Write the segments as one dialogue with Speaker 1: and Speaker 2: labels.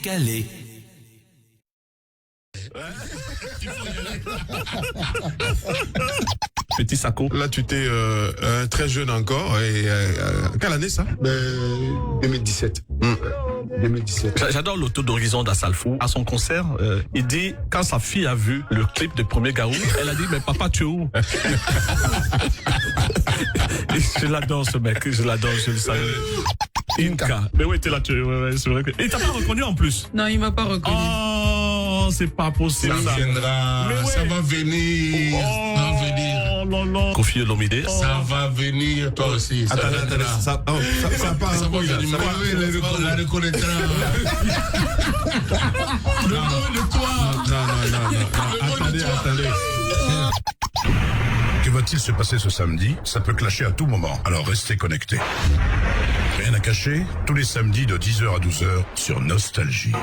Speaker 1: décalé.
Speaker 2: Petit Sako.
Speaker 3: Là, tu étais très jeune encore. Et quelle année ça?
Speaker 4: 2017. 2017.
Speaker 2: J'adore l'auto d'Horizon d'Assalfo. À son concert, il dit, quand sa fille a vu le clip de Premier Garou, elle a dit, mais papa, tu es où? Je l'adore, ce mec. Je l'adore, je le savais. Inca. Mais oui, t'es là, ouais, c'est vrai que... Et t'as pas reconnu en plus?
Speaker 5: Non, il m'a pas reconnu.
Speaker 2: Oh, c'est pas possible.
Speaker 4: Ça viendra.
Speaker 2: Mais ouais.
Speaker 4: Ça va venir.
Speaker 2: Oh,
Speaker 4: ça va venir.
Speaker 2: non, non. Kofi Olomide.
Speaker 4: Oh. Ça va venir, toi aussi.
Speaker 3: Attends, ça part.
Speaker 4: Ça va venir. La reconnaîtra. Le nom de toi.
Speaker 3: Non. Attendez.
Speaker 6: Que va-t-il se passer ce samedi? Ça peut clasher à tout moment, alors restez connectés. Rien à cacher, tous les samedis de 10h à 12h sur Nostalgie.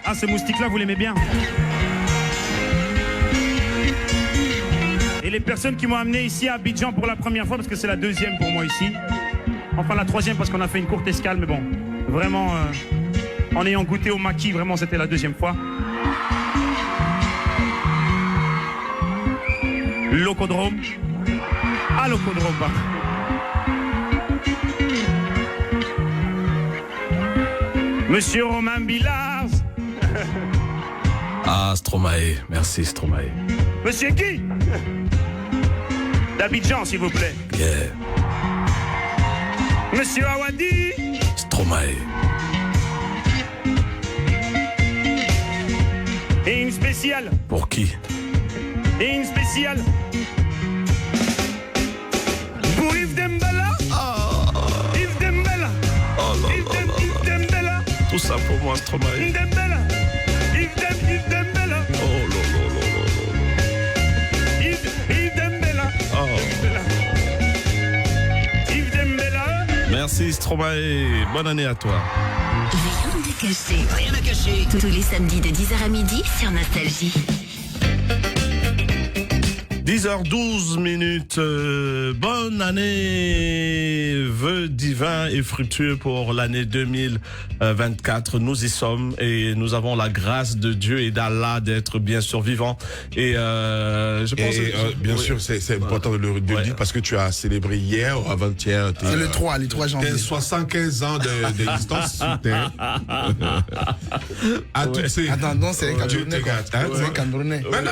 Speaker 7: Ah, ce moustique-là, vous l'aimez bien. Et les personnes qui m'ont amené ici à Abidjan pour la première fois, parce que c'est la deuxième pour moi ici. Enfin, la troisième parce qu'on a fait une courte escale, mais bon, vraiment, en ayant goûté au maquis, vraiment, c'était la deuxième fois. Locodrome. À Locodrome, bah. Monsieur Romain Billard.
Speaker 2: Ah, Stromae. Merci, Stromae.
Speaker 7: Monsieur qui? D'Abidjan, s'il vous plaît.
Speaker 2: Yeah.
Speaker 7: Monsieur Awadi.
Speaker 2: Stromae.
Speaker 7: Et une spéciale.
Speaker 2: Pour qui?
Speaker 7: Et une spéciale. Pour Yves Dembala. Yves Dembala. Yves Dembala.
Speaker 2: Tout ça pour moi, Stromae.
Speaker 7: Dembala. Yves Dembala.
Speaker 2: Oh,
Speaker 7: Yves Dembala.
Speaker 2: Oh.
Speaker 7: Yves Dembala.
Speaker 2: Merci, Stromae. Bonne année à toi.
Speaker 8: Rien à cacher. Tous les samedis de 10h à midi sur Nostalgie.
Speaker 2: 10h12. Bonne année, vœux divins et fructueux pour l'année 2024. Nous y sommes et nous avons la grâce de Dieu et d'Allah d'être bien sûr vivants. Et je pense
Speaker 3: bien sûr, c'est important de le dire parce que tu as célébré hier ou avant-hier.
Speaker 9: C'est le 3 janvier.
Speaker 3: 75 ans d'existence sur Terre. À toutes ces...
Speaker 9: Attends, non, c'est un Camerounais. C'est un Camerounais.
Speaker 3: Maintenant,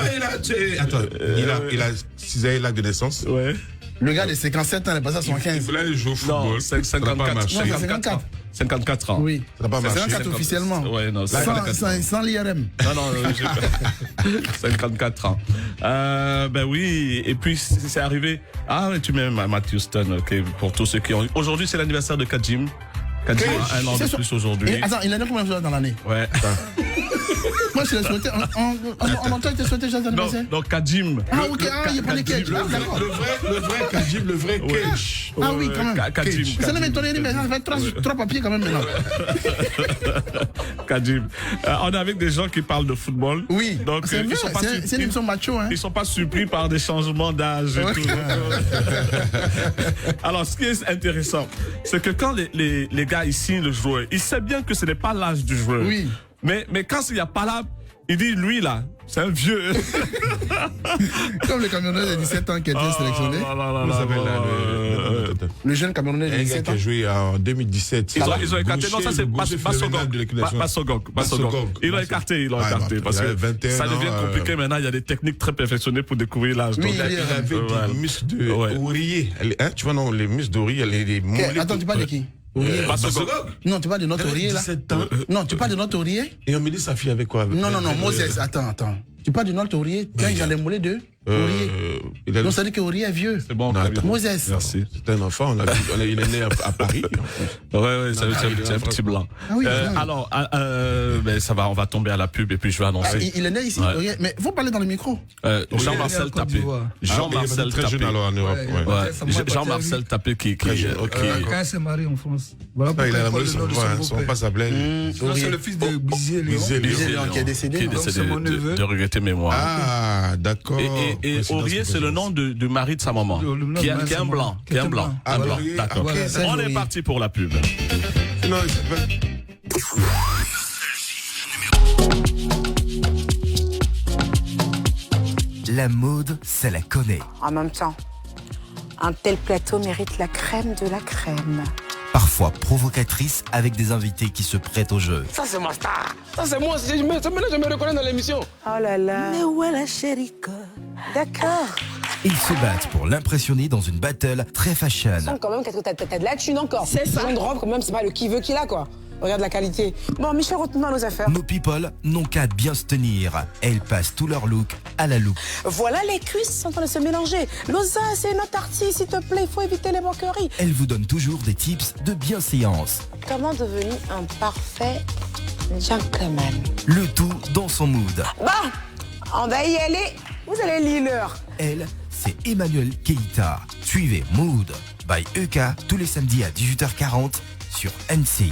Speaker 3: il a 6 ans et l'acte de naissance.
Speaker 2: Ouais.
Speaker 9: Le gars de 57 ans, il est passé à 75.
Speaker 3: Il voulait jouer au football.
Speaker 2: Non, 54. 54 ans.
Speaker 9: Oui.
Speaker 3: Ça n'a pas marché.
Speaker 9: 54 officiellement.
Speaker 2: Ouais, non,
Speaker 9: sans l'IRM.
Speaker 2: Non, 54 ans. Ben oui, et puis c'est arrivé. Ah, ouais, tu mets Matt Houston, ok, pour tous ceux qui ont. Aujourd'hui, c'est l'anniversaire de Kajim. Kajim a un an de plus aujourd'hui.
Speaker 9: Attends, il en a combien de fois dans l'année?
Speaker 2: Ouais.
Speaker 9: Moi, je l'ai souhaité. En entend que tu as souhaité joyeux anniversaire?
Speaker 2: Donc, Kajim.
Speaker 9: Ah, ok, il prend les cages. D'accord.
Speaker 3: Le vrai Kajim, le vrai Cage.
Speaker 9: Ah oui, quand même.
Speaker 2: Kajim.
Speaker 9: Ça ne m'étonne pas, mais ça fait 3 papiers quand même maintenant.
Speaker 2: Kajim. On est avec des gens qui parlent de football.
Speaker 9: Oui.
Speaker 2: Donc,
Speaker 9: c'est une émission macho, hein.
Speaker 2: Ils sont pas surpris par des changements d'âge et tout. Alors, ce qui est intéressant, c'est que quand les gars ici, le joueur, il sait bien que ce n'est pas l'âge du joueur.
Speaker 9: Oui.
Speaker 2: Mais quand il n'y a pas là, il dit, lui là, c'est un vieux.
Speaker 9: Comme le Camerounais de 17 ans qui a été sélectionné.
Speaker 3: Vous savez là,
Speaker 9: le jeune Camerounais de 17 ans.
Speaker 3: qui a joué en 2017.
Speaker 2: Ils ont écarté. Non, ça c'est Bassogog. Ils l'ont écarté. Parce que ça devient compliqué maintenant. Il y a des techniques très perfectionnées pour découvrir l'âge.
Speaker 3: Il avait des muscles d'oreiller. Tu vois, non, les muscles d'oreiller, les mollets.
Speaker 9: Attends, tu parles de qui? Non, tu parles de notre oreiller là. Non, tu parles de notre oreiller.
Speaker 3: Et on me dit sa fille avec quoi?
Speaker 9: Non, Moses, attends. Tu parles de notre oreiller quand il a les mollets de oreiller. Donc ça veut dire que oreiller est vieux.
Speaker 2: C'est bon.
Speaker 9: Moses.
Speaker 2: Merci.
Speaker 3: C'est un enfant, il est né à Paris.
Speaker 2: Ouais, c'est un petit blanc.
Speaker 9: Ah oui,
Speaker 2: alors, ça va, on va tomber à la pub et puis je vais annoncer.
Speaker 9: Il est né ici, mais vous parlez dans le micro.
Speaker 2: Jean-Marcel Tapé. Jean-Marcel
Speaker 3: très jeune alors en Europe.
Speaker 2: Jean-Marcel Tapé qui
Speaker 10: Quand il s'est marié en France. Voilà pourquoi
Speaker 3: il a la son pas sa blaine.
Speaker 10: C'est le fils de Bizier Léon.
Speaker 9: Qui est décédé.
Speaker 10: C'est mon neveu.
Speaker 2: De regretter mémoire.
Speaker 3: Ah, d'accord.
Speaker 2: Et Aurier, c'est le nom du mari de sa maman, qui est un blanc. Qui est un blanc.
Speaker 3: Ah,
Speaker 2: Un blanc.
Speaker 3: Aurier.
Speaker 2: D'accord.
Speaker 9: Voilà,
Speaker 2: On est
Speaker 9: Aurier.
Speaker 2: parti pour la pub.
Speaker 3: Non, il s'appelle.
Speaker 1: La mode, ça la connaît.
Speaker 5: En même temps, un tel plateau mérite la crème de la crème.
Speaker 1: Parfois provocatrice avec des invités qui se prêtent au jeu.
Speaker 11: Ça, c'est ma star. Ça, c'est moi. Je me reconnais dans l'émission.
Speaker 5: Oh là là. Mais où est la chérie? D'accord.
Speaker 1: Ils se battent pour l'impressionner dans une battle très fashion.
Speaker 5: Quand même, t'as de la thune encore. C'est ça. Une robe, quand même, c'est pas le qui veut qu'il a, quoi. Regarde la qualité. Bon, Michel, retourne à nos affaires.
Speaker 1: Nos people n'ont qu'à bien se tenir. Elles passent tout leur look à la loupe.
Speaker 5: Voilà, les cuisses sont en train de se mélanger. Loza, c'est notre artiste, s'il te plaît, il faut éviter les moqueries.
Speaker 1: Elles vous donnent toujours des tips de bienséance.
Speaker 5: Comment devenir un parfait gentleman?
Speaker 1: Le tout dans son mood.
Speaker 5: Bah, on va y aller. Vous allez lire l'heure.
Speaker 1: Elle, c'est Emmanuel Keita. Suivez Mood by EK tous les samedis à 18h40 sur NCI.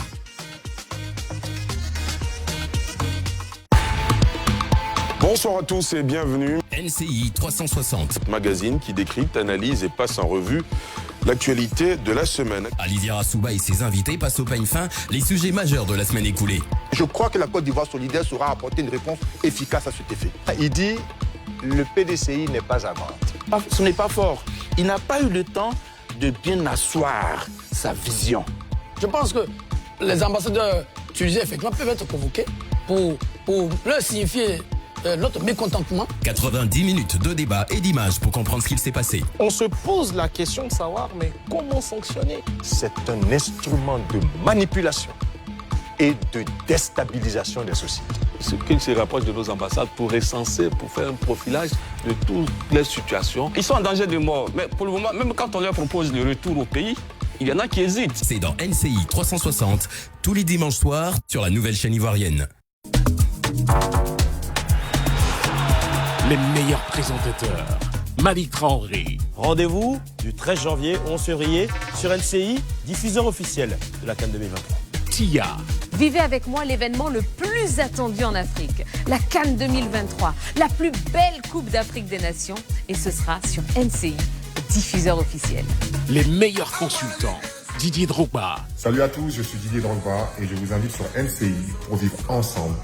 Speaker 3: Bonsoir à tous et bienvenue.
Speaker 12: NCI 360.
Speaker 3: Magazine qui décrypte, analyse et passe en revue l'actualité de la semaine.
Speaker 12: Alidia Rassouba et ses invités passent au peigne fin les sujets majeurs de la semaine écoulée.
Speaker 13: Je crois que la Côte d'Ivoire solidaire saura apporter une réponse efficace à cet effet. Il dit le PDCI n'est pas à vendre.
Speaker 14: Ce n'est pas fort. Il n'a pas eu le temps de bien asseoir sa vision.
Speaker 11: Je pense que les ambassadeurs tunisiens, effectivement, peuvent être convoqués pour leur signifier notre mécontentement.
Speaker 12: 90 minutes de débat et d'images pour comprendre ce qu'il s'est passé.
Speaker 15: On se pose la question de savoir, mais comment sanctionner?
Speaker 13: C'est un instrument de manipulation et de déstabilisation des sociétés.
Speaker 16: Ce qu'ils se rapprochent de nos ambassades pour recenser, pour faire un profilage de toutes les situations.
Speaker 14: Ils sont en danger de mort, mais pour le moment, même quand on leur propose le retour au pays, il y en a qui hésitent.
Speaker 12: C'est dans NCI 360, tous les dimanches soirs, sur la nouvelle chaîne ivoirienne.
Speaker 17: Les meilleurs présentateurs, Malik Traoré.
Speaker 18: Rendez-vous du 13 janvier au 11 février sur NCI, diffuseur officiel de la CAN 2023.
Speaker 17: Tia.
Speaker 19: Vivez avec moi l'événement le plus attendu en Afrique, la CAN 2023, la plus belle Coupe d'Afrique des Nations, et ce sera sur NCI, diffuseur officiel.
Speaker 17: Les meilleurs consultants, Didier Drogba.
Speaker 20: Salut à tous, je suis Didier Drogba et je vous invite sur NCI pour vivre ensemble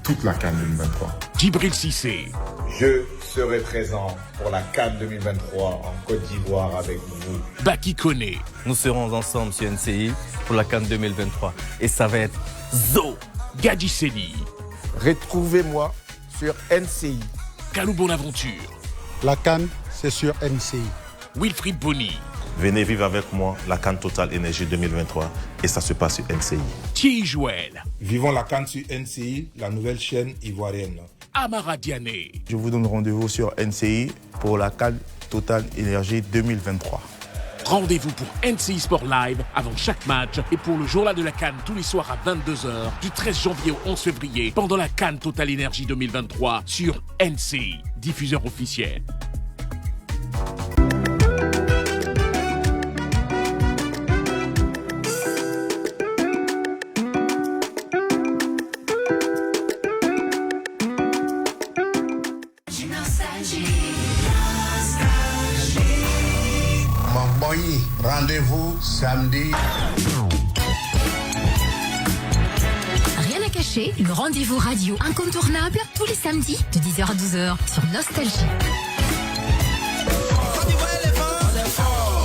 Speaker 20: toute la CAN 2023.
Speaker 17: Djibril Cissé.
Speaker 21: Je serai présent pour la CAN 2023 en Côte d'Ivoire avec vous.
Speaker 17: Baki Koné.
Speaker 22: Nous serons ensemble sur NCI pour la CAN 2023 et ça va être Zo.
Speaker 17: Gadji Seni.
Speaker 23: Retrouvez-moi sur NCI.
Speaker 17: Kalou Bonaventure.
Speaker 23: La CAN, c'est sur NCI.
Speaker 17: Wilfried Boni.
Speaker 21: Venez vivre avec moi la CAN Total Énergie 2023 et ça se passe sur NCI.
Speaker 17: Thierry Joël.
Speaker 24: Vivons la CAN sur NCI, la nouvelle chaîne ivoirienne.
Speaker 17: Amara Diané.
Speaker 25: Je vous donne rendez-vous sur NCI pour la CAN Total Énergie 2023.
Speaker 17: Rendez-vous pour NCI Sport Live avant chaque match et pour le jour-là de la CAN tous les soirs à 22h du 13 janvier au 11 février pendant la CAN Total Énergie 2023 sur NCI, diffuseur officiel.
Speaker 26: Rendez-vous samedi.
Speaker 8: Rien à cacher, le rendez-vous radio incontournable tous les samedis de 10h à 12h sur Nostalgie.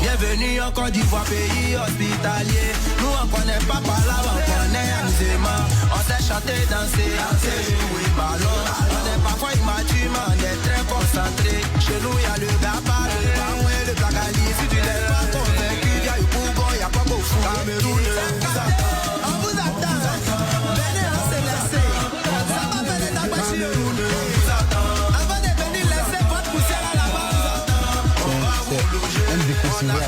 Speaker 27: Bienvenue en Côte d'Ivoire, pays hospitalier. Nous on connaît pas par là, on connaît amusément. On sait chanter, danser, jouer ballon. On est parfois immature, mais on est très concentré. Chez nous y a le gaba, le bamou et le blagali. Si tu n'es pas convaincu, y'a le bougon, y'a pas beau fou. Cameroun, on vous attend. Venez, on s'est laissé. Ça va venir d'Abachi. Avant de venir laisser votre poussière à la base.
Speaker 23: un déconsidéré.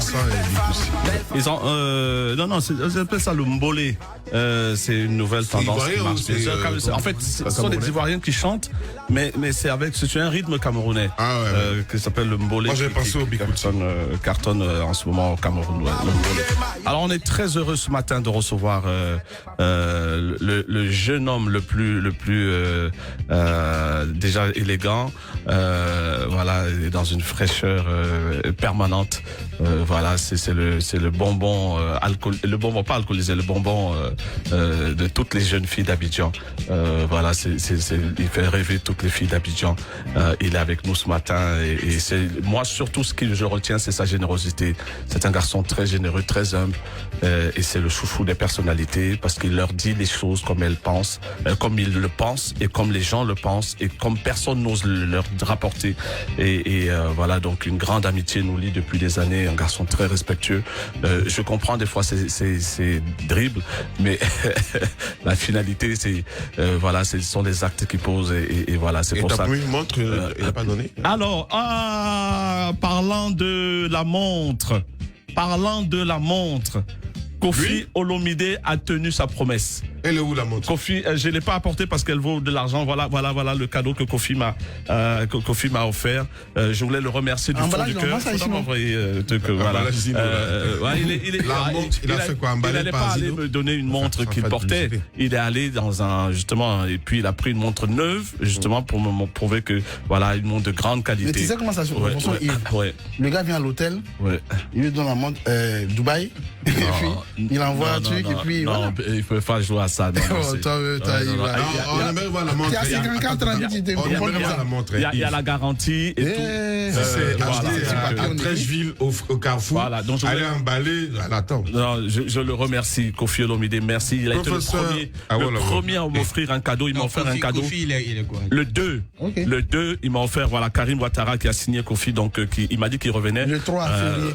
Speaker 2: Ils ont, non, on appelle ça le mbolé. C'est une nouvelle tendance qui marche. En fait, ce sont des Ivoiriens qui chantent, mais c'est un rythme camerounais qui s'appelle le mbolé.
Speaker 3: Moi, j'ai pensé au
Speaker 2: cartonne en ce moment au Cameroun. Ouais, alors, on est très heureux ce matin de recevoir le jeune homme le plus déjà élégant. Voilà, il est dans une fraîcheur permanente. Voilà, c'est le bonbon le bonbon pas alcoolisé, le bonbon de toutes les jeunes filles d'Abidjan. Voilà, il fait rêver toutes les filles d'Abidjan. Il est avec nous ce matin et c'est moi surtout ce que je retiens, c'est sa générosité. C'est un garçon très généreux, très humble et c'est le chouchou des personnalités parce qu'il leur dit les choses comme elles pensent, comme ils le pensent et comme les gens le pensent et comme personne n'ose leur rapporter. Et voilà, donc une grande amitié nous lie depuis des années. Un garçon très respectueux. Je comprends des fois c'est dribble, mais la finalité c'est voilà, ce sont les actes qui posent et voilà, c'est pour ça.
Speaker 3: Et ta montre, il n'a pas donné.
Speaker 2: Alors, parlant de la montre, Kofi Olomide a tenu sa promesse.
Speaker 3: Elle est où la montre?
Speaker 2: Kofi, je l'ai pas apportée parce qu'elle vaut de l'argent. Voilà le cadeau que Kofi m'a offert. Je voulais le remercier du fond du cœur.
Speaker 3: Il a fait quoi?
Speaker 2: Il n'allait pas aller me donner une montre qu'il portait. Il est allé et puis il a pris une montre neuve justement pour me prouver que voilà, une montre de grande qualité.
Speaker 23: Mais tu sais comment ça se passe? Le gars vient à l'hôtel, il lui donne la montre Dubaï, et puis il envoie un truc et puis
Speaker 2: non, il peut pas jouer à ça. Il y a la garantie et tout.
Speaker 3: C'est à Trècheville au Carrefour.
Speaker 2: Voilà, donc je
Speaker 3: allez emballer. Attends.
Speaker 2: Je le remercie, Kofi Olomide. Merci. Il a été le premier à m'offrir un cadeau. Il m'a offert un cadeau. Le 2. Le 2, il m'a offert Karim Ouattara qui a signé Kofi. Donc il m'a dit qu'il revenait.
Speaker 23: Le 3 février.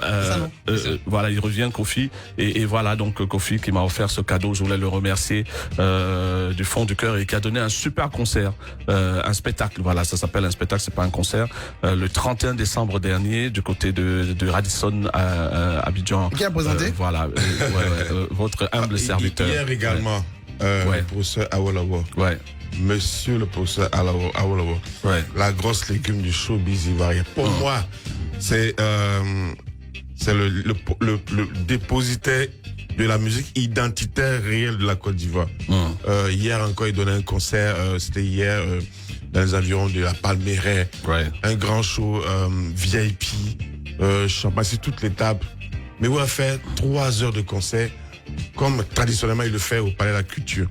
Speaker 2: Voilà, il revient Kofi. Et voilà donc Kofi qui m'a offert ce cadeau. Je voulais le remercier du fond du cœur et qui a donné un super concert, un spectacle. Voilà, ça s'appelle un spectacle, c'est pas un concert. Le 31 décembre dernier, du côté de Radisson à Abidjan.
Speaker 23: Qui a présenté
Speaker 2: votre humble serviteur.
Speaker 3: Hier également, le professeur Awolowo. Monsieur le professeur Awolowo. La grosse légume du showbiz ivoirien. Pour moi, c'est le dépositaire de la musique identitaire réelle de la Côte d'Ivoire. Hier encore, il donnait un concert, c'était hier dans les environs de la Palmeraie. Un grand show VIP, champagne sur toutes les tables. Mais on a fait 3 heures de concert, comme traditionnellement il le fait au Palais de la Culture.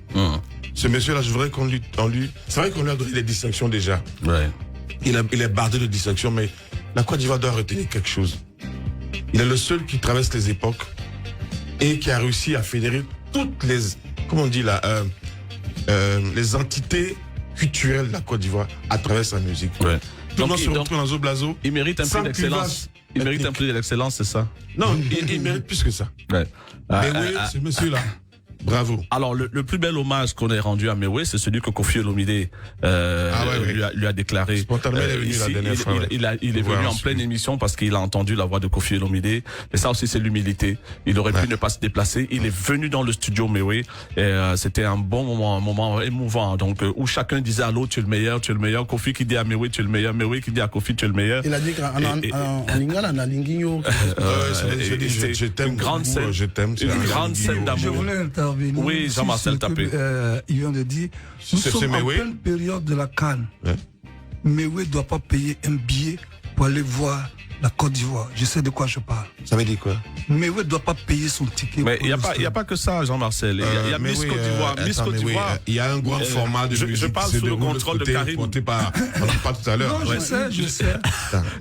Speaker 3: Ce monsieur-là, je voudrais qu'on lui... C'est vrai qu'on lui a donné des distinctions déjà. Il est bardé de distinctions, mais la Côte d'Ivoire doit retenir quelque chose. Il est le seul qui traverse les époques et qui a réussi à fédérer toutes les, comment on dit là, les entités culturelles de la Côte d'Ivoire à travers sa musique. Tout le monde se retrouve dans Oblazo.
Speaker 2: Il mérite un prix d'excellence. Il mérite un prix d'excellence, c'est ça?
Speaker 3: Non, il mérite plus que ça. Mais oui, ce monsieur-là. Bravo.
Speaker 2: Alors, le plus bel hommage qu'on ait rendu à Mewe, c'est celui que Kofi Olomide lui a déclaré.
Speaker 3: Spontanément, il est venu la dernière fois.
Speaker 2: Il est venu en pleine émission parce qu'il a entendu la voix de Kofi Olomide. Et ça aussi, c'est l'humilité. Il aurait pu ne pas se déplacer. Il est venu dans le studio Mewe. Et c'était un bon moment, un moment émouvant. Donc, où chacun disait à l'autre, tu es le meilleur, tu es le meilleur. Kofi qui dit à Mewe, tu es le meilleur. Mewe qui dit à Kofi, tu es le meilleur.
Speaker 23: Il a dit qu'en lingala, on a linguinho.
Speaker 3: Je t'aime.
Speaker 2: Une grande scène.
Speaker 3: Je t'aime.
Speaker 2: Une grande scène d'amour.
Speaker 23: Je voulais intervenir.
Speaker 2: Oui, Jean-Marcel Tapé.
Speaker 23: Il vient de dire, nous sommes en pleine période de la CAN. Mewe ne doit pas payer un billet pour aller voir la Côte d'Ivoire. Je sais de quoi je parle.
Speaker 3: Ça veut dire quoi?
Speaker 23: Mewe ne doit pas payer son ticket.
Speaker 2: Mais il n'y a pas que ça, Jean-Marcel. Il y a Miss Côte d'Ivoire. Miss Côte d'Ivoire.
Speaker 3: Il y a un grand format de musique.
Speaker 2: Je parle sous le contrôle de Karim.
Speaker 3: On n'en parle pas tout à l'heure.
Speaker 23: Non, je sais.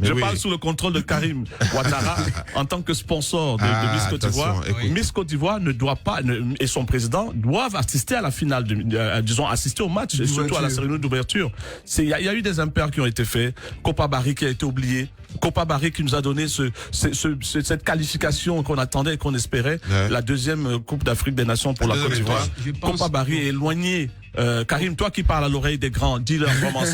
Speaker 2: Je parle sous le contrôle de Karim Ouattara en tant que sponsor de Miss Côte d'Ivoire. Miss Côte d'Ivoire ne doit pas, et son président doivent assister à la finale, disons, assister au match et surtout à la cérémonie d'ouverture. Il y a eu des impairs qui ont été faits. Copa Barry qui a été oublié. Kopa Barry qui nous a donné cette qualification qu'on attendait et qu'on espérait, la deuxième Coupe d'Afrique des Nations pour la Côte d'Ivoire. Kopa Barry est éloigné. Karim, toi qui parles à l'oreille des grands, dis-leur vraiment,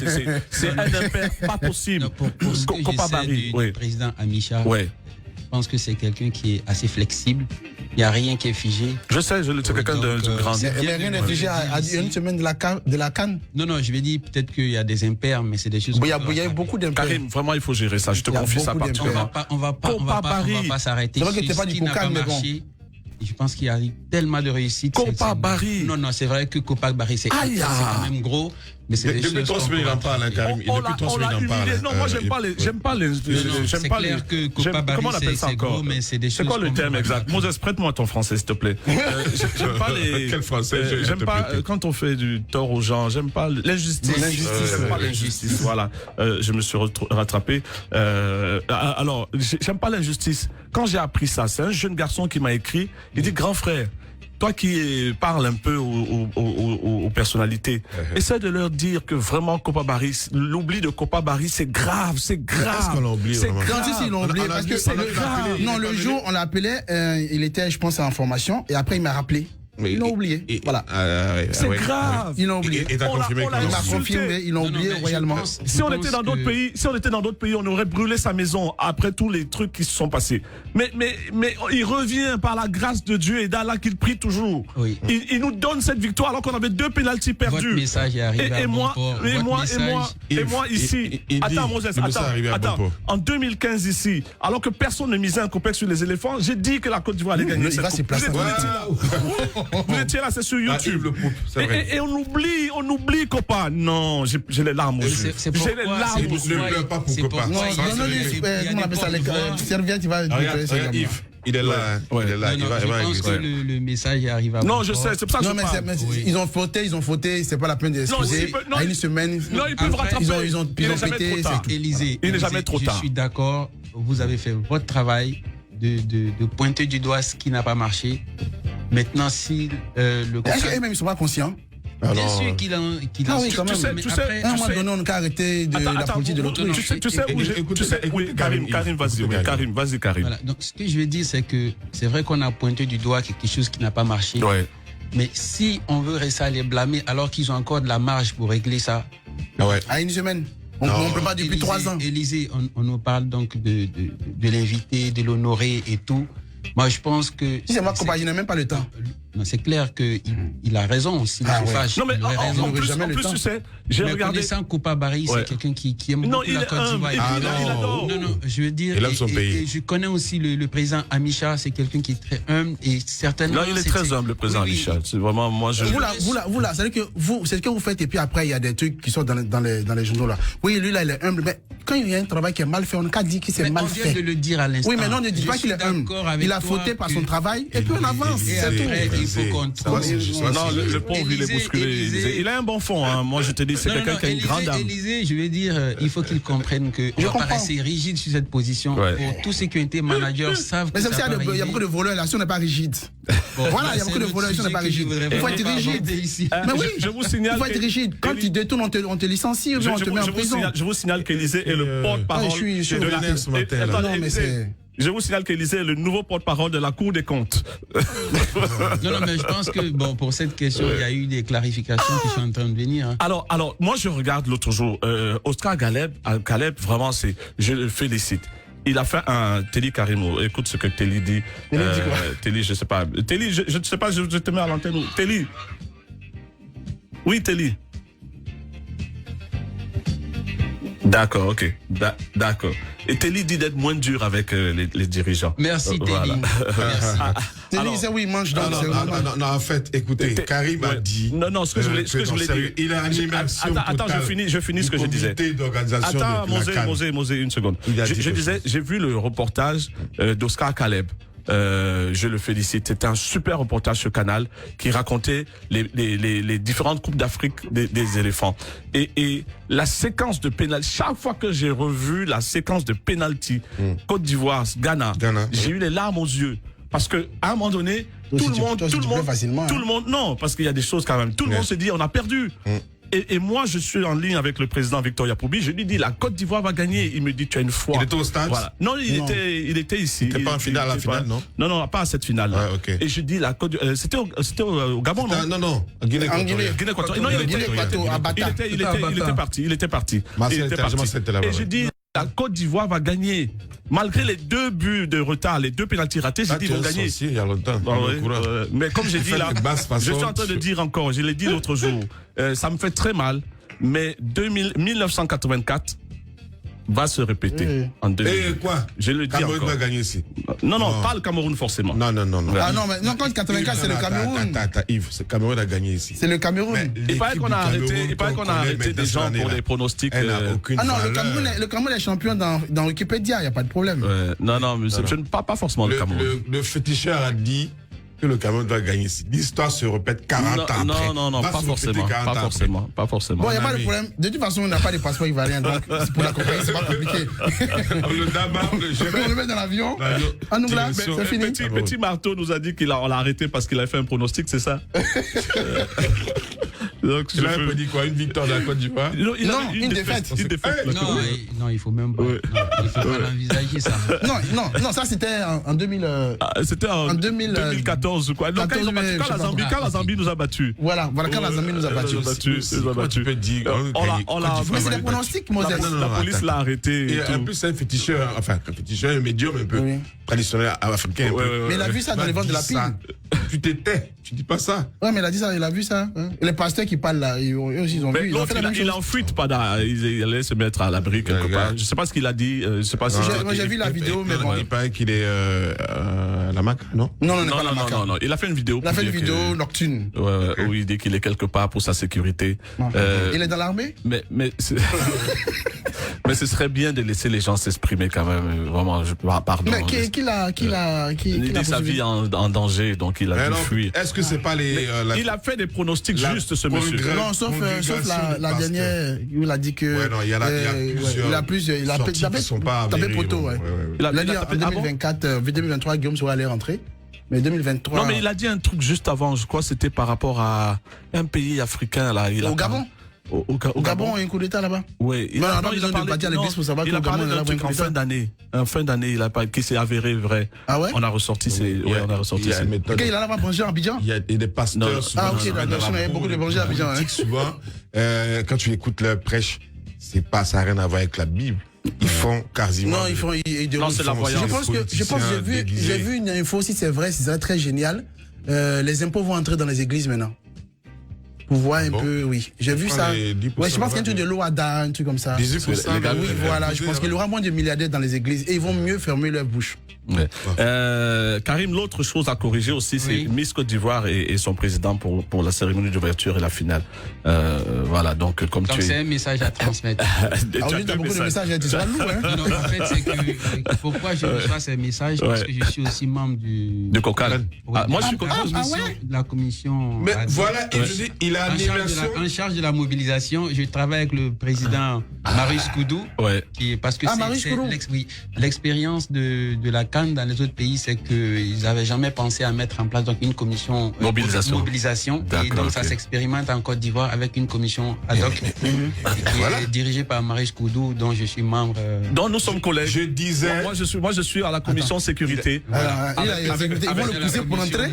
Speaker 2: c'est un impair pas possible.
Speaker 1: Pour ce que
Speaker 2: Kopa
Speaker 1: je sais
Speaker 2: Barry,
Speaker 1: du président Amicha, je pense que c'est quelqu'un qui est assez flexible. Il n'y a rien qui est figé.
Speaker 2: Je sais, c'est quelqu'un de grand.
Speaker 4: Mais rien n'est figé à une semaine de la CAN.
Speaker 1: Non, je vais dire peut-être qu'il y a des impairs, mais c'est des choses.
Speaker 4: Il y a eu beaucoup d'impairs.
Speaker 2: Karim, vraiment, il faut gérer ça. Je te confie ça particulièrement.
Speaker 1: On va pas s'arrêter.
Speaker 4: C'est vrai que c'est pas du Kokan, mais bon.
Speaker 1: Je pense qu'il y a tellement de réussite.
Speaker 2: Kopa Barry.
Speaker 1: Non, c'est vrai que Kopa Barry, c'est quand même gros. Mais c'est
Speaker 3: depuis 3 semaines, il en parle, Karim. Depuis 3 semaines, il en parle.
Speaker 2: Non, moi, j'aime pas les.
Speaker 1: C'est clair que Kopa Barry,
Speaker 2: comment on appelle ça encore? C'est quoi le terme exact? Moses, prête-moi ton français, s'il te plaît. J'aime pas les.
Speaker 3: Quel français?
Speaker 2: J'aime pas quand on fait du tort aux gens. J'aime pas l'injustice. J'aime pas l'injustice. Voilà. Je me suis rattrapé. Alors, j'aime pas l'injustice. Quand j'ai appris ça, c'est un jeune garçon qui m'a écrit. Il dit, grand frère, toi qui parles un peu aux personnalités, essaie de leur dire que vraiment Kopa Barry, l'oubli de Kopa Barry, c'est grave, c'est grave.
Speaker 3: Est-ce qu'on l'a oublié?
Speaker 4: C'est grave. Non, si, ils l'ont oublié parce que c'est grave. Non, le jour on l'appelait, il était, je pense, en formation et après il m'a rappelé. Ils l'ont oublié. Voilà.
Speaker 2: C'est grave.
Speaker 4: Ils l'ont oublié.
Speaker 3: Et t'as confirmé
Speaker 4: il m'a confirmé, ils l'ont oublié royalement.
Speaker 2: Si on était dans d'autres pays, on aurait brûlé sa maison après tous les trucs qui se sont passés. Mais il revient par la grâce de Dieu et d'Allah qu'il prie toujours.
Speaker 1: Oui.
Speaker 2: Il nous donne cette victoire alors qu'on avait 2 pénaltys perdus.
Speaker 1: Votre message est arrivé à bon port.
Speaker 2: Et moi ici. Attends, Moses, attends. En 2015 ici, alors que personne ne misait un copec sur les éléphants, j'ai dit que la Côte d'Ivoire allait gagner. Vous étiez là, c'est sur YouTube. Et on oublie Kopa. Non, j'ai les larmes aux yeux.
Speaker 1: J'ai les larmes aux yeux.
Speaker 3: Ne pleure pas pour Kopa.
Speaker 4: Non, comment on appelle ça, les serviettes, il va
Speaker 3: Yves, il est là.
Speaker 1: Je pense que le message arrive à
Speaker 2: non, je sais, c'est pour ça que
Speaker 4: je parle. Ils ont fauté, c'est pas la peine d'excuser. À une semaine,
Speaker 2: ils peuvent rattraper.
Speaker 4: Ils ont pété.
Speaker 1: Élysée,
Speaker 2: il n'est jamais trop tard.
Speaker 1: Je suis d'accord, vous avez fait votre travail de pointer du doigt ce qui n'a pas marché. Maintenant, si le
Speaker 4: est-ce qu'eux-mêmes ils sont pas conscients?
Speaker 1: Bien sûr qu'il en
Speaker 4: oui, quand même.
Speaker 2: Tu sais,
Speaker 4: à un moment donné, on n'a arrêter de la politique de l'autruche.
Speaker 2: Tu sais où Karim, vas-y.
Speaker 1: Voilà. Donc, ce que je veux dire, c'est que c'est vrai qu'on a pointé du doigt quelque chose qui n'a pas marché.
Speaker 2: Ouais.
Speaker 1: Mais si on veut rester à les blâmer alors qu'ils ont encore de la marge pour régler ça.
Speaker 4: À une semaine. On ne peut pas depuis 3 ans.
Speaker 1: Élysée, on nous parle donc de l'inviter, de l'honorer et tout. Moi, je pense que...
Speaker 4: Si c'est moi, il n'a même pas le temps.
Speaker 1: Non, c'est clair qu'il a raison. S'il se fâche,
Speaker 2: non, mais en plus, tu sais, j'ai regardé...
Speaker 1: Connaissant Kopa Barry, c'est quelqu'un qui aime beaucoup la Côte d'Ivoire. Non, je veux dire...
Speaker 3: Il aime son pays.
Speaker 1: Et je connais aussi le président Amicha, c'est quelqu'un qui est très humble et certainement...
Speaker 2: Non, il est très humble, le président Amicha. C'est vraiment, moi, je...
Speaker 4: Vous là, c'est que c'est ce que vous faites et puis après, il y a des trucs qui sont dans les journaux là. Oui, lui là, il est humble, mais quand il y a un travail qui est mal fait, on n'a qu'à dire que c'est mal fait.
Speaker 1: On vient de le dire à l'instant.
Speaker 4: Oui, mais non, ne dis pas qu'il est humble. Il a fauté par son travail et puis on avance. C'est tout.
Speaker 1: Il faut qu'on trouve.
Speaker 2: Non, le pauvre, il est bousculé. Il a un bon fond, hein. Moi, je te dis, c'est quelqu'un qui a une grande âme.
Speaker 1: Élysée, je veux dire, il faut qu'il comprenne qu'on ne va pas rester rigide sur cette position. Pour tous ceux qui ont été managers savent que
Speaker 4: mais il y a beaucoup de voleurs là, si on n'est pas rigide. Voilà, il y a beaucoup de voleurs, si on n'est pas rigide. Il faut être rigide. Mais oui,
Speaker 2: je vous signale.
Speaker 4: Il faut être rigide. Quand tu détournes, on te licencie, on te met en prison.
Speaker 2: Je vous signale qu'Élysée est le porte-parole de la... Je vous signale qu'Élysée est le nouveau porte-parole de la Cour des comptes.
Speaker 1: Non, mais je pense que pour cette question, il y a eu des clarifications qui sont en train de venir. Hein.
Speaker 2: Alors, moi, je regarde l'autre jour. Oscar Caleb, vraiment, je le félicite. Il a fait un Telly Karimo. Écoute ce que Telly dit. Telly, je sais pas. Telly, je ne sais pas, je te mets à l'antenne. Telly. Oui, Telly. D'accord, ok. D'accord. Et Telly dit d'être moins dur avec les dirigeants.
Speaker 1: Merci, Telly.
Speaker 2: Voilà.
Speaker 1: Merci.
Speaker 4: Telly, c'est oui, il mange donc.
Speaker 3: Non, en fait, écoutez, Karim a dit.
Speaker 2: Non, ce que je voulais dire.
Speaker 3: Il a une immersion.
Speaker 2: Attends, je finis ce que je disais. Attends, Mosé, une seconde. Je disais, j'ai vu le reportage d'Oscar Caleb. Je le félicite. C'était un super reportage sur Canal qui racontait les différentes coupes d'Afrique des éléphants. Et la séquence de pénalty, chaque fois que j'ai revu la séquence de pénalty, Côte d'Ivoire, Ghana, j'ai eu les larmes aux yeux. Parce que à un moment donné, tout le monde, non, parce qu'il y a des choses quand même. Tout le monde se dit, on a perdu. Et moi, je suis en ligne avec le président Victor Yapoubi. Je lui dis, la Côte d'Ivoire va gagner. Il me dit, tu as une foi.
Speaker 3: Il était au stade?
Speaker 2: Voilà. Non, il était ici.
Speaker 3: Il n'était pas en finale, à la finale, non?
Speaker 2: Non, pas à cette finale.
Speaker 3: Ouais, okay.
Speaker 2: Et je dis, la Côte c'était au Gabon, non?
Speaker 3: Non. En Guinée
Speaker 2: équatoriale. Non, il était parti. Et je dis, la Côte d'Ivoire va gagner. Malgré les 2 buts de retard, les 2 pénaltys ratés, j'ai dit ils vont gagner.
Speaker 3: Il y a longtemps.
Speaker 2: Mais comme j'ai dit là, je suis en train de dire encore, je l'ai dit l'autre jour, ça me fait très mal, mais 1984 va se répéter en 2000.
Speaker 3: Et quoi?
Speaker 2: Je le dis
Speaker 3: Cameroun
Speaker 2: encore.
Speaker 3: va gagner ici.
Speaker 2: Non, pas le Cameroun forcément.
Speaker 3: Non.
Speaker 4: Ah non, mais non, quand 84, c'est le Cameroun.
Speaker 3: Attends, Yves, le Cameroun a gagné ici.
Speaker 4: C'est le Cameroun.
Speaker 2: Il paraît qu'on a arrêté des gens pour des pronostics.
Speaker 4: Ah non, le Cameroun est champion dans Wikipédia, il n'y a pas de problème.
Speaker 2: Non, mais je ne parle pas forcément le Cameroun.
Speaker 3: Le féticheur a dit que le Cameroun va gagner ici. L'histoire se répète 40 ans après.
Speaker 2: Non, pas forcément.
Speaker 4: Bon, il n'y a pas de problème. De toute façon, on n'a pas de passeport ivoirien, donc pour la compagnie, c'est pas compliqué. On le met dans l'avion. Ah, nous là, c'est fini.
Speaker 2: Petit Marteau nous a dit qu'on l'a arrêté parce qu'il a fait un pronostic, c'est ça?
Speaker 3: Donc, il a un peu dit quoi? Une victoire de la Côte d'Ivoire?
Speaker 4: Non, une défaite.
Speaker 1: Non, il faut même pas. Il faut pas l'envisager, ça.
Speaker 4: Non, ça c'était en 2000.
Speaker 2: C'était en 2014 ou quoi. Donc, quand la Zambie nous a battus.
Speaker 4: Voilà, quand la Zambie nous a battus.
Speaker 3: Tu peux dire.
Speaker 4: Mais c'est des pronostics, Moses.
Speaker 2: La police l'a arrêté.
Speaker 3: Et en plus, c'est un féticheur, un médium un peu traditionnel africain.
Speaker 4: Mais il a vu ça dans les ventes de la pile.
Speaker 3: Tu t'étais, tu dis pas ça.
Speaker 4: Ouais, mais il a dit ça, il a vu ça. Les pasteurs qui parlent là, eux aussi, ils ont vu.
Speaker 2: Il en fuite pas, il allait se mettre à l'abri quelque part. Je sais pas ce qu'il a dit. Je sais pas si
Speaker 4: moi j'ai vu la vidéo, mais bon.
Speaker 3: Il paraît qu'il est à la Mac, non?
Speaker 4: Non,
Speaker 2: il a fait une vidéo.
Speaker 4: Il a fait une vidéo nocturne.
Speaker 2: Où il dit qu'il est quelque part pour sa sécurité.
Speaker 4: Il est dans l'armée?
Speaker 2: Mais ce serait bien de laisser les gens s'exprimer quand même. Vraiment, pardon.
Speaker 4: Mais qu'il a
Speaker 2: sa vie en danger, donc il a dû fuir.
Speaker 3: Est-ce que c'est pas les...
Speaker 2: Il a fait des pronostics justes, ce monsieur.
Speaker 4: Non, sauf la dernière, il a dit que...
Speaker 3: Ouais, non, il y a plusieurs
Speaker 4: il a tapé poteau, Il a dit en 2024, 2023, Guillaume Soro allait rentrer. Mais 2023...
Speaker 2: Non, mais il a dit un truc juste avant, je crois que c'était par rapport à un pays africain, là.
Speaker 4: Au Gabon? Au Gabon, il y a un coup d'État là-bas?
Speaker 2: Oui.
Speaker 4: Il a parlé d'un truc
Speaker 2: en fin d'année. En fin d'année, qui s'est avéré vrai.
Speaker 4: Ah ouais?
Speaker 2: On a ressorti ça.
Speaker 4: Ok, il a là-bas manger à Abidjan?
Speaker 3: Il y a des pasteurs.
Speaker 4: Ah ok, il y a beaucoup de manger à Abidjan.
Speaker 3: Souvent, quand tu écoutes leur prêche, ça n'a rien à voir avec la Bible. Ils font quasiment.
Speaker 4: Non, ils font.
Speaker 2: Non, c'est la voyance.
Speaker 4: Je pense que j'ai vu une info, si c'est vrai, c'est très génial. Les impôts vont entrer dans les églises maintenant. Pour voir un peu, oui. J'ai vu ça. Ouais, je pense qu'il y a un truc de l'OADA, un truc comme ça. Oui, voilà. Je pense qu'il y aura moins de milliardaires dans les églises et ils vont mieux fermer leur bouche.
Speaker 2: Ouais. Karim, l'autre chose à corriger aussi, c'est Miss Côte d'Ivoire et son président pour la cérémonie d'ouverture et la finale. Voilà, donc
Speaker 1: c'est un message à transmettre.
Speaker 4: Tu as beaucoup de messages à dire.
Speaker 1: Non, en fait, c'est que pourquoi je reçois ces messages, parce que je suis aussi membre
Speaker 2: du COCAL.
Speaker 1: Moi, je suis de la commission.
Speaker 3: Mais voilà, il a
Speaker 1: en charge de la mobilisation. Je travaille avec le président Marius Koudou, parce que l'expérience de la CAN dans les autres pays, c'est qu'ils n'avaient jamais pensé à mettre en place donc une commission mobilisation. Et donc ça s'expérimente en Côte d'Ivoire avec une commission ad hoc qui est dirigée par Marius Koudou, dont je suis membre.
Speaker 2: Donc nous sommes collègues.
Speaker 3: Je disais.
Speaker 2: Moi je suis à la commission sécurité.
Speaker 4: Ils vont le pousser pour l'entrée.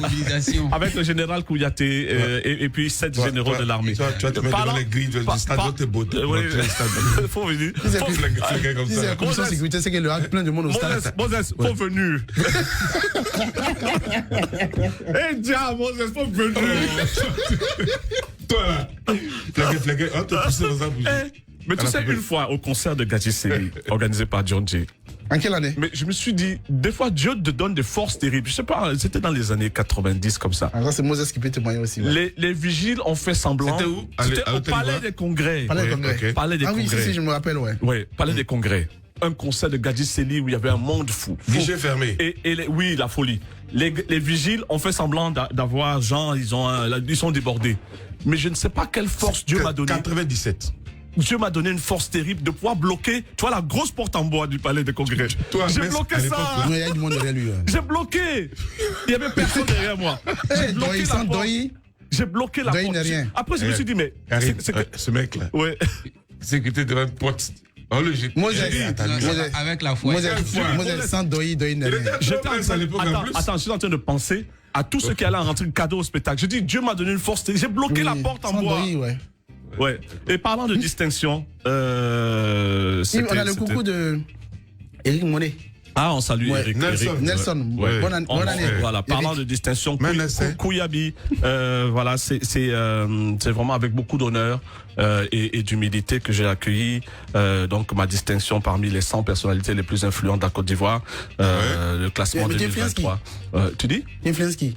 Speaker 2: Avec le général Kouyaté et puis 7 généraux de l'armée.
Speaker 3: Tu vas te mettre dans les grilles du stade de beauté.
Speaker 2: Il faut venir.
Speaker 4: Si c'est la commission sécurité, c'est qu'il y a plein de monde au stade.
Speaker 2: Moses, faut venir. Dia, Moses, faut venir.
Speaker 3: Toi là, flagué, on te pousse dans un bougie.
Speaker 2: Mais tu sais, une fois au concert de Gadji Seli, organisé par John J.
Speaker 4: En quelle année?
Speaker 2: Mais je me suis dit, des fois, Dieu te donne des forces terribles. Je sais pas, c'était dans les années 90 comme ça.
Speaker 4: Alors c'est Moses qui peut témoigner aussi.
Speaker 2: Les vigiles ont fait semblant.
Speaker 3: C'était où?
Speaker 2: C'était au Palais des Congrès.
Speaker 4: Palais des Congrès.
Speaker 2: Palais des Congrès.
Speaker 4: Ah oui, si, je me rappelle, ouais.
Speaker 2: Oui, Palais des Congrès. Un concert de Gadji Seli où il y avait un monde fou.
Speaker 3: Guichet fermé.
Speaker 2: Oui, la folie. Les vigiles ont fait semblant d'avoir genre, ils sont débordés. Mais je ne sais pas quelle force Dieu m'a donné.
Speaker 3: 97.
Speaker 2: Dieu m'a donné une force terrible de pouvoir bloquer, tu vois, la grosse porte en bois du Palais des Congrès. J'ai bloqué ça.
Speaker 4: Il y a du monde derrière lui.
Speaker 2: J'ai bloqué. Il n'y avait personne derrière moi.
Speaker 4: Doyi,
Speaker 2: j'ai bloqué la porte. Après, je me suis dit, mais.
Speaker 3: Ce mec-là.
Speaker 2: Ouais.
Speaker 3: Sécurité de notre pote.
Speaker 1: Avec la foi.
Speaker 4: Moses sans doyi n'a rien.
Speaker 2: Attends, je suis en train de penser à tous ceux qui allaient rentrer cadeau au spectacle. Je dis, Dieu m'a donné une force. J'ai bloqué la porte en bois. Ouais. Et parlant de distinction,
Speaker 4: on a le coucou de Eric Monet.
Speaker 2: Ah, on salue Eric.
Speaker 4: Nelson. Bonne année.
Speaker 2: Voilà, parlant de distinction, Kouyabi, voilà, c'est vraiment avec beaucoup d'honneur et d'humilité que j'ai accueilli donc ma distinction parmi les 100 personnalités les plus influentes de la Côte d'Ivoire, le classement 2023. Tu dis?
Speaker 4: Influence qui?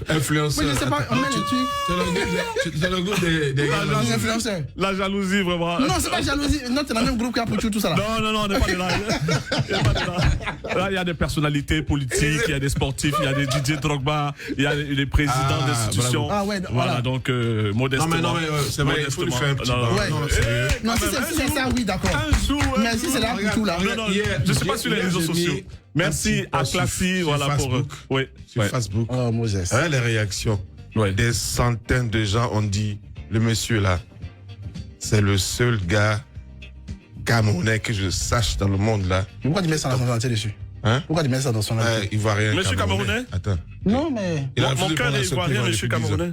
Speaker 3: Influenceur.
Speaker 4: Oui, je sais pas,
Speaker 3: c'est le goût des
Speaker 4: influenceurs.
Speaker 2: La jalousie, vraiment.
Speaker 4: Non, c'est pas jalousie. Non, c'est le même groupe qui a Pouchou, tout ça là.
Speaker 2: Non, on n'est pas de là. Là, il y a des personnalités politiques, il y a des sportifs, il y a des Didier Drogba, il y a des présidents d'institutions.
Speaker 4: Ah ouais,
Speaker 2: voilà, donc modestement.
Speaker 3: Non, mais c'est vrai, il faut lui faire un petit
Speaker 4: Non, si c'est ça, oui, d'accord. Mais si c'est là, Pouchou là.
Speaker 2: Non, je sais pas sur les réseaux sociaux. Merci à Classy, voilà pour
Speaker 3: sur Facebook.
Speaker 4: Oh, Moses.
Speaker 3: Les réactions. Des centaines de gens ont dit, le monsieur là, c'est le seul gars camerounais que je sache dans le monde là.
Speaker 4: Pourquoi tu mets ça dans son entier dessus? Pourquoi tu mets ça dans son entier?
Speaker 3: Il voit rien.
Speaker 2: Monsieur camerounais?
Speaker 3: Attends.
Speaker 4: Non, mais.
Speaker 2: Mon cœur est ivoirien, monsieur camerounais.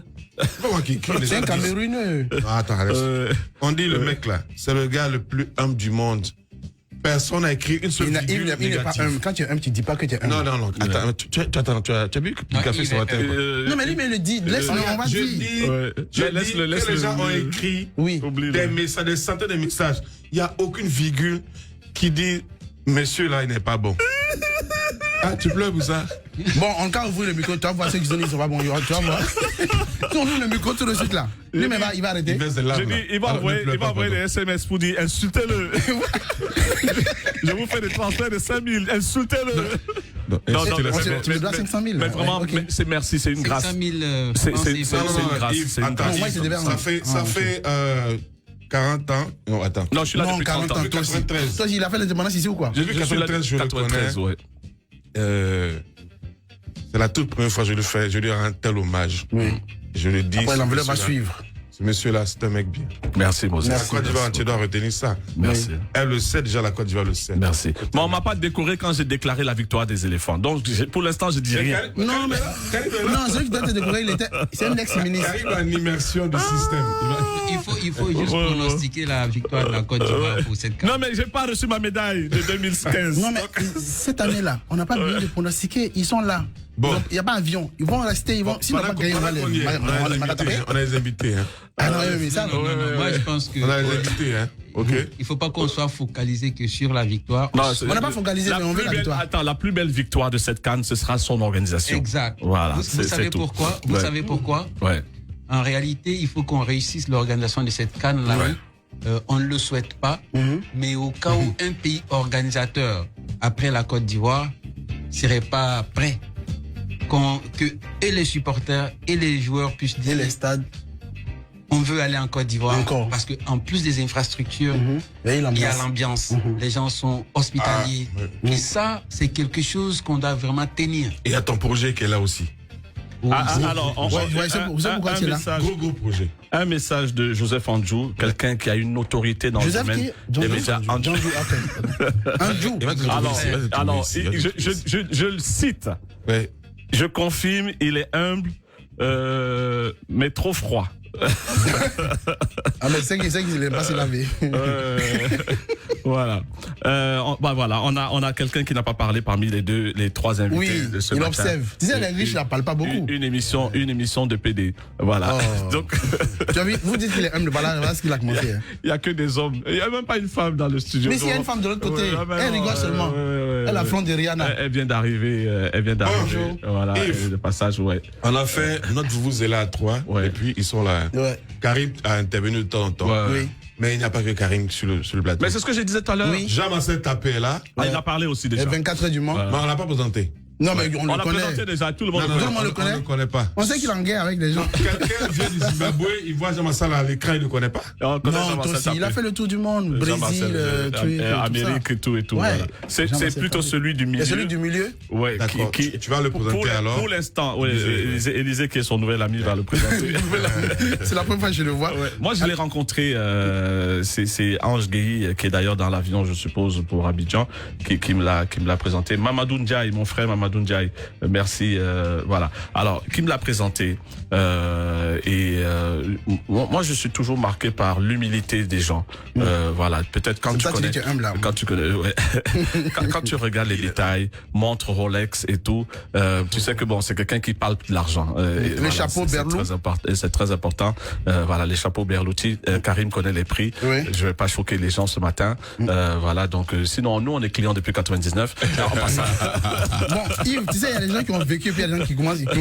Speaker 4: C'est un camerounais.
Speaker 3: Attends, on dit le mec là, c'est le gars le plus humble du monde. Personne n'a écrit une seule
Speaker 4: il n'est pas humble. Quand tu es humble, tu ne dis pas que tu es humble.
Speaker 3: Non. Attends, tu as bu du café ce matin?
Speaker 4: Non, mais lui, mais il le dit. Laisse-le, on va dire.
Speaker 3: Je dis que les gens ont écrit des messages, des centaines de messages. Il n'y a aucune virgule qui dit monsieur là, il n'est pas bon. Ah, tu pleures ou ça?
Speaker 4: Bon, en cas où ouvrir le micro, tu vas voir ceux qui sont, ils sont pas bons. Tu vas voir. Si on ouvre le micro tout de suite là, lui, mais il va arrêter.
Speaker 2: Il va envoyer des SMS pour dire insultez-le. Je vous fais des transferts de 5 000, insultez-le.
Speaker 4: Non, tu me dois 500 000.
Speaker 2: Mais vraiment, c'est merci, c'est une grâce.
Speaker 1: 500 000
Speaker 2: c'est une grâce.
Speaker 3: Ça fait 40 ans. Non, attends.
Speaker 2: Non, je suis là depuis
Speaker 4: 40 ans.
Speaker 3: 93.
Speaker 4: Toi, il a fait l'indépendance ici ou quoi?
Speaker 3: J'ai vu 93, je le connais. C'est la toute première fois que je le fais. Je lui rends un tel hommage.
Speaker 4: Oui.
Speaker 3: Je le dis.
Speaker 4: Après, l'enveloppe va suivre.
Speaker 3: Ce monsieur-là, c'est un mec bien.
Speaker 2: Merci, Moses.
Speaker 3: La Côte d'Ivoire, tu dois retenir ça.
Speaker 2: Merci.
Speaker 3: Elle le sait déjà, la Côte d'Ivoire le sait.
Speaker 2: Merci. Mais on m'a pas décoré quand j'ai déclaré la victoire des éléphants. Donc, pour l'instant, je dis rien.
Speaker 4: Non, mais. Non, celui qui doit te décorer, c'est un ex-ministre.
Speaker 3: Il arrive en immersion du système.
Speaker 1: Il faut juste pronostiquer la victoire de la Côte d'Ivoire pour cette carte.
Speaker 2: Non, mais j'ai pas reçu ma médaille de 2015.
Speaker 4: Non, mais cette année-là, on n'a pas besoin de pronostiquer. Ils sont là. Bon. Il n'y a pas d'avion. Ils vont rester. Ils vont. S'ils n'ont pas gagné,
Speaker 3: on a les invités.
Speaker 4: Ah non, mais ça.
Speaker 1: Non, moi je pense que.
Speaker 3: On a les invités, hein. Ok.
Speaker 1: Il ne faut pas qu'on soit focalisé que sur la victoire.
Speaker 4: Non, on n'a pas focalisé, mais on veut la victoire.
Speaker 2: Attends, la plus belle victoire de cette CAN, ce sera son organisation.
Speaker 1: Exact.
Speaker 2: Voilà.
Speaker 1: Vous savez pourquoi? Vous savez pourquoi?
Speaker 2: Ouais.
Speaker 1: En réalité, il faut qu'on réussisse l'organisation de cette CAN-là. Ouais. On ne le souhaite pas, mais au cas où un pays organisateur, après la Côte d'Ivoire, ne serait pas prêt, que et les supporters et les joueurs puissent dire,
Speaker 4: et les stades,
Speaker 1: on veut aller en Côte d'Ivoire parce que en plus des infrastructures, il y a l'ambiance. Les gens sont hospitaliers. Et ça, c'est quelque chose qu'on doit vraiment tenir.
Speaker 3: Et il y a ton projet qui est là aussi.
Speaker 2: Alors,
Speaker 3: gros projet.
Speaker 2: Un message de Joseph Andjou, quelqu'un qui a une notoriété dans
Speaker 4: Joseph
Speaker 2: le domaine des médias. Andjou. Alors, je le cite.
Speaker 3: Ouais.
Speaker 2: Je confirme, il est humble, mais trop froid.
Speaker 4: Ah, mais c'est qu'il n'est pas se laver.
Speaker 2: Voilà. Voilà, on a quelqu'un qui n'a pas parlé parmi les trois invités de ce matin.
Speaker 4: Il observe. Tu sais, les riches ne parlent pas beaucoup.
Speaker 2: Une émission de PD. Voilà. Donc.
Speaker 4: Tu as vu, vous dites qu'il est humble, voilà ce qu'il a commencé. Hein.
Speaker 2: Il n'y a que des hommes. Il n'y a même pas une femme dans le studio.
Speaker 4: Mais s'il y a une femme de l'autre côté, elle rigole seulement. Elle affronte de Rihanna.
Speaker 2: Elle vient d'arriver.
Speaker 3: Bonjour.
Speaker 2: Voilà. Le passage,
Speaker 3: On a fait notre vous est là à 3. Et puis, ils sont là.
Speaker 4: Ouais.
Speaker 3: Karim a intervenu de temps en temps.
Speaker 4: Oui.
Speaker 3: Mais il n'y a pas que Karim sur le plateau.
Speaker 2: Mais c'est ce que je disais tout à l'heure.
Speaker 3: Jean-Marcel Tapé est là.
Speaker 2: Il a parlé aussi déjà.
Speaker 4: 24 heures du Mans.
Speaker 3: Mais on ne l'a pas présenté.
Speaker 4: Non, mais on le
Speaker 2: l'a
Speaker 4: connaît.
Speaker 2: présenté déjà, tout le monde
Speaker 4: le connaît.
Speaker 3: On ne le connaît pas.
Speaker 4: On sait qu'il est en guerre avec les gens.
Speaker 3: Quelqu'un vient du Zimbabwe, il voit Jean Massala à l'écran, il ne le connaît pas.
Speaker 4: Non, aussi, il a fait le tour du monde, Brésil,
Speaker 2: Amérique et tout.
Speaker 4: Ouais.
Speaker 2: Voilà. C'est plutôt celui du milieu.
Speaker 4: C'est celui du milieu?
Speaker 2: Ouais.
Speaker 3: Tu vas le présenter alors?
Speaker 2: Pour l'instant, Élisée, qui est son nouvel ami, va le présenter.
Speaker 4: C'est la première fois que je le vois.
Speaker 2: Moi, je l'ai rencontré, c'est Ange Guéhi, qui est d'ailleurs dans l'avion, je suppose, pour Abidjan, qui me l'a présenté. Mamadou Ndiaye, mon frère Mamadou Ndiaye, merci. Voilà. Alors, qui me l'a présenté. Moi, je suis toujours marqué par l'humilité des gens. Voilà. Peut-être quand tu connais. Quand tu regardes les détails, montre Rolex et tout, tu sais que bon, c'est quelqu'un qui parle de l'argent.
Speaker 4: Les chapeaux Berlou.
Speaker 2: C'est très important. Voilà, les chapeaux Berluti. Karim connaît les prix. Oui. Je vais pas choquer les gens ce matin. Voilà. Donc, sinon, nous, on est clients depuis 99.
Speaker 4: Bon, Yves, tu sais, il y a des gens qui ont vécu, puis il y a des gens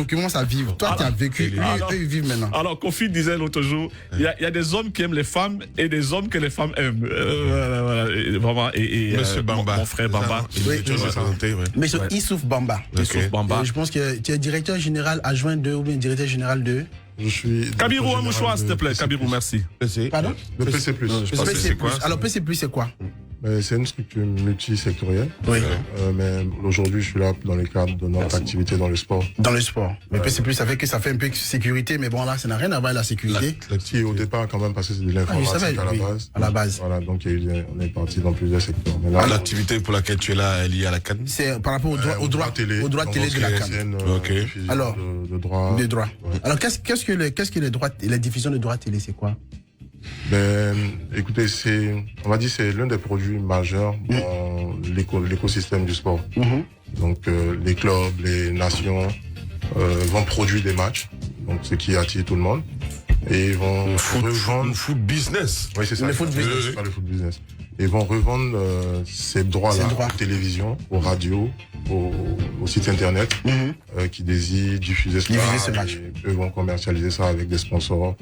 Speaker 4: qui commencent à vivre. Toi, tu as vécu. Eux, ils vivent maintenant.
Speaker 2: Alors, Kofi disait l'autre jour, il y a des hommes qui aiment les femmes et des hommes que les femmes aiment. Voilà. Vraiment.
Speaker 3: Monsieur Bamba.
Speaker 2: Mon frère Bamba.
Speaker 4: Monsieur Issouf Bamba.
Speaker 2: Issouf Bamba.
Speaker 4: Je pense que tu es directeur général adjoint 2 ou bien directeur général 2.
Speaker 3: Je suis.
Speaker 2: Kabirou, un mouchoir, s'il te plaît. Kabirou, merci.
Speaker 4: Pardon?
Speaker 3: Le PC+.
Speaker 4: Alors, PC+, c'est quoi?
Speaker 3: C'est une structure multisectorielle.
Speaker 4: Oui.
Speaker 3: Mais aujourd'hui, je suis là dans le cadre de notre activité dans le sport.
Speaker 4: Dans le sport. Mais PC+, ça fait un peu de sécurité, mais bon, là, ça n'a rien à voir avec la sécurité.
Speaker 3: L'activité au départ, quand même, parce que c'est de l'informatique à la base.
Speaker 4: À la base.
Speaker 3: Voilà, donc on est parti dans plusieurs secteurs.
Speaker 5: L'activité pour laquelle tu es là est liée à la CAN?
Speaker 4: C'est par rapport au droit télé de la CAN.
Speaker 3: Ok.
Speaker 4: Alors,
Speaker 3: de droit.
Speaker 4: De droit. Alors, qu'est-ce que les droits, la diffusion de droits télé, c'est quoi?
Speaker 3: Écoutez, on va dire c'est l'un des produits majeurs dans l'écosystème du sport. Donc les clubs, les nations vont produire des matchs, donc ce qui attire tout le monde, et ils vont revendre
Speaker 5: foot business.
Speaker 3: Oui, c'est ça.
Speaker 4: Le foot business.
Speaker 3: Pas le foot business. Ils vont revendre ces droits-là aux télévisions, aux radios, au site internet qui désirent diffuser ce match. Eux vont commercialiser ça avec des sponsors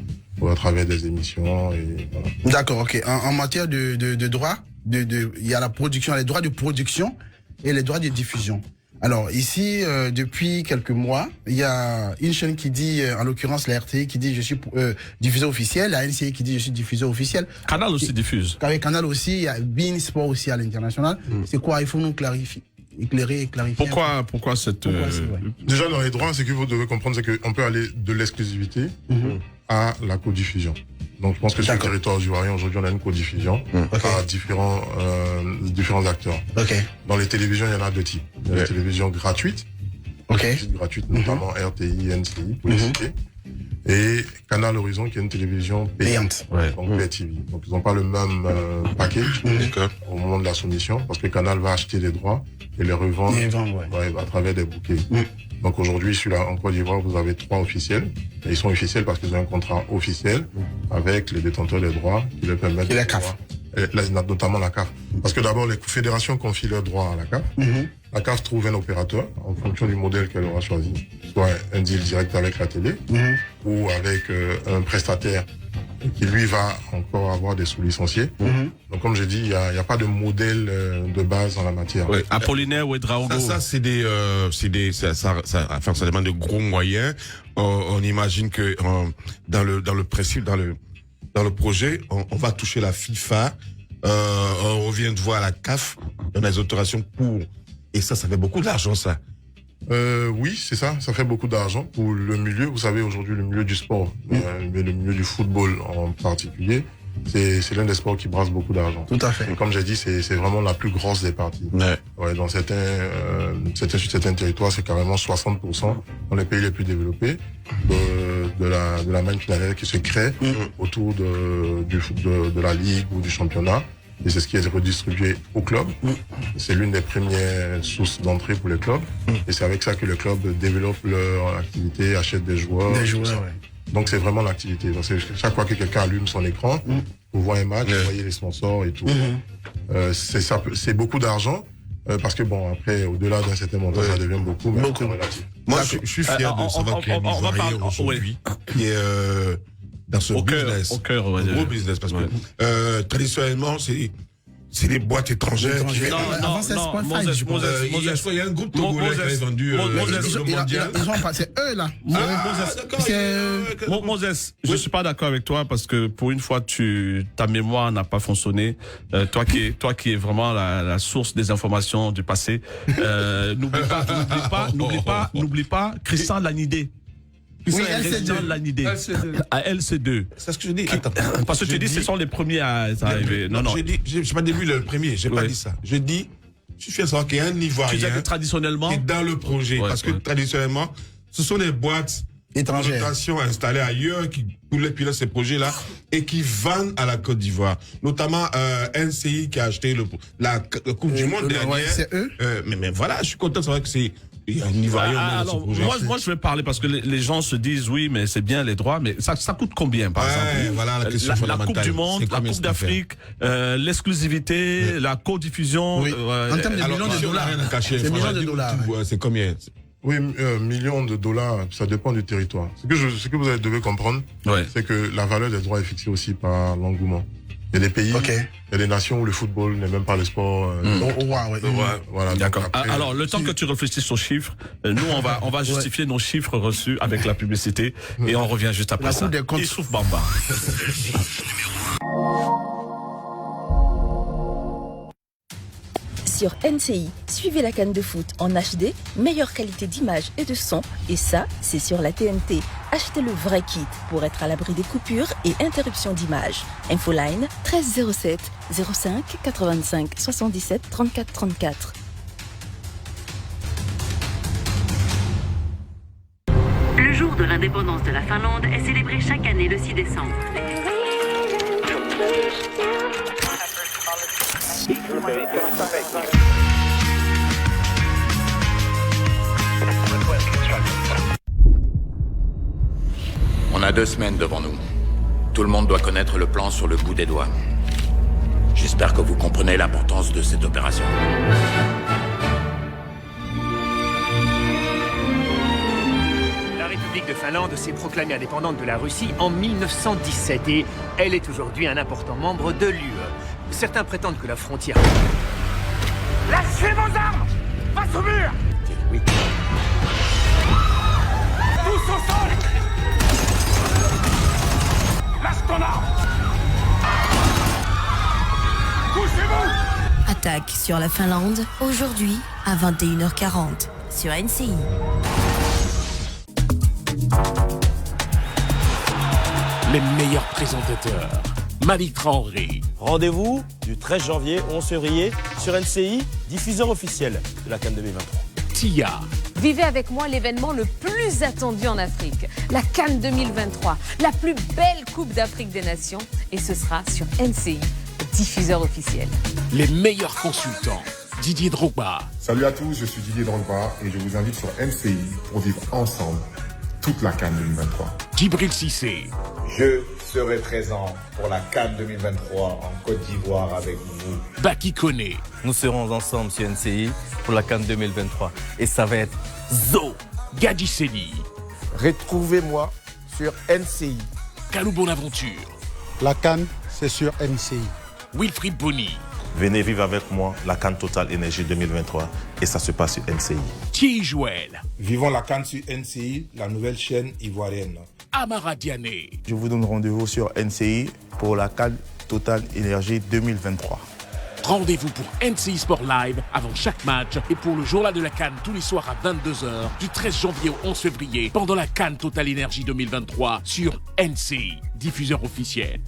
Speaker 3: à travers des émissions. Et voilà.
Speaker 4: D'accord, ok. En matière de droits, il y a la production, les droits de production et les droits de diffusion. Alors ici, depuis quelques mois, il y a une chaîne qui dit, en l'occurrence la RTI, qui dit je suis diffuseur officiel, la NCI qui dit je suis diffuseur officiel.
Speaker 2: Canal aussi diffuse.
Speaker 4: Avec Canal aussi, il y a Bein Sport aussi à l'international. C'est quoi? Il faut nous clarifier. Éclairer et clarifier.
Speaker 2: Pourquoi cette...
Speaker 3: Déjà dans les droits, ce que vous devez comprendre, c'est qu'on peut aller de l'exclusivité à la codiffusion. Donc je pense que sur le territoire ivoirien, aujourd'hui on a une codiffusion par différents acteurs. Dans les télévisions, il y en a deux types. Il y a les télévisions gratuites, notamment RTI, NCI, pour les citer. Et Canal Horizon, qui est une télévision payante, donc PayTV. Donc ils n'ont pas le même package au moment de la soumission, parce que Canal va acheter les droits et les revendre à travers des bouquets. Donc aujourd'hui, celui-là, en Côte d'Ivoire, vous avez 3 officiels. Et ils sont officiels parce qu'ils ont un contrat officiel avec les détenteurs des droits qui leur permettent...
Speaker 4: Et la CAF.
Speaker 3: Notamment la CAF. Parce que d'abord, les fédérations confient leurs droits à la CAF. La CAF trouve un opérateur en fonction du modèle qu'elle aura choisi. Soit un deal direct avec la télé ou avec un prestataire qui lui va encore avoir des sous-licenciés. Donc comme j'ai dit, il y a pas de modèle de base en la matière.
Speaker 2: Apollinaire ou Draogo.
Speaker 5: Ça demande de gros moyens. On imagine que dans le principe, dans le projet, on va toucher la FIFA. On revient de voir la CAF. On a des autorisations pour, et ça fait beaucoup d'argent, ça.
Speaker 3: Oui, c'est ça. Ça fait beaucoup d'argent pour le milieu. Vous savez, aujourd'hui, le milieu du sport, mais le milieu du football en particulier, c'est l'un des sports qui brasse beaucoup d'argent.
Speaker 4: Tout à fait.
Speaker 3: Et comme j'ai dit, c'est vraiment la plus grosse des parties. Dans certains territoires, c'est carrément 60% dans les pays les plus développés de la manne financière qui se crée autour de la ligue ou du championnat. Et c'est ce qui est redistribué aux clubs. C'est l'une des premières sources d'entrée pour les clubs. Et c'est avec ça que les clubs développent leur activité, achètent des joueurs. Donc c'est vraiment l'activité. Donc chaque fois que quelqu'un allume son écran, vous voyez un match, vous voyez les sponsors et tout. C'est beaucoup d'argent. Parce que bon, après, au-delà d'un certain montant, ça devient beaucoup, mais c'est relatif.
Speaker 5: Moi, je suis fier de savoir qu'il y a un Ivoirien aujourd'hui qui est dans ce business.
Speaker 2: Au cœur,
Speaker 5: gros business, parce que traditionnellement,
Speaker 3: c'est des boîtes étrangères.
Speaker 2: Non,
Speaker 3: il y a un groupe togolais qui a vendu le mondial.
Speaker 4: C'est eux, là.
Speaker 2: Moses, je suis pas d'accord avec toi parce que pour une fois, ta mémoire n'a pas fonctionné. Toi qui es vraiment la source des informations du passé. N'oublie pas Christian Lanidé.
Speaker 4: Oui, LC2.
Speaker 2: À LC2.
Speaker 3: C'est ce que je dis.
Speaker 2: Parce que tu dis ce sont les premiers à arriver. Non.
Speaker 3: Je n'ai pas dit le premier, j'ai pas dit ça. Je dis, je suis à savoir qu'il y a un Ivoirien
Speaker 2: traditionnellement
Speaker 3: qui est dans le projet. Parce que traditionnellement, ce sont des boîtes étrangères installées ailleurs qui pilotent ces projets-là et qui vendent à la Côte d'Ivoire. Notamment NCI qui a acheté la Coupe du Monde dernière.
Speaker 4: C'est eux.
Speaker 3: Mais voilà, je suis content de savoir que c'est... Il y a un Ivoirien dans ce projet.
Speaker 2: Moi, je vais parler parce que les gens se disent oui, mais c'est bien les droits, mais ça coûte combien, par exemple?
Speaker 3: Voilà la question fondamentale.
Speaker 2: La Coupe du Monde, la Coupe d'Afrique, l'exclusivité, la co-diffusion.
Speaker 4: En termes de millions de dollars.
Speaker 3: C'est millions de dollars. C'est combien?
Speaker 20: Oui, millions de dollars, ça dépend du territoire. Ce que vous devez comprendre, c'est que la valeur des droits est fixée aussi par l'engouement. Il y a des pays, il y a des nations où le football n'est même pas le sport.
Speaker 2: Voilà. D'accord. Alors, le temps que tu réfléchisses aux chiffres, nous, on va justifier nos chiffres reçus avec la publicité et on revient juste après ça. Issouf Bamba.
Speaker 6: Sur NCI, suivez la CAN de foot en HD, meilleure qualité d'image et de son, et ça, c'est sur la TNT. Achetez le vrai kit pour être à l'abri des coupures et interruptions d'image. Infoline 1307 05 85 77 34 34.
Speaker 7: Le jour de l'indépendance de la Finlande est célébré chaque année le 6 décembre.
Speaker 9: On a 2 semaines devant nous. Tout le monde doit connaître le plan sur le bout des doigts. J'espère que vous comprenez l'importance de cette opération.
Speaker 10: La République de Finlande s'est proclamée indépendante de la Russie en 1917 et elle est aujourd'hui un important membre de l'UE. Certains prétendent que la frontière...
Speaker 11: Lâchez vos armes! Face au mur!
Speaker 10: Oui.
Speaker 11: Tous au sol! Lâche ton arme! Couchez-vous!
Speaker 6: Attaque sur la Finlande, aujourd'hui à 21h40 sur NCI.
Speaker 17: Les meilleurs présentateurs. Malik Traoré.
Speaker 18: Rendez-vous du 13 janvier au 11 février sur NCI, diffuseur officiel de la CAN 2023.
Speaker 17: Tia.
Speaker 19: Vivez avec moi l'événement le plus attendu en Afrique, la CAN 2023, la plus belle Coupe d'Afrique des Nations, et ce sera sur NCI, diffuseur officiel.
Speaker 17: Les meilleurs consultants. Didier Drogba.
Speaker 20: Salut à tous, je suis Didier Drogba et je vous invite sur NCI pour vivre ensemble toute la CAN 2023.
Speaker 17: Djibril Cissé.
Speaker 21: Je serai présent pour la CAN 2023 en Côte d'Ivoire avec vous.
Speaker 17: Baki Koné.
Speaker 22: Nous serons ensemble sur NCI pour la CAN 2023 et ça va être Zo.
Speaker 17: Gadi Seni.
Speaker 13: Retrouvez-moi sur NCI.
Speaker 17: Kalou Bonaventure.
Speaker 13: La CAN, c'est sur NCI.
Speaker 17: Wilfried Boni.
Speaker 25: Venez vivre avec moi la CAN Total Énergie 2023 et ça se passe sur NCI.
Speaker 17: Thierry Joël.
Speaker 24: Vivons la CAN sur NCI, la nouvelle chaîne ivoirienne.
Speaker 17: Amara Diané.
Speaker 25: Je vous donne rendez-vous sur NCI pour la CAN Total Énergie 2023.
Speaker 17: Rendez-vous pour NCI Sport Live avant chaque match et pour le jour-là de la CAN tous les soirs à 22h du 13 janvier au 11 février pendant la CAN Total Énergie 2023 sur NCI, diffuseur officiel.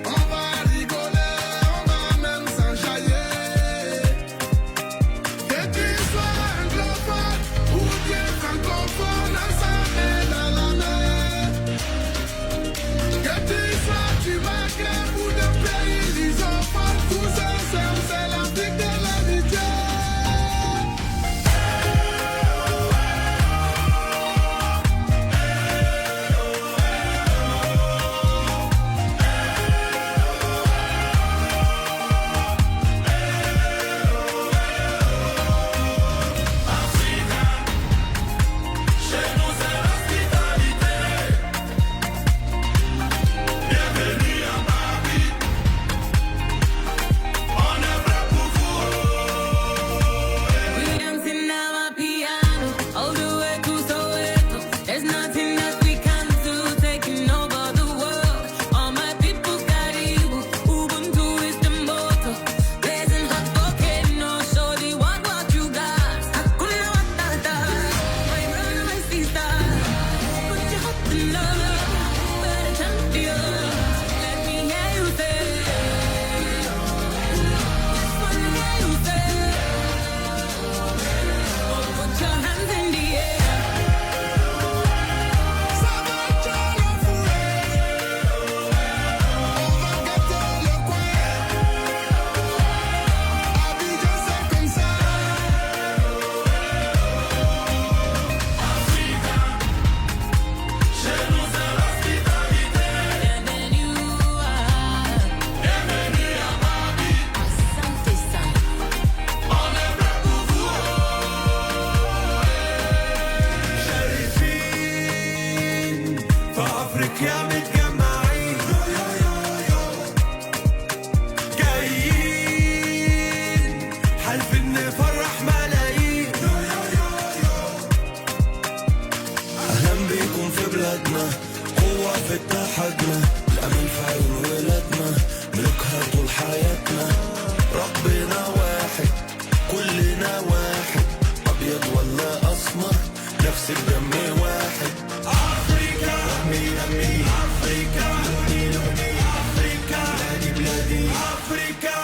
Speaker 11: On va rigoler, on va même s'enjailler.
Speaker 8: لك يا متجمعين جايين حالفين نفرح ملايين أهلا بيكم في بلادنا قوة في اتحادنا الأمل في عيون ولادنا ملكها طول حياتنا ربنا واحد كلنا واحد أبيض ولا أسمر نفس الدم واحد أفريكا يمي أفريكا لوني أفريكا بلادي بلادي أفريكا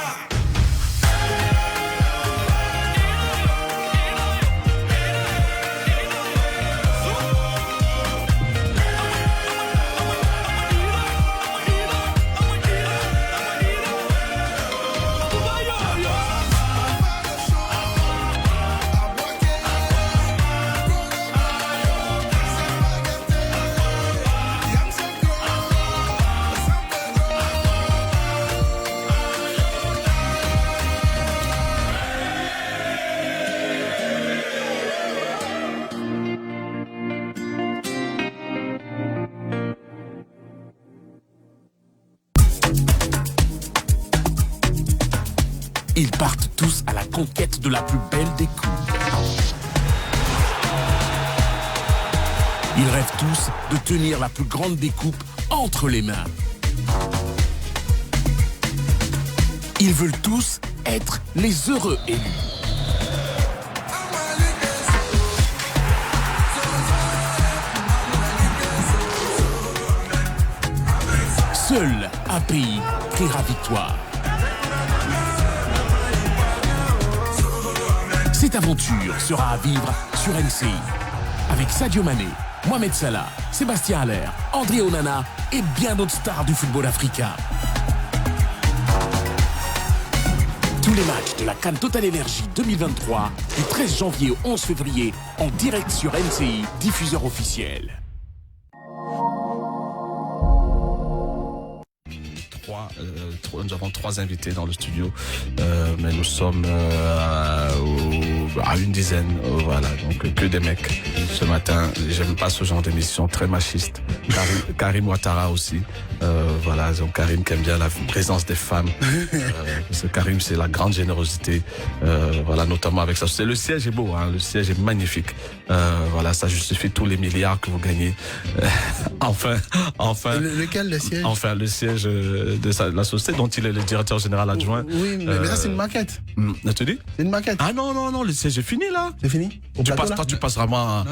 Speaker 17: Ils partent tous à la conquête de la plus belle des coupes. Ils rêvent tous de tenir la plus grande des coupes entre les mains. Ils veulent tous être les heureux élus. Seul un pays criera victoire. Cette aventure sera à vivre sur NCI. Avec Sadio Mané, Mohamed Salah, Sébastien Haller, André Onana et bien d'autres stars du football africain. Tous les matchs de la CAN Total Energy 2023 du 13 janvier au 11 février en direct sur NCI, diffuseur officiel.
Speaker 2: Nous avons 3 invités dans le studio, mais nous sommes à une dizaine, voilà, donc que des mecs. Ce matin, j'aime pas ce genre d'émission très machiste. Karim Ouattara aussi, voilà, donc Karim qui aime bien la présence des femmes. Parce que Karim, c'est la grande générosité, voilà, notamment avec ça. Le siège est beau, hein, le siège est magnifique. Voilà, ça justifie tous les milliards que vous gagnez. Enfin.
Speaker 4: Lequel, le siège?
Speaker 2: Enfin, le siège de la société dont il est le directeur général adjoint.
Speaker 4: Oui, mais ça c'est une maquette.
Speaker 2: Tu dis?
Speaker 4: C'est une maquette.
Speaker 2: Ah non, le siège est fini là.
Speaker 4: C'est fini?
Speaker 2: Tu passes vraiment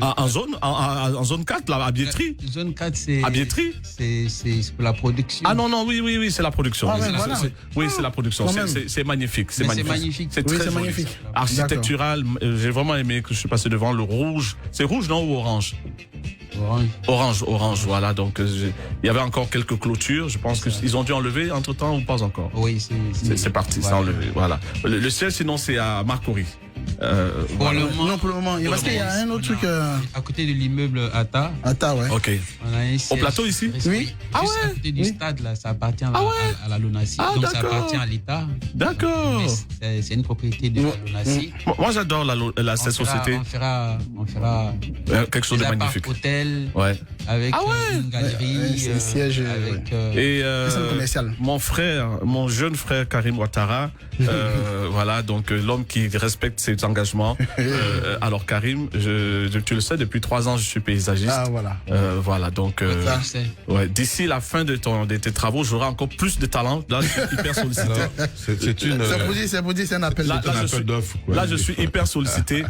Speaker 2: en zone 4 là, à Biétry.
Speaker 1: Zone 4 c'est.
Speaker 2: À Biétry?
Speaker 1: C'est pour la production.
Speaker 2: Ah non, oui, c'est la production.
Speaker 4: Ah, ouais, voilà.
Speaker 2: Oui, c'est la production. C'est magnifique. C'est magnifique. C'est très
Speaker 4: magnifique.
Speaker 2: Architectural. J'ai vraiment aimé que je suis passé devant le rouge. C'est rouge, non, ou orange? Orange, voilà. Donc, il y avait encore quelques clôtures. Je pense qu'ils ont dû enlever entre-temps ou pas encore.
Speaker 1: Oui,
Speaker 2: c'est parti, voilà. C'est enlevé. Voilà. Le siège, sinon, c'est à Marcory.
Speaker 1: Pour le moment.
Speaker 4: Non, pour le moment. Parce qu'il y a un autre truc.
Speaker 1: À côté de l'immeuble Ata.
Speaker 4: Ata, ouais.
Speaker 2: Ok.
Speaker 1: On a un siège.
Speaker 2: Au plateau ici?
Speaker 4: Oui.
Speaker 1: Ah ouais. À côté du stade, là, ça appartient à la LONASI. Donc, ça appartient à l'État.
Speaker 2: D'accord.
Speaker 1: C'est une propriété de la LONASI.
Speaker 2: Moi, j'adore cette société.
Speaker 1: On fera
Speaker 2: quelque chose de magnifique.
Speaker 1: Hôtel.
Speaker 2: Ouais.
Speaker 1: Avec une galerie.
Speaker 4: Un siège.
Speaker 2: Et
Speaker 4: commercial.
Speaker 2: Mon jeune frère Karim Ouattara, voilà, donc l'homme qui respecte ses engagements. Alors Karim, tu le sais, depuis 3 ans je suis paysagiste.
Speaker 4: Ah voilà.
Speaker 2: Voilà, donc d'ici la fin de tes travaux, j'aurai encore plus de talent. Là, je suis hyper sollicité.
Speaker 4: C'est un appel
Speaker 2: d'offres. Là, je suis hyper sollicité.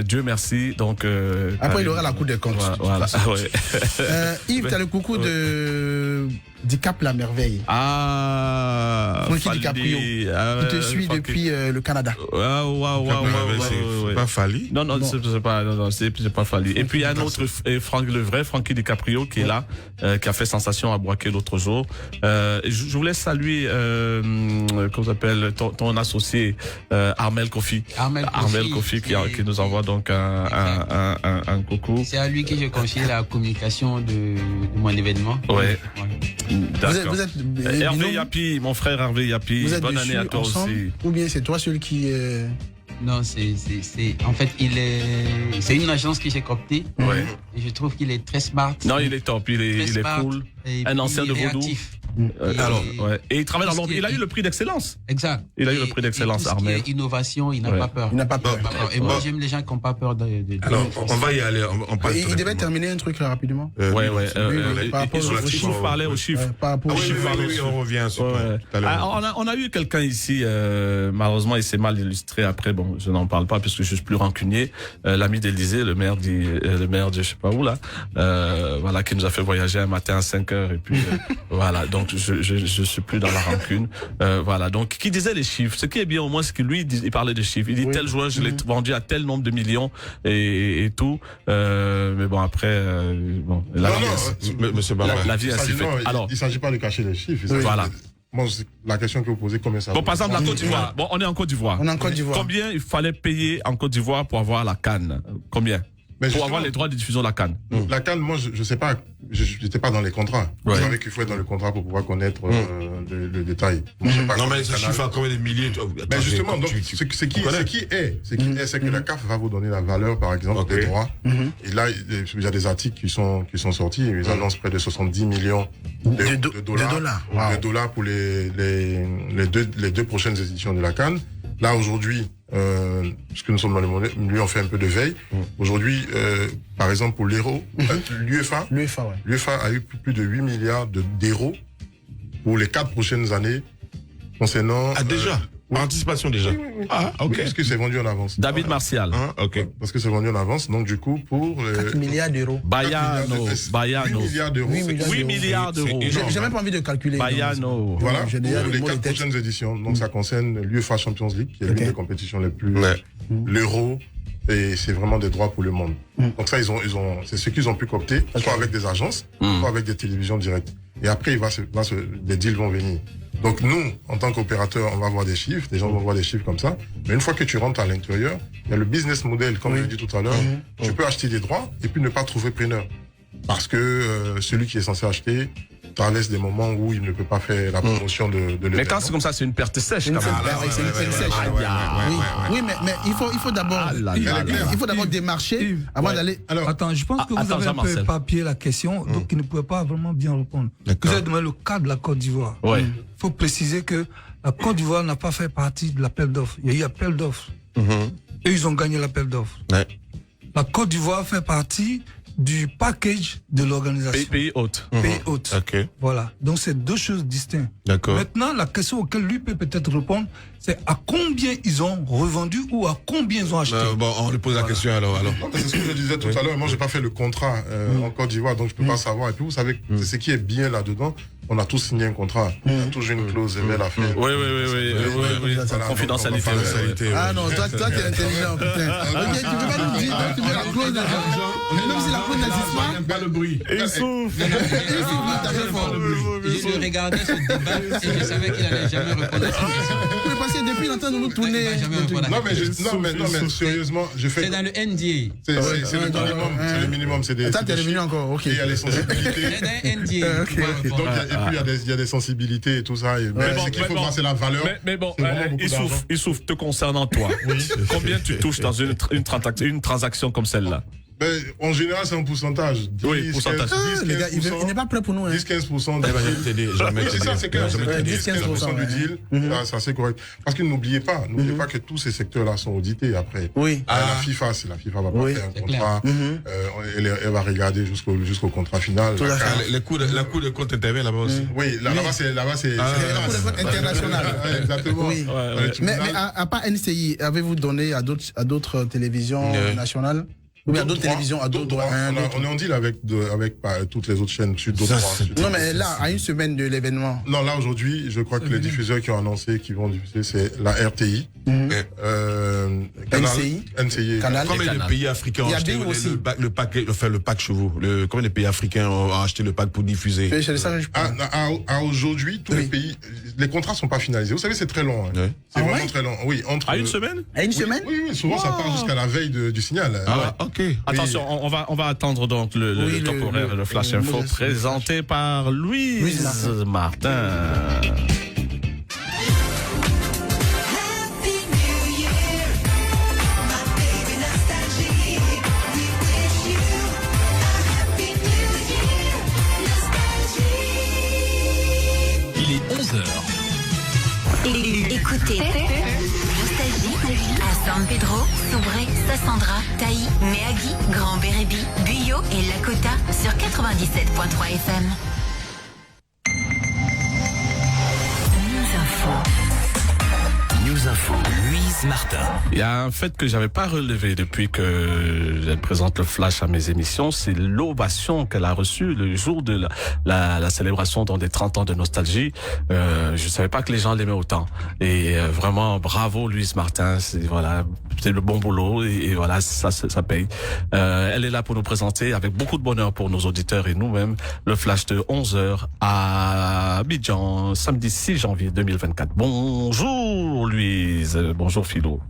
Speaker 2: Dieu merci. Donc
Speaker 4: après, il aura la Cour des comptes.
Speaker 2: Voilà.
Speaker 4: Yves, tu as le coucou du Cap La Merveille.
Speaker 2: Ah,
Speaker 4: Francky DiCaprio, qui te suit depuis le Canada.
Speaker 3: C'est pas Fali?
Speaker 2: Non, c'est pas Fali. Et puis il y a un autre, Francky DiCaprio qui est là, qui a fait sensation à Boaké l'autre jour. Je voulais saluer, comment s'appelle, ton associé, Armel Kofi. Armel Kofi qui nous envoie donc un coucou.
Speaker 1: C'est à lui que j'ai confié la communication de mon événement.
Speaker 2: Ouais.
Speaker 4: Vous êtes
Speaker 2: Hervé Yapi, mon frère Hervé Yapi. Bonne année à toi aussi.
Speaker 4: Ou bien c'est toi celui qui
Speaker 1: Non, en fait, c'est une agence qui j'ai cooptée.
Speaker 2: Ouais.
Speaker 1: Et je trouve qu'il est très smart.
Speaker 2: Non, il est top, il est cool. Un ancien de Vaudou. Et il travaille dans l'ombre. Il a eu le prix d'excellence.
Speaker 1: Exact.
Speaker 2: Il a eu le prix d'excellence, Armel.
Speaker 1: Innovation, il n'a pas peur.
Speaker 4: Il n'a pas peur.
Speaker 1: Et moi, j'aime les gens qui n'ont pas peur de.
Speaker 3: Alors, on va y aller.
Speaker 4: Il devait terminer un truc là rapidement.
Speaker 2: Ouais.
Speaker 3: Il
Speaker 2: faut parler aux chiffres.
Speaker 3: Oui, on revient sur
Speaker 2: on a eu quelqu'un ici, malheureusement, il s'est mal illustré après. Bon, je n'en parle pas puisque je suis plus rancunier. L'ami d'Élysée, le maire de je sais pas où là, voilà, qui nous a fait voyager un matin à 5h et puis voilà. Donc je suis plus dans la rancune. Voilà. Donc qui disait les chiffres. Ce qui est bien au moins, c'est que lui il parlait des chiffres. Il dit tel joueur je l'ai vendu à tel nombre de millions et tout. Mais bon après la vie ainsi fait.
Speaker 20: Alors il s'agit pas de cacher les chiffres.
Speaker 2: Voilà.
Speaker 20: Bon, la question que vous posez, combien ça
Speaker 2: Bon, par exemple, la Côte d'Ivoire. Bon, on est en Côte d'Ivoire. Combien il fallait payer en Côte d'Ivoire pour avoir la CAN? Combien? Pour avoir les droits de diffusion de la CAN.
Speaker 20: La CAN, moi, je sais pas, j'étais pas dans les contrats. Vous savez qu'il faut être dans le contrat pour pouvoir connaître le détail. Moi,
Speaker 3: non, mais ce chiffre a combien de milliers?
Speaker 20: Mais justement, donc, ce qui est, c'est que la CAF va vous donner la valeur, par exemple, des droits. Et là, il y a des articles qui sont sortis, ils annoncent près de 70 millions de dollars pour les deux prochaines éditions de la CAN. Là, aujourd'hui, puisque nous sommes dans le monde, lui, on fait un peu de veille. Aujourd'hui, par exemple, pour l'euro, l'UEFA a eu plus de 8 milliards d'euros pour les 4 prochaines années concernant...
Speaker 3: Ah, déjà en anticipation déjà.
Speaker 20: Oui. Ah, ok. Parce que c'est vendu en avance.
Speaker 2: David Martial.
Speaker 20: Ok. Parce que c'est vendu en avance. Donc, du coup, pour...
Speaker 4: 4 milliards d'euros.
Speaker 2: Bayano.
Speaker 20: 8 milliards d'euros.
Speaker 2: 8 milliards d'euros.
Speaker 4: J'ai même pas envie de calculer.
Speaker 2: Bayano.
Speaker 20: Voilà. Pour les 4 prochaines éditions. Donc, ça concerne l'UEFA Champions League, qui est l'une des compétitions les plus... L'Euro. Et c'est vraiment des droits pour le monde. Donc ça, c'est ce qu'ils ont pu coopter, soit avec des agences, soit avec des télévisions directes. Et après, des deals vont venir. Donc nous, en tant qu'opérateur, on va voir des chiffres, des gens vont voir des chiffres comme ça. Mais une fois que tu rentres à l'intérieur, il y a le business model, comme je l'ai dit tout à l'heure. Tu peux acheter des droits et puis ne pas trouver preneur. Parce que celui qui est censé acheter traverse des moments où il ne peut pas faire la promotion de l'événement.
Speaker 2: Mais quand c'est comme ça, c'est une perte sèche quand même.
Speaker 4: C'est une perte sèche. Oui, mais il faut d'abord démarcher avant d'aller...
Speaker 12: Attends, je pense que vous avez un peu éparpillé la question, donc il ne pouvait pas vraiment bien répondre. Vous avez demandé le cas de la Côte d'Ivoire. Il faut préciser que la Côte d'Ivoire n'a pas fait partie de l'appel d'offres. Il y a eu appel d'offres. Et ils ont gagné l'appel d'offres. La Côte d'Ivoire fait partie du package de l'organisation.
Speaker 2: Pays hôte.
Speaker 12: Pays hôte. Voilà. Donc c'est deux choses distinctes. Maintenant, la question auquel lui peut peut-être répondre, c'est à combien ils ont revendu ou à combien ils ont acheté.
Speaker 3: Bon, on lui pose la question alors.
Speaker 20: C'est ce que je disais tout à l'heure. Moi, j'ai pas fait le contrat en Côte d'Ivoire, donc je peux pas savoir. Et puis, vous savez, c'est ce qui est bien là-dedans. On a tous signé un contrat. On a tous une clause à faire.
Speaker 2: Oui. Confidentialité.
Speaker 4: Ah non, toi, tu es intelligent, putain. Tu peux pas nous dire, tu mets la clause d'argent. Même si la clause n'existe pas.
Speaker 3: N'aime pas le bruit.
Speaker 2: Il souffle.
Speaker 1: Je regardais ce débat et je savais qu'il n'allait jamais répondre à cette question.
Speaker 4: Mais parce que depuis longtemps, nous nous tournons.
Speaker 20: Non, mais sérieusement, je fais.
Speaker 1: C'est dans le NDA.
Speaker 20: C'est le minimum. C'est
Speaker 4: ça, t'es revenu encore, ok.
Speaker 20: Il y a les sensibilités.
Speaker 1: C'est dans le NDA.
Speaker 20: Donc, et puis il y a des sensibilités et tout ça. Mais ce qu'il faut voir, c'est la valeur.
Speaker 2: Mais bon, il souffle te concernant toi. Combien tu touches dans une transaction comme celle-là?
Speaker 20: En général, c'est un pourcentage.
Speaker 2: Oui, pourcentage.
Speaker 4: Les gars, il n'est pas prêt pour nous.
Speaker 20: 10-15%. C'est ça, c'est clair. 10-15% du deal, c'est assez correct. Parce que n'oubliez pas que tous ces secteurs-là sont audités après.
Speaker 4: Oui.
Speaker 20: La FIFA va pas faire un contrat. Elle va regarder jusqu'au contrat final.
Speaker 3: La Cour de compte intervient là-bas aussi.
Speaker 20: Oui, là-bas, c'est.
Speaker 4: La Cour de compte internationale.
Speaker 20: Exactement.
Speaker 4: Mais à part NCI, avez-vous donné à d'autres télévisions nationales? Ou bien d'autres télévisions à d'autres droits.
Speaker 20: On est en deal avec toutes les autres chaînes sur d'autres droits.
Speaker 4: Non, mais là, à une semaine de l'événement.
Speaker 20: Non, là, aujourd'hui, je crois que les diffuseurs qui ont annoncé qu'ils vont diffuser, c'est la RTI.
Speaker 4: NCI.
Speaker 3: Canal. Combien de pays africains ont acheté le pack chevaux? Combien de pays africains ont acheté le pack pour diffuser?
Speaker 20: Aujourd'hui, tous les pays, les contrats sont pas finalisés. Vous savez, c'est très long. C'est vraiment très long. Oui,
Speaker 2: à une semaine?
Speaker 4: À une semaine?
Speaker 20: Oui, souvent ça part jusqu'à la veille du signal.
Speaker 2: Okay. Attention, on va attendre donc le top horaire, le Flash Info présenté par Louise Martin.
Speaker 5: Cassandra, Taï, Meagui, Grand Bérébi, Buyo et Lakota sur 97.3 FM.
Speaker 14: News Info, Louise Martin.
Speaker 2: Il y a un fait que j'avais pas relevé depuis que je présente le flash à mes émissions, c'est l'ovation qu'elle a reçue le jour de la célébration dans des 30 ans de nostalgie. Je savais pas que les gens l'aimaient autant. Et vraiment, bravo Louise Martin, c'est le bon boulot et voilà, ça paye. Elle est là pour nous présenter avec beaucoup de bonheur pour nos auditeurs et nous-mêmes le flash de 11h à Abidjan, samedi 6 janvier 2024. Bonjour Louise, bonjour Philo.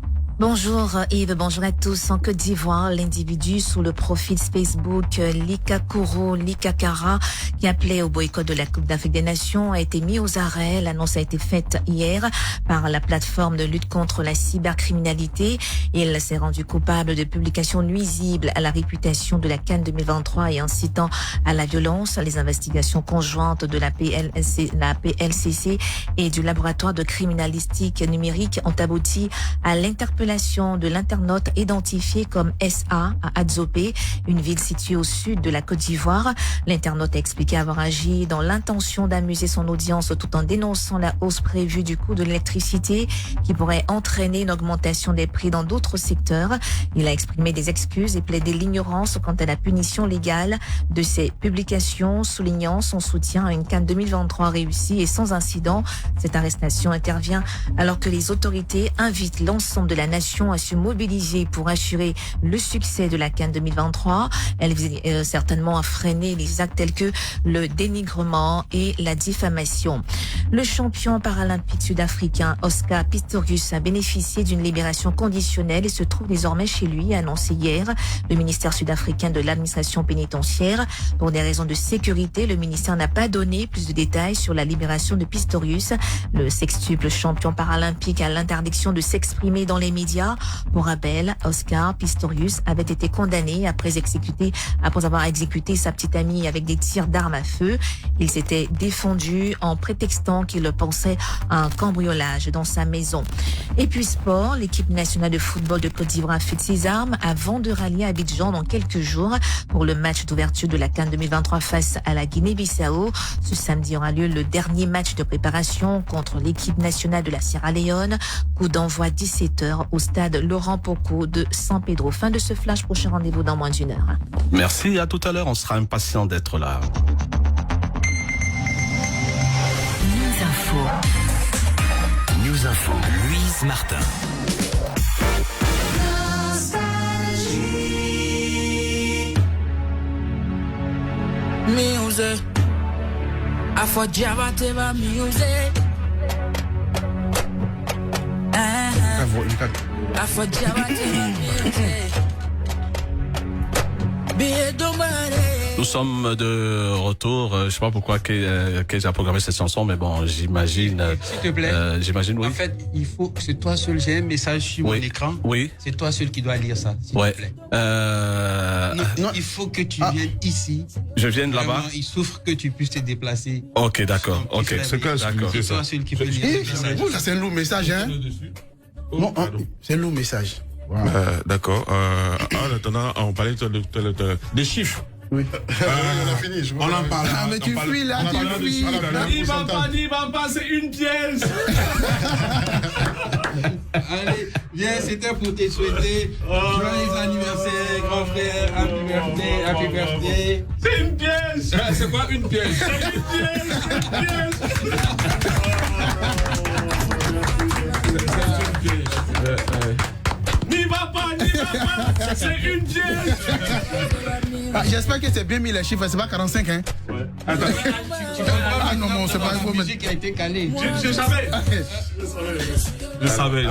Speaker 15: Bonjour Yves, bonjour à tous. En Côte d'Ivoire, l'individu sous le profil Facebook Lika Kouro Likakara qui appelait au boycott de la Coupe d'Afrique des Nations a été mis aux arrêts. L'annonce a été faite hier par la plateforme de lutte contre la cybercriminalité. Il s'est rendu coupable de publications nuisibles à la réputation de la CAN 2023 et incitant à la violence. Les investigations conjointes de la PLCC et du laboratoire de criminalistique numérique ont abouti à l'interpellation de l'internaute identifié comme SA à Adzopé, une ville située au sud de la Côte d'Ivoire. L'internaute a expliqué avoir agi dans l'intention d'amuser son audience tout en dénonçant la hausse prévue du coût de l'électricité qui pourrait entraîner une augmentation des prix dans d'autres secteurs. Il a exprimé des excuses et plaidé l'ignorance quant à la punition légale de ses publications, soulignant son soutien à une CAN 2023 réussie et sans incident. Cette arrestation intervient alors que les autorités invitent l'ensemble de la nation à se mobiliser pour assurer le succès de la CAN 2023. Elle vise certainement à freiner les actes tels que le dénigrement et la diffamation. Le champion paralympique sud-africain Oscar Pistorius a bénéficié d'une libération conditionnelle et se trouve désormais chez lui, a annoncé hier le ministère sud-africain de l'administration pénitentiaire. Pour des raisons de sécurité, le ministère n'a pas donné plus de détails sur la libération de Pistorius. Le sextuple champion paralympique a l'interdiction de s'exprimer dans les médias. Pour rappel, Oscar Pistorius avait été condamné après avoir exécuté sa petite amie avec des tirs d'armes à feu. Il s'était défendu en prétextant qu'il pensait à un cambriolage dans sa maison. Et puis sport, l'équipe nationale de football de Côte d'Ivoire affûte ses armes avant de rallier à Abidjan dans quelques jours pour le match d'ouverture de la CAN 2023 face à la Guinée-Bissau. Ce samedi aura lieu le dernier match de préparation contre l'équipe nationale de la Sierra Leone. Coup d'envoi 17h au stade Laurent Pocco de San Pedro. Fin de ce flash, prochain rendez-vous dans moins d'une heure.
Speaker 2: Merci, à tout à l'heure, on sera impatient d'être là.
Speaker 14: News Info, Louise Martin.
Speaker 8: Music, I forget my music. I forget my music.
Speaker 2: Nous sommes de retour. Je sais pas pourquoi Kej a programmé cette chanson, mais bon, j'imagine.
Speaker 1: S'il te plaît.
Speaker 2: J'imagine, oui.
Speaker 1: En fait, c'est toi seul. J'ai un message sur mon écran.
Speaker 2: Oui.
Speaker 1: C'est toi seul qui dois lire ça, s'il te plaît. Non, il faut que tu viennes ici.
Speaker 2: Je viens de là-bas.
Speaker 1: Il souffre que tu puisses te déplacer.
Speaker 2: Ok, d'accord. Ok,
Speaker 3: c'est quoi ce que
Speaker 1: c'est toi seul qui peut lire ce message.
Speaker 4: Ça, c'est un lourd message, hein? Non, c'est un lourd message.
Speaker 3: Wow. D'accord. En attendant, on parlait des chiffres.
Speaker 4: Oui.
Speaker 3: On a fini.
Speaker 4: On en parle. Ah, mais tu fuis là, tu fuis.
Speaker 2: Il va pas, c'est une pièce.
Speaker 1: Allez, viens, c'était pour te souhaiter joyeux anniversaire, grand frère. Happy birthday.
Speaker 2: C'est une pièce.
Speaker 1: C'est quoi une pièce?
Speaker 2: C'est une pièce. N'y va pas, c'est une pièce.
Speaker 4: J'espère que c'est bien mis les chiffres, c'est pas 45, hein?
Speaker 2: Ouais. Attends.
Speaker 1: Non, c'est pas une musique qui a été calée.
Speaker 2: Je savais. Je savais.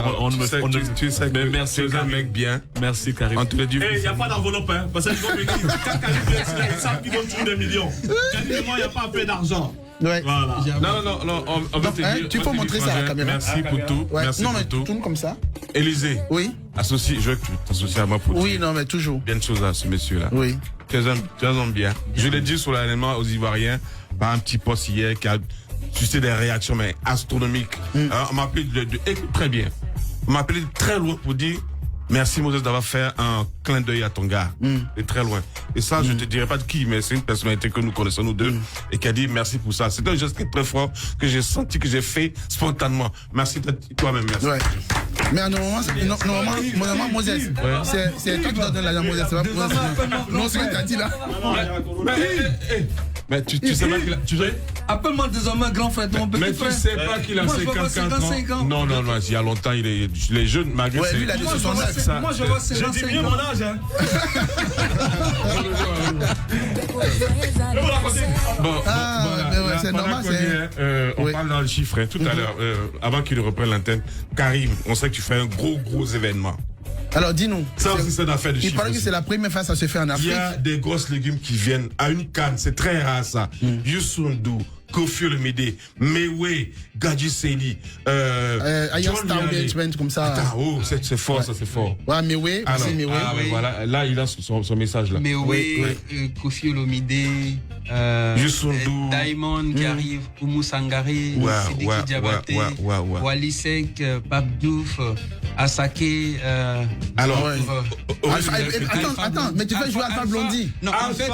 Speaker 3: Tu sais, mais merci, un mec bien.
Speaker 2: Merci, Karim.
Speaker 3: Il
Speaker 2: n'y a pas d'enveloppe, hein. Parce qu'ils vont venir. Quand Karim ils savent qu'ils vont trouver des millions. Karim, il n'y a pas un peu d'argent.
Speaker 4: Ouais.
Speaker 3: Voilà. Non, on va te dire.
Speaker 4: Tu peux montrer ça à la caméra.
Speaker 3: Merci pour tout.
Speaker 4: Ouais.
Speaker 3: Merci
Speaker 4: non,
Speaker 3: pour
Speaker 4: mais
Speaker 3: tout.
Speaker 4: Tourne comme ça.
Speaker 3: Élysée.
Speaker 4: Oui.
Speaker 3: Je veux que tu t'associes à moi pour
Speaker 4: Oui, non, mais toujours.
Speaker 3: Bien de choses à ce monsieur-là.
Speaker 4: Oui.
Speaker 3: Tu es un homme bien. Je l'ai dit solennellement aux Ivoiriens par un petit post hier qui a suscité des réactions mais astronomiques. On m'a appelé très bien. On m'a appelé très loin pour dire Merci Moses d'avoir fait un clin d'œil à ton gars. De très loin. Et ça, je te dirai pas de qui, mais c'est une personnalité que nous connaissons nous deux et qui a dit merci pour ça. C'est un geste très fort que j'ai senti, que j'ai fait spontanément. Merci toi-même, merci. Ouais.
Speaker 4: Mais normalement, Moses, c'est toi qui dois donner l'argent à Moses. C'est pas non, ce que tu as dit là.
Speaker 3: Mais tu sais pas qu'il a. Tu sais?
Speaker 12: Appelle-moi désormais grand frère, mon petit frère.
Speaker 3: Mais tu sais pas qu'il a 55 ans. Non, il y a longtemps, il est jeune, malgré
Speaker 4: ouais, lui, il a dit 69.
Speaker 12: Moi, je vois 55 ans.
Speaker 3: J'ai dit mieux mon âge, hein.
Speaker 4: C'est normal,
Speaker 3: on parle dans le chiffre, hein, tout à l'heure, avant qu'il reprenne l'antenne. Karim, on sait que tu fais un gros événement.
Speaker 4: Alors dis-nous.
Speaker 3: Ça aussi, c'est une affaire de chiffres.
Speaker 4: Il paraît que c'est la première fois que ça se fait en Afrique.
Speaker 3: Il y a des grosses légumes qui viennent à une canne, c'est très rare ça. Youssou N'Dour, Koffi Olomide, Mewe, Gadji Seli,
Speaker 4: Ayan Star Management comme ça.
Speaker 3: Attends, c'est fort, ouais. Ça c'est fort.
Speaker 4: Ouais, Mewe, aussi Mewe.
Speaker 3: Ah ouais, voilà, là il a son message là.
Speaker 1: Mewe, Koffi Olomide,
Speaker 3: Youssou N'Dour,
Speaker 1: Diamond qui arrive, Oumou Sangaré, Sidiki Diabaté, Wally Seck, Pape Diouf, Asake.
Speaker 3: Alors,
Speaker 4: attends, mais tu fais jouer Alpha Blondy.
Speaker 1: Non, en fait,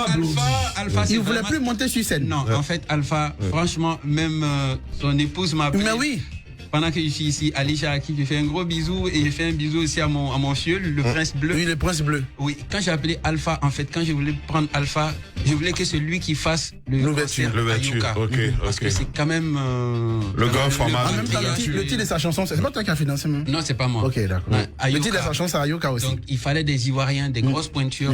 Speaker 1: Alpha,
Speaker 4: il ne voulait plus monter sur scène.
Speaker 1: Non, en fait, Alpha, franchement, même son épouse m'a appelé.
Speaker 4: Mais oui.
Speaker 1: Pendant que je suis ici, Alicia, à qui je fais un gros bisou et je fais un bisou aussi à mon fieu, le prince bleu.
Speaker 4: Oui, le prince bleu.
Speaker 1: Oui, quand j'ai appelé Alpha, en fait, quand je voulais prendre Alpha, je voulais que c'est lui qui fasse l'ouverture à Yoka. Parce que c'est quand même
Speaker 3: le grand format.
Speaker 4: En même temps, le titre de sa chanson, c'est pas toi qui as financé même.
Speaker 1: Non, c'est pas moi.
Speaker 4: Ok, d'accord. Ouais. Le titre de sa chanson, c'est Ayoka aussi.
Speaker 1: Donc, il fallait des Ivoiriens, des grosses pointures.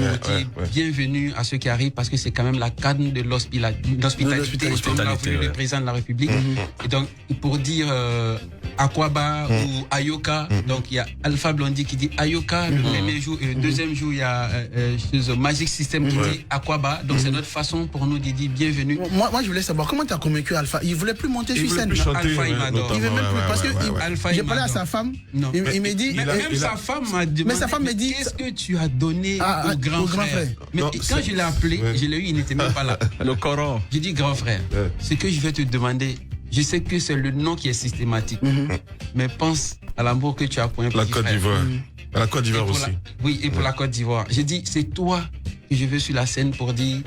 Speaker 1: Bienvenue à ceux qui arrivent parce que c'est quand même la canne de l'hospitalité. Le président de la République. Et donc, pour dire Aquaba ou Ayoka, donc il y a Alpha Blondy qui dit Ayoka le premier jour et le deuxième jour il y a Magic System qui dit Aquaba, donc c'est notre façon pour nous de dire bienvenue.
Speaker 4: Moi je voulais savoir comment tu as convaincu Alpha. Il voulait plus monter sur scène.
Speaker 1: Alpha il m'adore.
Speaker 4: Il veut même plus parce que j'ai parlé à sa femme. Il m'a dit.
Speaker 1: Même sa femme m'a demandé.
Speaker 4: Mais sa femme m'a dit
Speaker 1: qu'est-ce que tu as donné au grand frère. Mais quand je l'ai appelé, je l'ai eu, il n'était même pas là.
Speaker 2: Le Coran.
Speaker 1: J'ai dit grand frère, ce que je vais te demander. Je sais que c'est le nom qui est systématique, mais pense à l'amour que tu as pour un
Speaker 3: la Côte d'Ivoire. La Côte d'Ivoire aussi.
Speaker 1: Oui, et pour la Côte d'Ivoire. J'ai dit, c'est toi que je veux sur la scène pour dire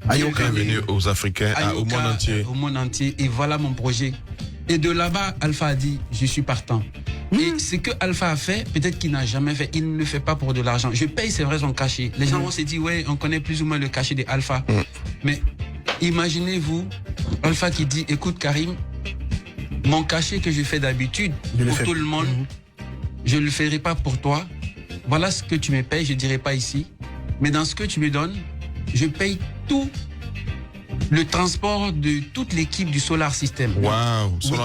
Speaker 3: Ayoka, bienvenue aux Africains, au monde entier.
Speaker 1: Au monde entier, et voilà mon projet. Et de là-bas, Alpha a dit, je suis partant. Et ce que Alpha a fait, peut-être qu'il n'a jamais fait, il ne le fait pas pour de l'argent. Je paye, c'est vrai, son cachet. Les gens vont se dire, ouais, on connaît plus ou moins le cachet de Alpha. Mais imaginez-vous, Alpha qui dit, écoute Karim, mon cachet que je fais d'habitude pour tout le monde, je ne le ferai pas pour toi. Voilà ce que tu me payes, je ne dirai pas ici. Mais dans ce que tu me donnes, je paye tout le transport de toute l'équipe du Solar System.
Speaker 3: Waouh, son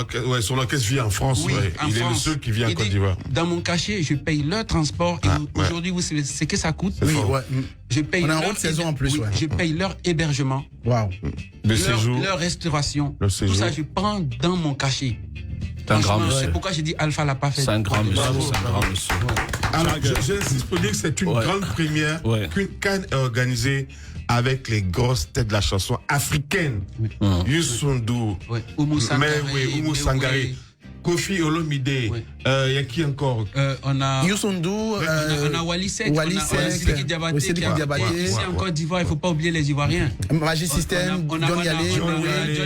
Speaker 3: orchestre vit en France.
Speaker 1: Oui, en
Speaker 3: il
Speaker 1: France.
Speaker 3: est le seul qui vit en Côte d'Ivoire.
Speaker 1: Dans mon cachet, je paye leur transport. Et aujourd'hui, vous savez ce que ça coûte. Je paye
Speaker 4: on a une haute saison en plus.
Speaker 1: Je paye leur hébergement.
Speaker 4: Waouh.
Speaker 1: Leur restauration. Tout ça, je prends dans mon cachet. C'est pourquoi j'ai dit Alpha l'a pas fait.
Speaker 2: C'est un grand monsieur.
Speaker 3: Alors, j'insiste pour dire que c'est une grande première qu'une canne est organisée avec les grosses têtes de la chanson africaine. Youssou N'Dour,
Speaker 1: Oumou
Speaker 3: Sangaré, Koffi Olomide, il y a qui encore?
Speaker 1: On a
Speaker 4: Youssou N'Dour,
Speaker 1: on a Wally Seck, Sidiki Diabaté. Ici en Côte d'Ivoire, il ne faut pas oublier les Ivoiriens.
Speaker 4: Magic System,
Speaker 1: John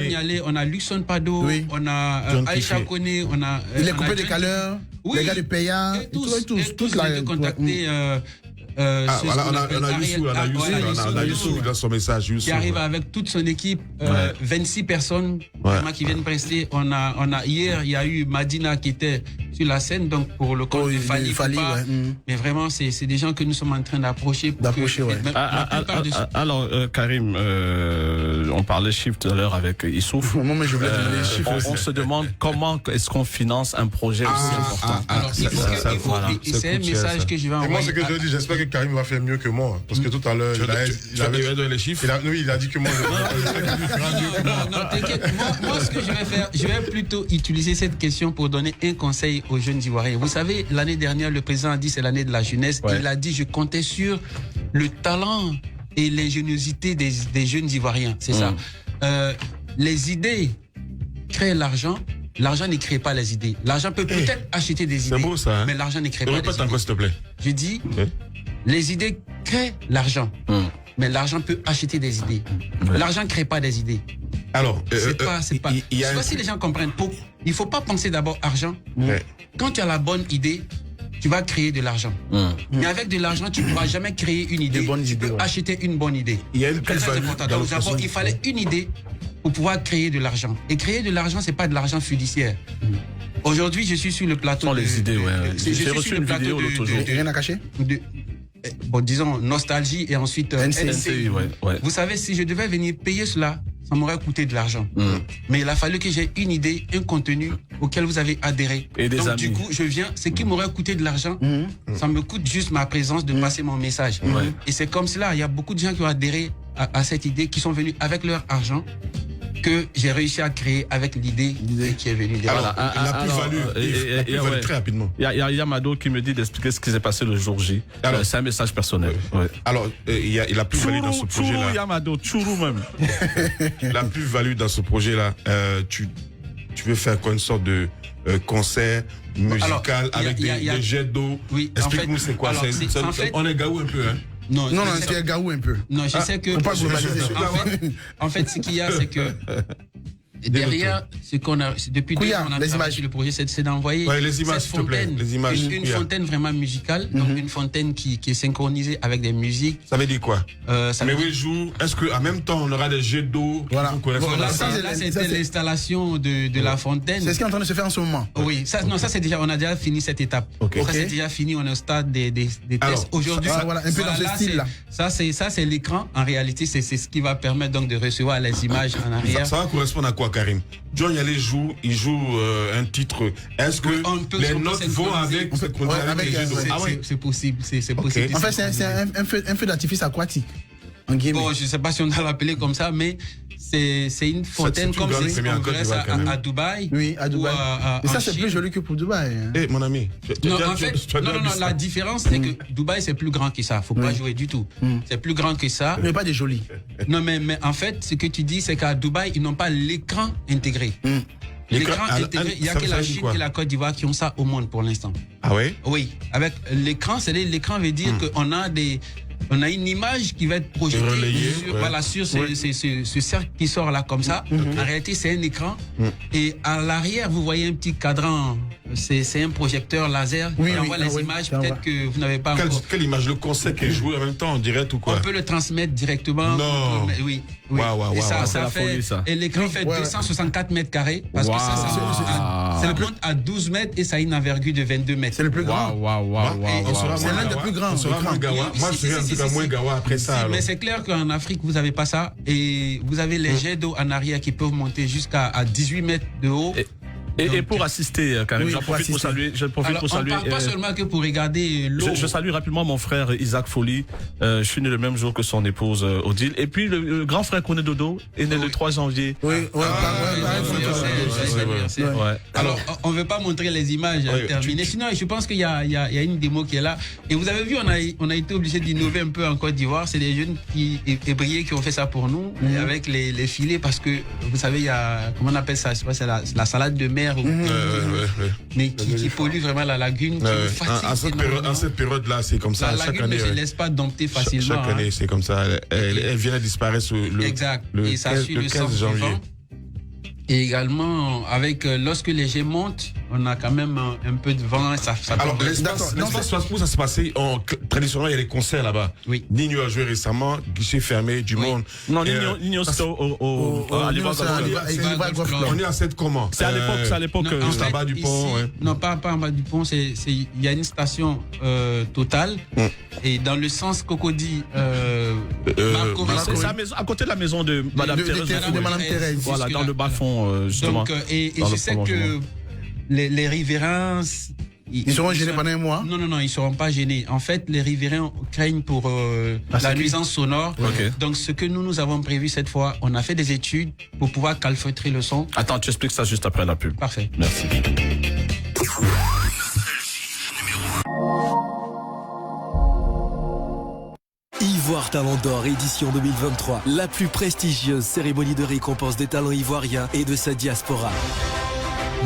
Speaker 1: Yalé, on a Luxon Pado, on a Aïcha Koné, on a
Speaker 4: les coupés de Caleur, les gars de Paya, tous là.
Speaker 1: J'ai contacté.
Speaker 3: On a Youssou dans son message.
Speaker 1: Qui arrive avec toute son équipe, 26 personnes qui viennent prester. Hier, il y a eu Madina qui était sur la scène, donc pour le compte de Fali. Mais vraiment, c'est des gens que nous sommes en train d'approcher.
Speaker 2: Alors, Karim, on parlait chiffres tout à l'heure avec Issouf. On se demande comment est-ce qu'on finance un projet aussi important.
Speaker 1: C'est un message que je vais envoyer.
Speaker 20: Moi, ce que je dis, j'espère que Karim va faire mieux que moi. Parce que tout à l'heure,
Speaker 3: il avait donné les chiffres.
Speaker 20: Il a dit que moi,
Speaker 1: non, t'inquiète. Moi, ce que je vais faire, je vais plutôt utiliser cette question pour donner un conseil aux jeunes Ivoiriens. Vous savez, l'année dernière, le président a dit c'est l'année de la jeunesse. Il a dit je comptais sur le talent et l'ingéniosité des jeunes Ivoiriens. C'est ça. Les idées créent l'argent l'argent ne crée pas les idées. L'argent peut peut-être acheter des idées.
Speaker 3: C'est beau ça. Hein?
Speaker 1: Mais l'argent ne crée pas les idées.
Speaker 3: Répète encore, s'il te plaît.
Speaker 1: Je dis, les idées créent l'argent. Mais l'argent peut acheter des idées. L'argent ne crée pas des idées.
Speaker 3: Alors,
Speaker 1: c'est pas. Je sais pas si les gens comprennent. Il ne faut pas penser d'abord argent. Quand tu as la bonne idée, tu vas créer de l'argent. Mais avec de l'argent, tu ne pourras jamais créer une idée. Tu peux acheter une bonne idée.
Speaker 3: Il y a une plus-value.
Speaker 1: Donc d'abord, il fallait une idée pour pouvoir créer de l'argent. Et créer de l'argent, c'est pas de l'argent fiduciaire. Aujourd'hui, je suis sur le plateau.
Speaker 2: Les idées, j'ai reçu une vidéo l'autre jour.
Speaker 4: Rien à cacher.
Speaker 1: Bon, disons nostalgie et ensuite
Speaker 2: NCI.
Speaker 1: Vous savez, si je devais venir payer cela, ça m'aurait coûté de l'argent. Mais il a fallu que j'ai une idée, un contenu auquel vous avez adhéré.
Speaker 2: Et des amis.
Speaker 1: Du coup, je viens, ce qui m'aurait coûté de l'argent, ça me coûte juste ma présence de passer mon message. Et c'est comme cela, il y a beaucoup de gens qui ont adhéré à cette idée, qui sont venus avec leur argent, que j'ai réussi à créer avec l'idée qui est venue derrière.
Speaker 3: Alors, la plus-value, très rapidement.
Speaker 2: Il y a Mado qui me dit d'expliquer ce qui s'est passé le jour J. C'est un message personnel.
Speaker 3: Alors, il y a la plus-value dans ce projet-là.
Speaker 2: Yamado, Tchourou même.
Speaker 3: La plus-value dans ce projet-là, tu veux faire quoi, une sorte de concert musical avec des jets d'eau.
Speaker 1: Oui,
Speaker 3: explique-nous c'est quoi. On est gaou un peu, hein.
Speaker 4: Non, c'est gaou un peu.
Speaker 1: Non, je sais que. En fait, ce qu'il y a, c'est que derrière, ce qu'on a depuis qu'on a travaillé sur le projet, c'est d'envoyer cette fontaine, une fontaine vraiment musicale, donc une fontaine qui est synchronisée avec des musiques.
Speaker 3: Ça veut dire quoi? Mais oui, joue. Est-ce qu'en même temps on aura des jets d'eau?
Speaker 1: Voilà. Là, c'était l'installation de la fontaine.
Speaker 4: C'est ce qui est en train de se faire en ce moment.
Speaker 1: Oui, ça c'est déjà, on a déjà fini cette étape. Ça c'est déjà fini, on est au stade des tests. Aujourd'hui,
Speaker 4: voilà, un peu dans ce style là.
Speaker 1: Ça c'est l'écran. En réalité, c'est ce qui va permettre donc de recevoir les images en arrière.
Speaker 3: Ça va correspondre à quoi, Karim? John Yalé il joue un titre. Est-ce que les notes vont avec
Speaker 1: c'est possible, c'est possible.
Speaker 4: En fait, c'est un feu d'artifice aquatique.
Speaker 1: Bon, je ne sais pas si on va l'appeler comme ça, mais c'est une fontaine comme c'est à Dubaï.
Speaker 4: Oui, à Dubaï. Et ça, c'est plus joli que pour Dubaï.
Speaker 3: Eh, mon ami.
Speaker 1: Non, la différence, c'est que Dubaï, c'est plus grand que ça. Faut pas jouer du tout. C'est plus grand que ça.
Speaker 4: Mais pas des jolis.
Speaker 1: Non, mais en fait, ce que tu dis, c'est qu'à Dubaï, ils n'ont pas l'écran intégré. L'écran intégré, il n'y a que la Chine et la Côte d'Ivoire qui ont ça au monde pour l'instant.
Speaker 3: Ah oui?
Speaker 1: Oui. Avec l'écran, l'écran veut dire qu'on a on a une image qui va être projetée sur ce cercle qui sort là comme ça. En réalité, c'est un écran. Et à l'arrière, vous voyez un petit cadran. C'est un projecteur laser qui envoie les images. Peut-être que vous n'avez pas encore.
Speaker 3: Quelle image? Le concert qui est joué en même temps en direct ou quoi?
Speaker 1: On peut le transmettre directement.
Speaker 3: Non.
Speaker 1: Oui.
Speaker 3: Et
Speaker 1: ça fait. Et l'écran fait 264 mètres carrés. Parce que ça monte à 12 mètres et ça a une envergure de 22 mètres.
Speaker 4: C'est le plus grand.
Speaker 3: C'est l'un des plus grands. Moi, je serais moins gawa après ça.
Speaker 1: Mais c'est clair qu'en Afrique, vous n'avez pas ça. Et vous avez les jets d'eau en arrière qui peuvent monter jusqu'à 18 mètres de haut.
Speaker 2: Et pour assister, Karim, j'en profite pour saluer.
Speaker 1: On ne parle pas seulement que pour regarder l'eau.
Speaker 2: Je salue rapidement mon frère Isaac Folly. Je suis né le même jour que son épouse Odile. Et puis le grand frère Kone Dodo est né le 3 janvier.
Speaker 1: Alors, on ne veut pas montrer les images terminées. Sinon, je pense qu'il y a une démo qui est là. Et vous avez vu, on a été obligé d'innover un peu en Côte d'Ivoire. C'est des jeunes ébriés qui ont fait ça pour nous, avec les filets, parce que vous savez, il y a, comment on appelle ça? Je sais pas, c'est la salade de mer. Mais qui pollue vraiment la lagune.
Speaker 3: À cette période-là, c'est comme ça.
Speaker 1: La lagune ne se laisse pas dompter facilement.
Speaker 3: Chaque année, c'est comme ça. Elle vient de disparaître le 15 janvier.
Speaker 1: Et également, lorsque les jets montent, on a quand même un peu de vent.
Speaker 3: Alors, l'espace où ça s'est passé, traditionnellement, il y a des concerts là-bas.
Speaker 1: Oui.
Speaker 3: Nino a joué récemment, guichet fermé, du monde.
Speaker 2: Non, Nino, c'était à
Speaker 3: on est à cette comment?
Speaker 2: C'est à l'époque.
Speaker 3: Juste en bas du pont.
Speaker 1: Non, pas en bas du pont. Il y a une station Total. Et dans le sens Cocody,
Speaker 2: à côté de la maison de Madame Thérèse. Voilà, dans le bas-fond.
Speaker 1: Donc, et je sais que les riverains,
Speaker 4: ils seront gênés pendant un mois?
Speaker 1: Non, ils ne seront pas gênés. En fait, les riverains craignent pour la nuisance sonore. Donc, ce que nous avons prévu cette fois, on a fait des études pour pouvoir calfeutrer le son.
Speaker 2: Attends, tu expliques ça juste après la pub.
Speaker 1: Parfait.
Speaker 2: Merci.
Speaker 7: Ivoire Talent d'Or édition 2023, la plus prestigieuse cérémonie de récompense des talents ivoiriens et de sa diaspora.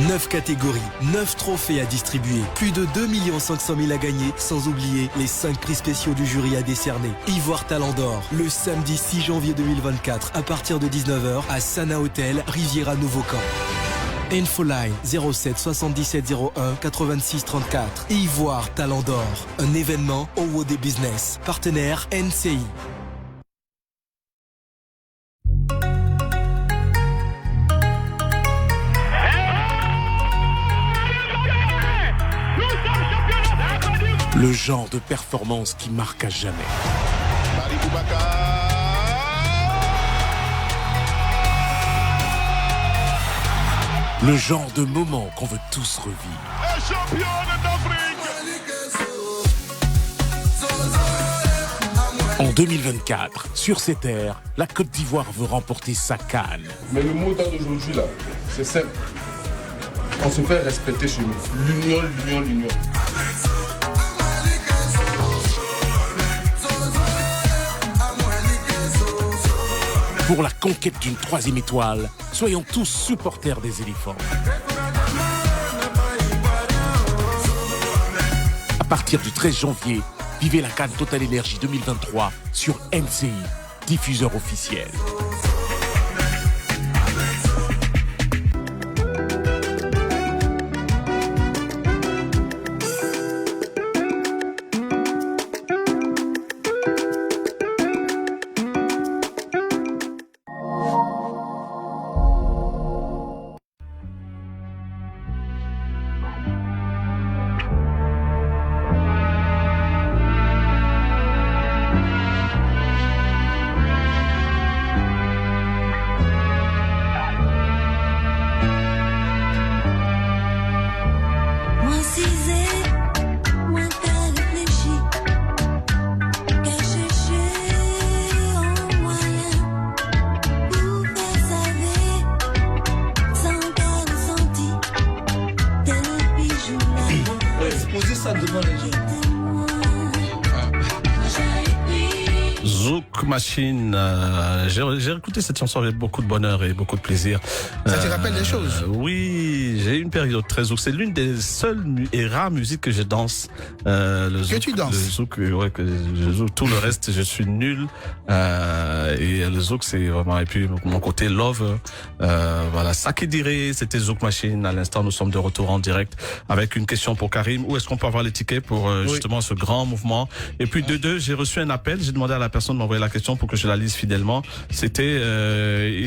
Speaker 7: 9 catégories, 9 trophées à distribuer, plus de 2 500 000 à gagner, sans oublier les 5 prix spéciaux du jury à décerner. Ivoire Talent d'Or, le samedi 6 janvier 2024, à partir de 19h, à Sana Hotel, Riviera Nouveau-Camp. Infoline 07 77 01 86 34. Ivoire Talent d'Or, un événement au des business. Partenaire NCI.
Speaker 17: Le genre de performance qui marque à jamais. Le genre de moment qu'on veut tous revivre. En 2024, sur ces terres, la Côte d'Ivoire veut remporter sa CAN.
Speaker 6: Mais le mot d'aujourd'hui là, c'est simple. On se fait respecter chez nous. L'union, l'union, l'union.
Speaker 17: Pour la conquête d'une 3e étoile, soyons tous supporters des éléphants. À partir du 13 janvier, vivez la CAN Total Energy 2023 sur NCI, diffuseur officiel.
Speaker 2: Machine, j'ai écouté cette chanson avec beaucoup de bonheur et beaucoup de plaisir.
Speaker 4: Ça te rappelle des choses?
Speaker 2: Oui, j'ai eu une période très zouk. C'est l'une des seules et rares musiques que je danse.
Speaker 4: Le zouk, que tu danses?
Speaker 2: Le zouk, ouais, que je zouk. Tout le reste, je suis nul. Et le zouk, c'est vraiment, et puis mon côté love, voilà. Sakedire, c'était Zouk Machine. À l'instant, nous sommes de retour en direct avec une question pour Karim. Où est-ce qu'on peut avoir les tickets pour justement ce grand mouvement? Et puis de deux, j'ai reçu un appel. J'ai demandé à la personne de m'envoyer la question pour que je la lise fidèlement. C'était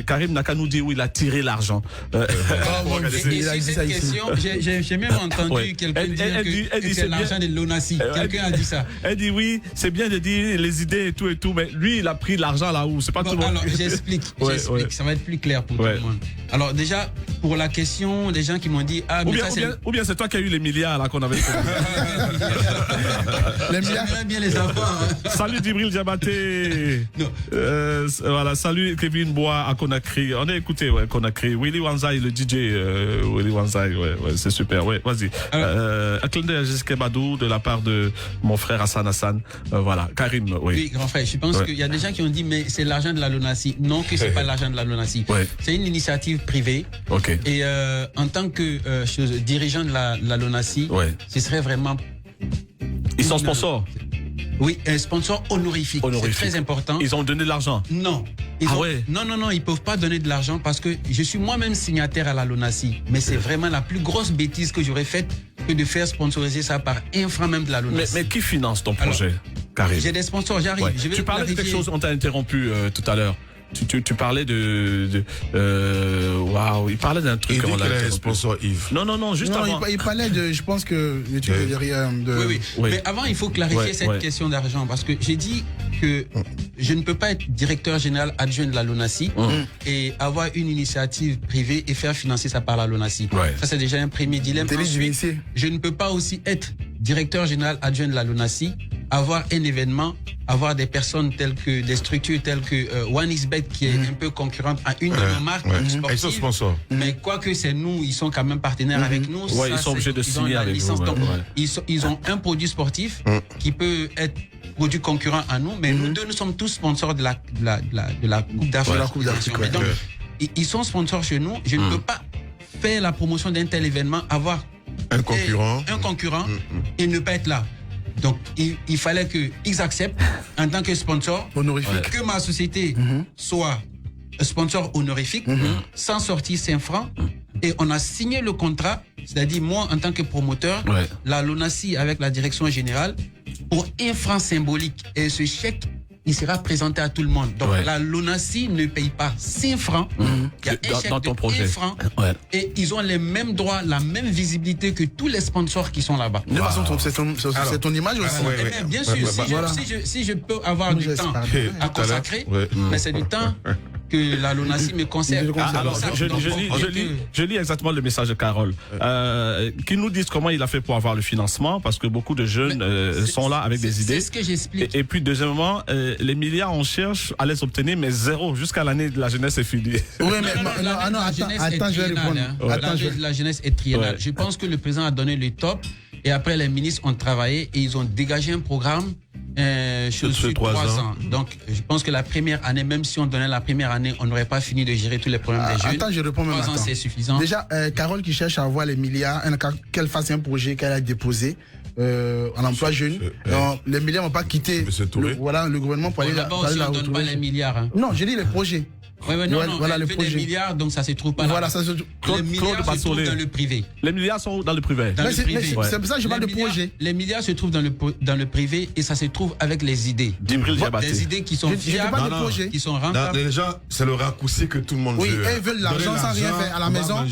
Speaker 2: Karim n'a qu'à nous dire où il a tiré l'argent.
Speaker 1: Cette question, j'ai même entendu quelqu'un dire que c'est l'argent de l'ONACI. Quelqu'un a dit ça.
Speaker 2: Elle dit oui, c'est bien de dire les idées et tout, mais lui il a pris l'argent là où c'est pas tout le monde.
Speaker 1: Alors j'explique, ça va être plus clair pour tout le monde. Alors déjà pour la question, les gens qui m'ont dit
Speaker 2: ou bien c'est toi qui as eu les milliards là qu'on avait.
Speaker 1: Les milliards. J'aimerais bien les avoir.
Speaker 2: Salut Djibril Diabaté. Voilà, salut Kevin Bois à Conakry. On a écouté Conakry. Willy Wanzai, le DJ. Willy Wanzai, c'est super. Ouais, vas-y. Un clin d'œil à Jessica Badou de la part de mon frère Hassan. Voilà, Karim.
Speaker 1: Oui, grand frère. Je pense qu'il y a des gens qui ont dit mais c'est l'argent de la LONASI. Non, que c'est pas l'argent de la LONASI. C'est une initiative privée. Et en tant que dirigeant de la LONASI, ce serait vraiment.
Speaker 2: Ils sont sponsors.
Speaker 1: Oui, un sponsor honorifique. C'est très important.
Speaker 2: Ils ont donné de l'argent?
Speaker 1: Non. Non, ils peuvent pas donner de l'argent parce que je suis moi-même signataire à la LONASI. Mais c'est vraiment la plus grosse bêtise que j'aurais faite que de faire sponsoriser ça par un franc même de la LONASI.
Speaker 2: Mais qui finance ton projet, Karim?
Speaker 1: J'ai des sponsors, j'arrive.
Speaker 2: Tu parlais de quelque chose, on t'a interrompu tout à l'heure. Tu parlais waouh, il parlait d'un truc.
Speaker 3: Il dit qu'il est sponsor Yves.
Speaker 2: Non, juste avant.
Speaker 4: Il parlait de, je pense que tu veux dire
Speaker 1: Oui. Mais avant, il faut clarifier cette question d'argent parce que j'ai dit que je ne peux pas être directeur général adjoint de la LONASI et avoir une initiative privée et faire financer ça par la LONASI. Ça, c'est déjà un premier dilemme. Ensuite, je ne peux pas aussi être directeur général adjoint de la LONASI, avoir un événement, avoir des personnes telles que des structures telles que OneXBet qui est un peu concurrente à une de nos marques sportives.
Speaker 3: Ils sont sponsors.
Speaker 1: Mais quoique c'est nous, ils sont quand même partenaires avec nous.
Speaker 2: Ils sont obligés de signer avec nous.
Speaker 1: Donc, ils ont un produit sportif qui peut être produit concurrent à nous, mais nous deux, nous sommes tous sponsors de la Coupe d'Afrique. Donc, ils sont sponsors chez nous. Je ne peux pas faire la promotion d'un tel événement, avoir
Speaker 3: un concurrent
Speaker 1: et ne pas être là. Donc, il fallait qu'ils acceptent, en tant que sponsor, honorifique, que ma société soit sponsor honorifique, sans sortir 5 francs. Et on a signé le contrat, c'est-à-dire moi, en tant que promoteur, la LONASI avec la direction générale, pour 1 franc symbolique. Et ce chèque, il sera présenté à tout le monde. Donc, la LONASI ne paye pas 5 francs. Il y a un chèque de 1 franc. Et ils ont les mêmes droits, la même visibilité que tous les sponsors qui sont là-bas.
Speaker 4: De toute façon, c'est ton image aussi.
Speaker 1: Bien sûr, si je peux avoir du temps à consacrer, mais c'est du temps que la LONASI me concerne.
Speaker 2: Je lis exactement le message de Carole, qui nous disent comment il a fait pour avoir le financement, parce que beaucoup de jeunes sont là avec des idées.
Speaker 1: C'est ce que j'explique.
Speaker 2: Et puis, deuxièmement, les milliards, on cherche à les obtenir, mais zéro, jusqu'à l'année de la jeunesse est finie.
Speaker 4: Oui, mais attends, je vais répondre.
Speaker 1: La jeunesse est triennale. Je pense que le président a donné le top, et après, les ministres ont travaillé et ils ont dégagé un programme sur 3 ans. Donc, je pense que la première année, même si on donnait la première année, on n'aurait pas fini de gérer tous les problèmes des jeunes.
Speaker 4: Attends, je réponds même.
Speaker 1: 3 ans, c'est suffisant.
Speaker 4: Déjà, Carole qui cherche à avoir les milliards, qu'elle fasse un projet qu'elle a déposé en emploi jeune. Les milliards ne vont pas quitter le gouvernement pour aller
Speaker 1: là-bas aussi, on ne donne pas les milliards.
Speaker 4: Non, j'ai dit les projets.
Speaker 1: Voilà le projet. Des milliards, donc ça se trouve pas là.
Speaker 4: Voilà,
Speaker 1: les milliards se trouvent dans le privé.
Speaker 2: Les milliards sont dans le privé.
Speaker 4: C'est pour ça que je parle de projet.
Speaker 1: Les milliards se trouvent dans le privé et ça se trouve avec les idées. Des idées qui sont fiables, qui sont rentables.
Speaker 3: Les gens, c'est le raccourci que tout le monde veut.
Speaker 4: Oui, ils veulent l'argent sans rien faire à la maison.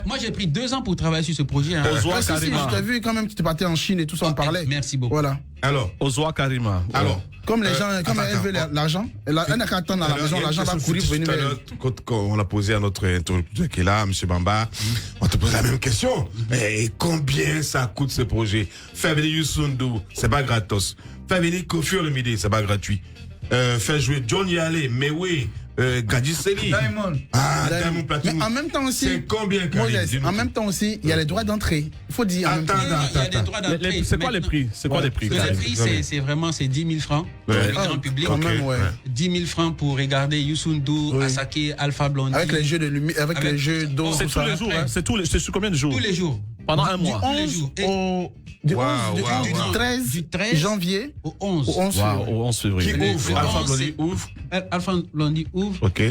Speaker 1: Moi, j'ai pris 2 ans pour travailler sur ce projet.
Speaker 4: Je t'ai vu quand même, tu t'es parti en Chine et tout ça, on parlait.
Speaker 1: Merci beaucoup.
Speaker 4: Voilà.
Speaker 3: Alors,
Speaker 2: Ozwa Karima.
Speaker 3: Alors,
Speaker 4: comme les gens, comme elles veulent l'argent, elle n'a qu'à attendre à la maison, l'argent va courir pour venir.
Speaker 3: Quand on a posé à notre interlocuteur qui est là, M. Bamba, on te pose la même question. Et combien ça coûte ce projet? Faire venir Youssou N'Dour, c'est pas gratos. Faire venir Kofi Olomide, c'est pas gratuit. Faire jouer John Yale, mais oui. Gadji Seli.
Speaker 4: Diamond.
Speaker 3: Diamond Platinum.
Speaker 4: Mais en même temps aussi,
Speaker 3: c'est combien,
Speaker 4: en même temps aussi, il y a les droits d'entrée. Il faut dire.
Speaker 1: Il y a des droits d'entrée.
Speaker 2: C'est quoi les prix? C'est quoi les prix?
Speaker 1: Le prix, c'est vraiment 10 000 francs pour le grand public. 10 000 francs pour regarder Youssou N'Dour, Asake, Alpha Blondy.
Speaker 4: Avec les jeux de lumière, avec les jeux d'eau.
Speaker 2: C'est tous les jours. C'est sur combien de jours?
Speaker 1: Tous les jours.
Speaker 2: Pendant un mois.
Speaker 4: Du 13 janvier
Speaker 1: au 11
Speaker 2: février.
Speaker 3: Qui ouvre?
Speaker 1: Alpha Blondy ouvre.
Speaker 3: Ok.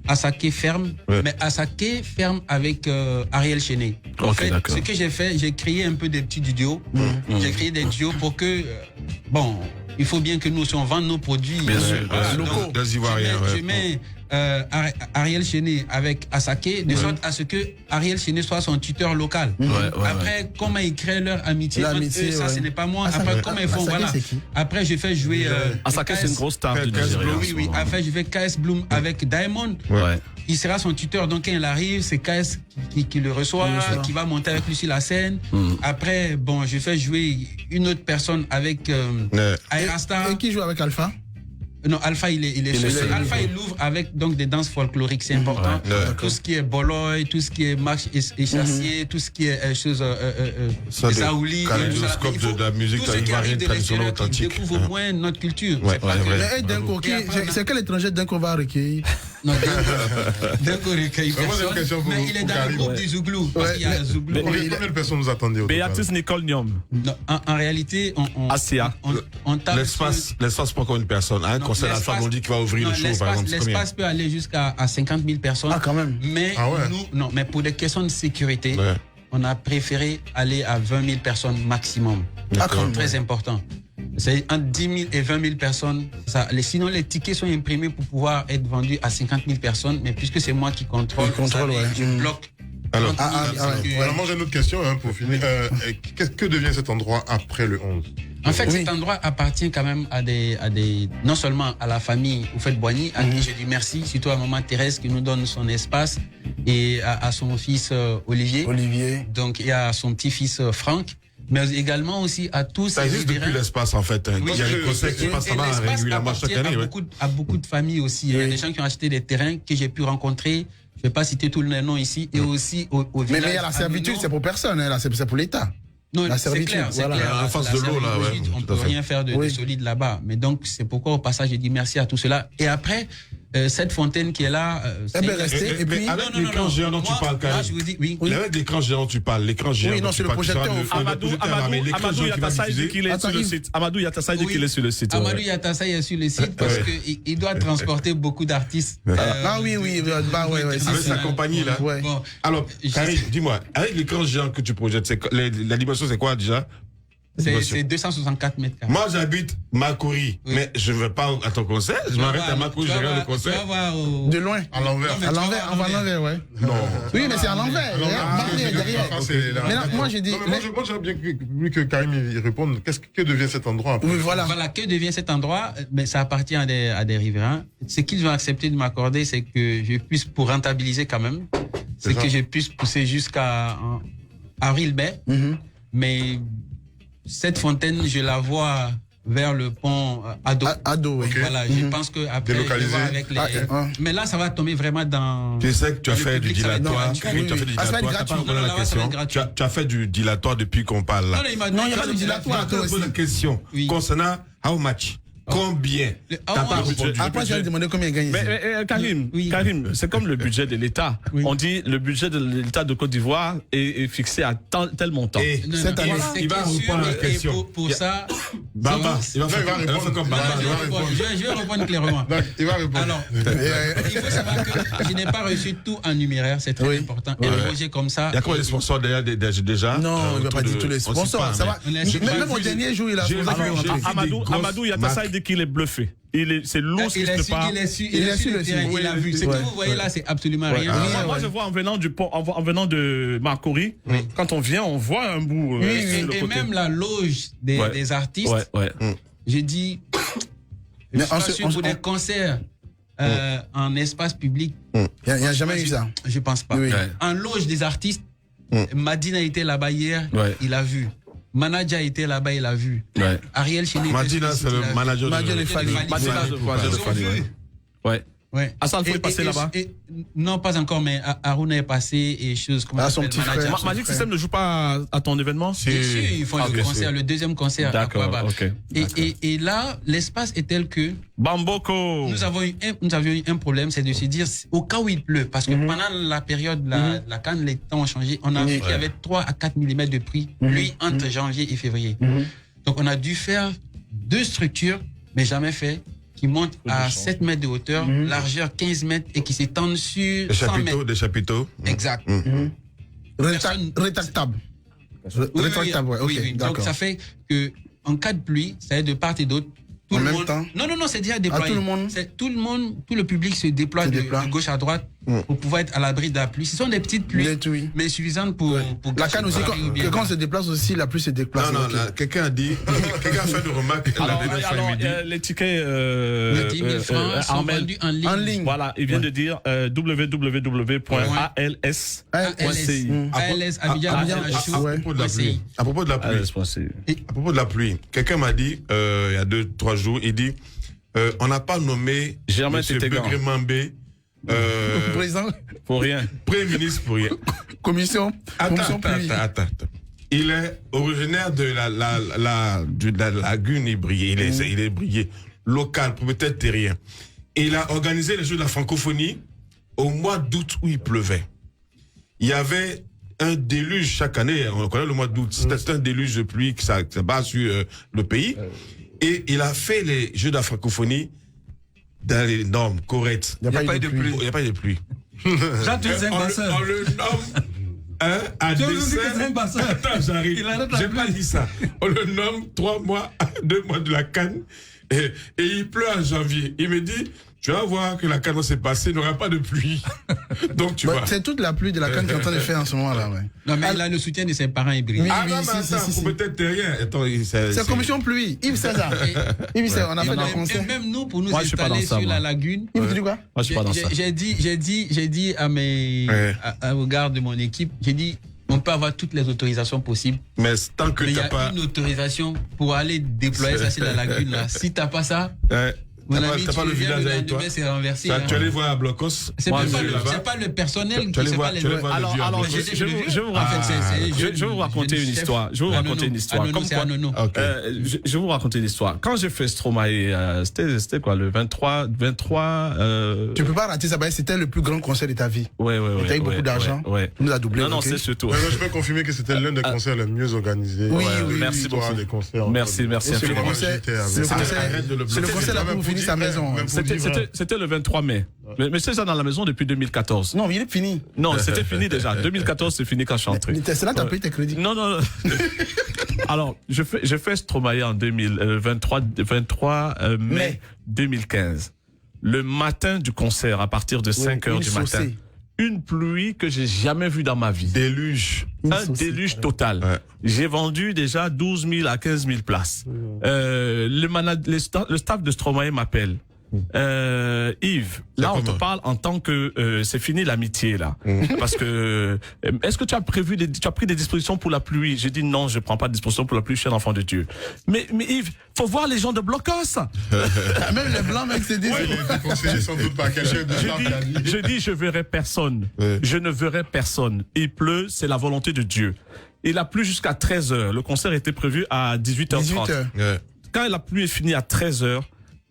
Speaker 1: Asake ferme, mais Asake ferme avec Ariel Chené. En fait, ce que j'ai fait, j'ai créé un peu des petits duos. J'ai créé des duos pour que, il faut bien que nous, si on vend nos produits
Speaker 3: locaux, des Ivoiriens.
Speaker 1: Je mets Ariel Chené avec Asake, de sorte à ce que Ariel Chené soit son tuteur local. Après, comment ils créent leur amitié, ça, ce n'est pas moi. Après, comment ils font, voilà. Après, je fais jouer.
Speaker 2: Asake, c'est une grosse star du Nigeria.
Speaker 1: Oui. Après, je fais KS Bloom avec Diamond. Il sera son tuteur, donc quand il arrive, c'est KS qui le reçoit, qui va monter avec lui sur la scène. Après, je fais jouer une autre personne avec Aerastar.
Speaker 4: Et qui joue avec Alpha?
Speaker 1: Non, Alpha, il est seul. Alpha, il ouvre avec donc des danses folkloriques, c'est important. Tout ce qui est boloy, tout ce qui est marche et chassier, tout ce qui est choses zaouli,
Speaker 3: de la musique ivoirienne traditionnelle authentique.
Speaker 1: Ils découvrent au moins notre culture.
Speaker 4: C'est quel étranger Denko va recueillir?
Speaker 1: Non, Denko recueille personne. Mais il est dans le groupe des Zouglou. Parce qu'il y a Zouglou.
Speaker 20: Combien de personnes nous attendaient?
Speaker 2: Béatrice Nicole Niom.
Speaker 1: En réalité, on tape.
Speaker 3: L'espace pour combien de personnes? C'est Alpha Blondy qui va ouvrir le show, par exemple.
Speaker 1: L'espace peut aller jusqu'à 50 000 personnes.
Speaker 4: Ah, quand même.
Speaker 1: Mais mais pour des questions de sécurité, on a préféré aller à 20 000 personnes maximum. Très important. C'est entre 10 000 et 20 000 personnes. Sinon, les tickets sont imprimés pour pouvoir être vendus à 50 000 personnes. Mais puisque c'est moi qui contrôle, je bloque.
Speaker 20: Alors, moi j'ai une autre question pour finir. Que devient cet endroit après le 11?
Speaker 1: En fait, cet endroit appartient quand même à des non seulement à la famille Oufette-Boigny, à qui je dis merci, surtout à maman Thérèse qui nous donne son espace, et à son fils Olivier. Donc, et à son petit-fils Franck. Mais également aussi à tous.
Speaker 3: Ça existe depuis l'espace, en fait. Il y a des conseils qui passent là-bas régulièrement chaque année.
Speaker 1: À beaucoup de familles aussi. Il y a des gens qui ont acheté des terrains que j'ai pu rencontrer. Je ne vais pas citer tous les noms ici. Et aussi au village.
Speaker 4: Mais il y a la servitude, c'est pour personne. C'est pour l'État.
Speaker 1: Non, c'est clair.
Speaker 3: En face de l'eau, là.
Speaker 1: On ne peut rien faire de solide là-bas. Mais donc, c'est pourquoi, au passage, j'ai dit merci à tout cela. Et après, cette fontaine qui est là.
Speaker 3: Elle peut rester. Et puis, avec l'écran géant dont tu parles, Karim.
Speaker 1: Je vous dis, oui.
Speaker 3: Avec l'écran géant, tu parles. L'écran géant.
Speaker 4: Oui, non, c'est le projecteur.
Speaker 2: Amadou Yatassaï dit qu'il est sur le site. Amadou Yatassaï dit qu'il est sur le site.
Speaker 1: Amadou Yatassaï est sur le site parce qu'il doit transporter beaucoup d'artistes.
Speaker 4: Ah oui.
Speaker 3: Avec sa compagnie, là. Alors, Karim, dis-moi, avec l'écran géant que tu projettes, la dimension, c'est quoi déjà?
Speaker 1: C'est 264 mètres carrés.
Speaker 3: Moi, j'habite Makori, mais je ne vais pas à ton concert. Je m'arrête à Makori, je regarde le concert.
Speaker 4: De loin.
Speaker 3: À l'envers.
Speaker 4: À l'envers, ouais.
Speaker 3: Non.
Speaker 4: Oui, mais c'est à l'envers. Derrière. Mais moi, j'ai dit.
Speaker 20: Moi, j'ai bien voulu que Karim y réponde. Que devient cet endroit?
Speaker 1: Oui, voilà, que devient cet endroit? Mais ça appartient à des riverains. Ce qu'ils ont accepté de m'accorder, c'est que je puisse, pour rentabiliser quand même, c'est que je puisse pousser jusqu'à avril-mai. Mais cette fontaine, je la vois vers le pont Ado.
Speaker 4: Ado, oui.
Speaker 1: Voilà, je pense que après,
Speaker 20: délocalisé.
Speaker 1: Avec les... Mais là, ça va tomber vraiment dans.
Speaker 3: Tu sais que tu as fait du dilatoire. Tu as fait du dilatoire. Tu as fait du dilatoire depuis qu'on parle là.
Speaker 4: Non, il n'y a pas de dilatoire.
Speaker 3: La question concernant how much. Combien?
Speaker 4: Après, je vais demander combien il gagne.
Speaker 2: Mais Karim, c'est comme le budget de l'État. On dit le budget de l'État de Côte d'Ivoire est fixé à tel montant.
Speaker 3: Cette année, il va répondre à la question.
Speaker 1: Pour ça,
Speaker 3: Bamba, il va faire comme Bamba.
Speaker 1: Je vais répondre clairement.
Speaker 20: Il va répondre.
Speaker 1: Alors, il faut savoir que je n'ai pas reçu tout en numéraire, c'est très important. Et le projet comme ça.
Speaker 3: Il y a combien de sponsors déjà?
Speaker 4: Non, il ne va pas dire tous les sponsors. Ça va. Même au dernier jour, il a
Speaker 2: Amadou Yatassaï dit qu'il est bluffé. C'est lourd ce qu'il ne pas.
Speaker 1: Il est sur le terrain, il a vu. Ce que vous voyez là, c'est absolument rien.
Speaker 2: Moi, je vois en venant de Makori, quand on vient, on voit un bout.
Speaker 1: Et même la loge des artistes, j'ai dit, je suis sûr pour des concerts en espace public.
Speaker 4: Il n'y a jamais eu ça.
Speaker 1: Je pense pas. En loge des artistes, Madine a été là-bas hier, il a vu. Manager était là-bas, il a vu. Ariel Chéné.
Speaker 3: Madina, c'est le manager de
Speaker 1: Fali.
Speaker 2: Ouais. Assal faut passer là-bas.
Speaker 1: Non, pas encore, mais Aruna est passé et choses comme ça.
Speaker 4: Son petit frère.
Speaker 2: Magic System ne joue pas à ton événement?
Speaker 1: Bien sûr, ils font le concert, le deuxième concert.
Speaker 2: D'accord.
Speaker 1: Et là, l'espace est tel que.
Speaker 2: Bamboko.
Speaker 1: Nous avions eu un problème, c'est de se dire, au cas où il pleut, parce que pendant la période, la CAN, les temps ont changé. On a vu qu'il y avait 3 à 4 mm de pluie, entre janvier et février. Donc, on a dû faire 2 structures, mais jamais fait, qui montent à 7 mètres de hauteur, largeur 15 mètres et qui s'étendent sur 100 mètres.
Speaker 3: Des chapiteaux.
Speaker 1: Exact.
Speaker 4: Rétractable. Rétractable, ouais.
Speaker 1: Oui. Donc, ça fait que en cas de pluie, ça est de part et d'autre.
Speaker 4: En même temps?
Speaker 1: Non, c'est déjà déployé. Tout le public se déploie de gauche à droite pour pouvoir être à l'abri de la pluie. Ce sont des petites pluies, mais suffisantes pour
Speaker 4: la canne aussi, quand on se déplace aussi, la pluie se déplace.
Speaker 3: Non, quelqu'un a dit, quelqu'un a fait une remarque.
Speaker 2: Les tickets
Speaker 1: sont vendus en ligne.
Speaker 2: Voilà, il vient de dire www.als.ci.
Speaker 3: À propos de la pluie, quelqu'un m'a dit, il y a 2-3 jours, il dit, on n'a pas nommé
Speaker 2: Germain
Speaker 3: Begré Mambé
Speaker 4: président
Speaker 2: pour rien.
Speaker 3: Premier ministre pour rien.
Speaker 4: Commission.
Speaker 3: Attends. Il est originaire de la lagune Ibrié. Il est brillé. Local, propriétaire terrien. Et il a organisé les Jeux de la francophonie au mois d'août où il pleuvait. Il y avait un déluge chaque année. On connaît le mois d'août. C'était un déluge de pluie qui s'abat sur le pays. Et il a fait les Jeux de la francophonie dans les normes correctes.
Speaker 4: Il n'y a pas eu de pluie.
Speaker 3: Il n'y a pas eu de pluie.
Speaker 12: Jean, tu es un basseur.
Speaker 3: On le nomme à décès. Attends, j'arrive. J'ai pas dit ça. On le nomme 3 mois, 2 mois de la CAN. Et il pleut en janvier. Il me dit, tu vas voir que la CAN s'est passée, il n'y aura pas de pluie. Donc tu vois.
Speaker 4: C'est toute la pluie de la CAN qui est en train de faire en ce moment-là.
Speaker 1: Non, mais il a le soutien de ses parents hybrides.
Speaker 3: Peut-être rien.
Speaker 4: C'est la commission pluie. Yves César. On a fait des conseils.
Speaker 1: Et même nous, pour nous installer sur la lagune.
Speaker 4: Yves, tu dis quoi?
Speaker 2: Moi, je suis pas dans ça.
Speaker 1: J'ai dit aux gars de mon équipe, j'ai dit, on peut avoir toutes les autorisations possibles.
Speaker 3: Mais tant que
Speaker 1: il y a une autorisation pour aller déployer ça sur la lagune là. Si t'as pas ça,
Speaker 3: T'as pas le village avec toi.
Speaker 1: C'est renversé.
Speaker 3: Tu allais voir à Blocos.
Speaker 1: C'est pas le personnel qui sait pas les.
Speaker 2: Alors, je vais vous raconter une histoire. Je vais vous raconter une histoire. Je vais vous raconter une histoire. Quand j'ai fait Stromae, c'était quoi, le 23.
Speaker 4: Tu peux pas rater ça. C'était le plus grand concert de ta vie.
Speaker 2: Ouais.
Speaker 4: T'as eu beaucoup d'argent. Tu nous as doublé.
Speaker 2: Non, c'est surtout.
Speaker 20: Je peux confirmer que c'était l'un des concerts les mieux organisés.
Speaker 4: Oui.
Speaker 2: Merci beaucoup.
Speaker 20: Des concerts.
Speaker 2: Merci.
Speaker 4: C'est le concert là où vous finissez sa maison.
Speaker 2: C'était le 23 mai. Mais c'est ça dans la maison depuis 2014.
Speaker 4: Non, il est fini.
Speaker 2: Non, c'était fini déjà. 2014, c'est fini quand je suis entré.
Speaker 4: C'est là que t'as payé tes crédits.
Speaker 2: Non. Alors, je fais Stromae en 23 mai 2015. Le matin du concert, à partir de 5h du matin. Une pluie que j'ai jamais vue dans ma vie.
Speaker 3: Déluge.
Speaker 2: Un déluge total. Ouais. J'ai vendu déjà 12 000 à 15 000 places. Le staff de Stromae m'appelle. Yves, là on te parle en tant que c'est fini l'amitié là, parce que est-ce que tu as pris des dispositions pour la pluie? J'ai dit non, je prends pas de dispositions pour la pluie, je suis un enfant de Dieu. Mais Yves, faut voir les gens de Blocos.
Speaker 4: Même les blancs mecs c'est dit.
Speaker 20: Les conseillers sans doute pas cachés.
Speaker 2: Je dis je verrai personne. Je ne verrai personne. Il pleut, c'est la volonté de Dieu. Il a plu jusqu'à 13h. Le concert était prévu à 18h30. Quand la pluie est finie à 13h,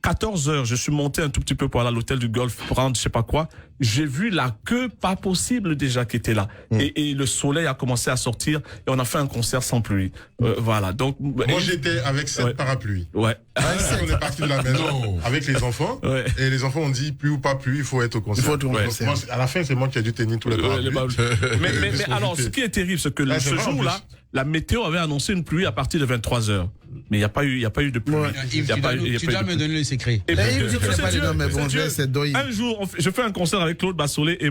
Speaker 2: 14h, je suis monté un tout petit peu pour aller à l'hôtel du Golfe, prendre je sais pas quoi. J'ai vu la queue pas possible déjà qui était là. Et le soleil a commencé à sortir et on a fait un concert sans pluie. Voilà. Donc
Speaker 20: moi j'étais avec cette parapluie.
Speaker 2: Ouais.
Speaker 20: On est parti de la maison avec les enfants et les enfants ont dit pluie ou pas pluie, il faut être au concert. Moi, à la fin c'est moi qui ai dû tenir tous les parapluies.
Speaker 2: Mais alors ce qui est terrible c'est que ce jour-là, la météo avait annoncé une pluie à partir de 23h. Mais il n'y a pas eu de pluie.
Speaker 1: Tu dois me donner le secret.
Speaker 2: Un jour, je fais un concert avec Claude Bassolé et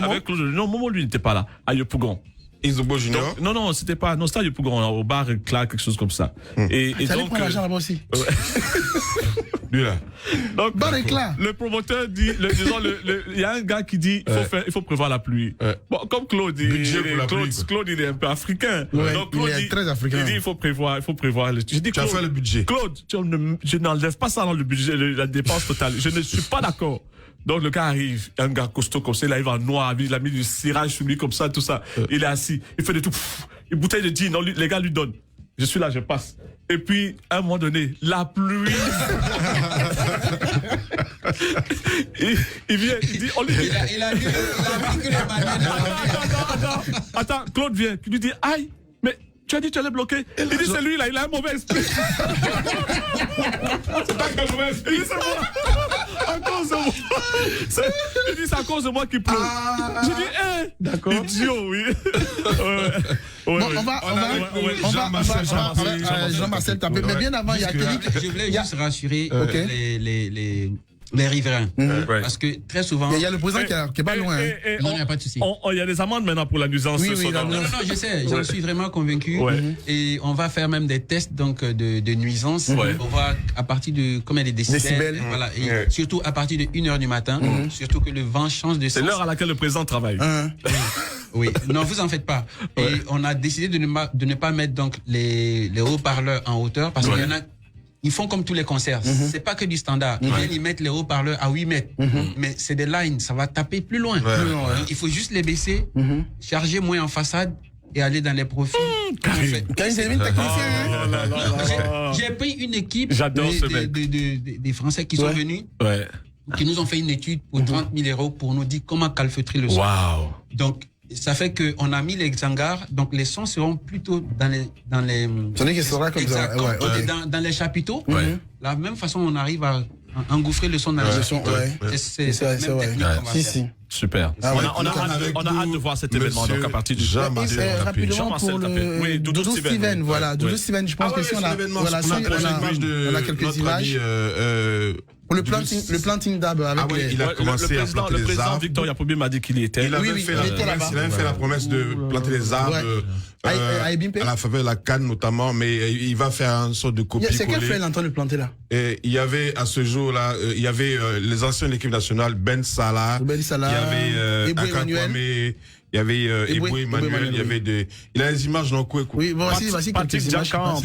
Speaker 2: avec Claude. Non, Momo lui n'était pas là. À Yopougon.
Speaker 3: Isobo Junior.
Speaker 2: Non, c'était pas. Non, c'était à Yopougon, au bar Clark, quelque chose comme ça.
Speaker 4: Et donc prendre l'argent là-bas aussi.
Speaker 2: Donc, le promoteur dit, il y a un gars qui dit, il faut prévoir la pluie. Bon, comme Claude, Claude, il est un peu africain.
Speaker 4: Donc, Claude, il est très africain.
Speaker 2: Il dit, il faut prévoir.
Speaker 3: Tu as fait le budget.
Speaker 2: Claude, je n'enlève pas ça dans le budget, la dépense totale. Je ne suis pas d'accord. Donc le gars arrive, un gars costaud comme ça, il arrive en noir, il a mis du cirage sur lui comme ça, tout ça. Il est assis, il fait de tout, une bouteille de gin, les gars lui donnent. Je suis là, je passe. Et puis, à un moment donné, la pluie. il vient, il dit, il a vu que les bananes. Attends, Claude vient, qui lui dit, aïe, mais tu as dit que tu allais bloquer. Il dit, c'est lui là, il a un mauvais esprit. C'est pas qu'un mauvais esprit. Il dit, c'est moi. À cause de moi. Il dit, c'est à cause de moi qui pleut. J'ai dit, d'accord. Idiot, oui.
Speaker 4: Jean-Marcel Tapé. Mais bien avant, il y a Kelly.
Speaker 1: Je voulais juste rassurer les riverains. Parce que très souvent.
Speaker 4: Il y a le président qui est pas loin.
Speaker 1: Non, il n'y a pas de souci.
Speaker 2: Il y a des amendes maintenant pour la nuisance.
Speaker 1: Oui, non, je sais, j'en suis vraiment convaincu. Et on va faire même des tests donc, de nuisance. On va à partir de combien de décibels. Voilà, et surtout à partir de 1h du matin. Surtout que le vent change de sens.
Speaker 2: C'est l'heure à laquelle le président travaille.
Speaker 1: Oui, non, vous en faites pas. Et on a décidé de ne pas mettre donc les haut-parleurs en hauteur parce qu'il y en a. Ils font comme tous les concerts. C'est pas que du standard. Ils mettent les haut-parleurs à 8 mètres. Mais c'est des lines. Ça va taper plus loin. Il faut juste les baisser, charger moins en façade et aller dans les profils. J'ai pris une équipe des Français qui sont venus, qui nous ont fait une étude pour 30 000 € pour nous dire comment calfeutrer le son. Donc, ça fait qu'on a mis les hangars, donc les sons seront plutôt dans les dans les chapiteaux. La même façon, on arrive à engouffrer le son dans les sons. C'est la même technique qu'on va faire.
Speaker 2: Super. On a hâte de voir cet événement donc à partir du
Speaker 4: rapidement pour le Doudou Steven. Voilà, Doudou Steven, je pense que si on a quelques images. Pour le planting d'arbres avec
Speaker 3: il a commencé à planter les arbres.
Speaker 2: Le président Victor Yapobi m'a dit qu'il y était.
Speaker 3: Il avait fait la promesse de planter les arbres à la faveur de la Cannes notamment, mais il va faire une sorte de copie-coller.
Speaker 4: C'est quel frère il est en train de planter là?
Speaker 3: Il y avait à ce jour-là, il y avait les anciens de l'équipe nationale, Ben Salah, il y avait Akakwame, il il y avait Eboué Emmanuel, il y avait des... Il a les images dans quoi?
Speaker 4: Oui, bon, voici
Speaker 2: Patrick Djankan,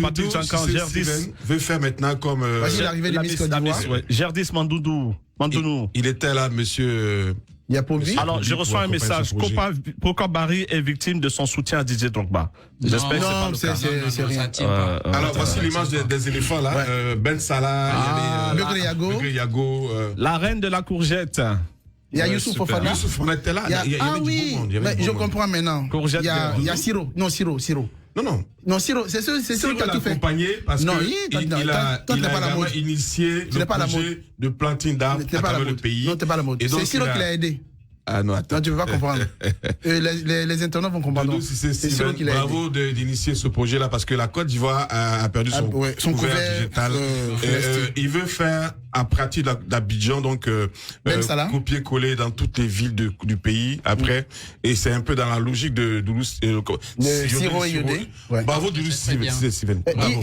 Speaker 2: Gerdis.
Speaker 3: Veut faire maintenant comme...
Speaker 4: Voici l'arrivée de Miss Côte d'Ivoire.
Speaker 2: Gerdis Mandounou.
Speaker 3: Il était là, monsieur...
Speaker 2: Alors, je reçois un message. Coca Barry est victime de son soutien à Didier Drogba. J'espère que c'est pas le cas.
Speaker 4: C'est rien.
Speaker 3: Alors, voici l'image des éléphants là. Ben Salah,
Speaker 4: il y avait
Speaker 3: Yago.
Speaker 2: La reine de la courgette.
Speaker 4: Il y a Youssouf Fofana.
Speaker 3: Youssouf, on était là.
Speaker 4: Ah oui, je comprends maintenant.
Speaker 2: Courgette.
Speaker 4: Il y a Siro. Non, Siro. Non, Siro, c'est celui qui a tout fait.
Speaker 3: Accompagné parce qu'il a initié le projet de planting d'arbres à travers le pays.
Speaker 4: Non, t'es pas la mode. C'est Siro qui l'a aidé.
Speaker 3: Ah non, attends.
Speaker 4: Non, tu ne peux pas comprendre. Les internautes vont comprendre.
Speaker 3: C'est Siro qui l'a aidé. Bravo d'initier ce projet-là parce que la Côte d'Ivoire a perdu son couvert végétal. Il veut faire à partir d'Abidjan, donc copier-coller dans toutes les villes du pays après. Et c'est un peu dans la logique de Doulousse.
Speaker 4: Siro et Yodé.
Speaker 3: Bravo Doulousse, Steven.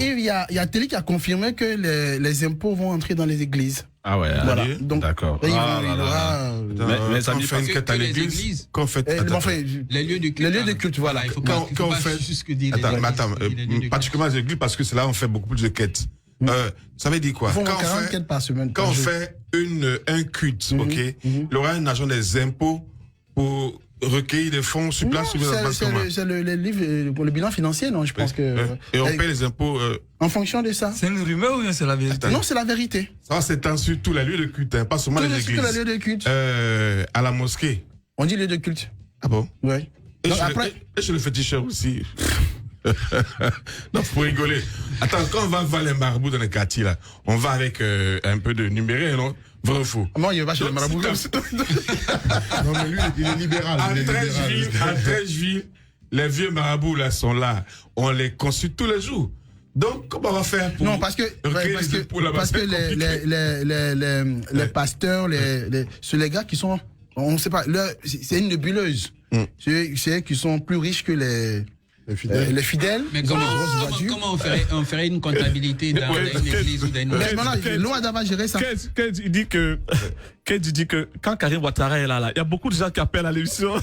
Speaker 4: Il y a Télé qui a confirmé que les impôts vont entrer dans les églises.
Speaker 2: Ah ouais,
Speaker 4: voilà.
Speaker 2: D'accord.
Speaker 3: Mais ça me fait une quête à l'église. Qu'on fait
Speaker 4: les lieux de culte, voilà.
Speaker 3: Il faut qu'on fait. Attends, particulièrement les églises parce que c'est là on fait beaucoup plus de quêtes. Ça veut dire quoi? Quand on fait un culte, ok, il y aura un agent des impôts pour recueillir des fonds sur place.
Speaker 4: C'est le bilan financier, non? Je pense que.
Speaker 3: Et on paie les impôts.
Speaker 4: En fonction de ça.
Speaker 12: C'est une rumeur ou bien c'est la vérité?
Speaker 4: Non, c'est la vérité.
Speaker 3: Ça s'étend sur tous les lieux de culte, pas seulement les églises.
Speaker 4: Tous les lieux de culte.
Speaker 3: À la mosquée.
Speaker 4: On dit lieu de culte.
Speaker 3: Ah bon?
Speaker 4: Oui.
Speaker 3: Et chez le féticheur aussi. Non, faut rigoler. Attends, quand on va voir les marabouts dans les quartiers, là, on va avec un peu de numéré, non? Vrai ou faux?
Speaker 4: Moi, il va chez les marabouts.
Speaker 3: Non, mais lui, il est libéral. À 13 villes, les vieux marabouts, là, sont là. On les consulte tous les jours. Donc, comment on va faire pour...
Speaker 4: Non, parce que les pasteurs, c'est les gars qui sont... On ne sait pas, c'est une nébuleuse. C'est eux qui sont plus riches que les fidèles.
Speaker 1: Mais comment on ferait une comptabilité dans une église ou dans une...
Speaker 4: Mais maintenant, l'OADA va gérer ça.
Speaker 2: Il dit que quand Karim Ouattara est là, il y a beaucoup de gens qui appellent à l'émission.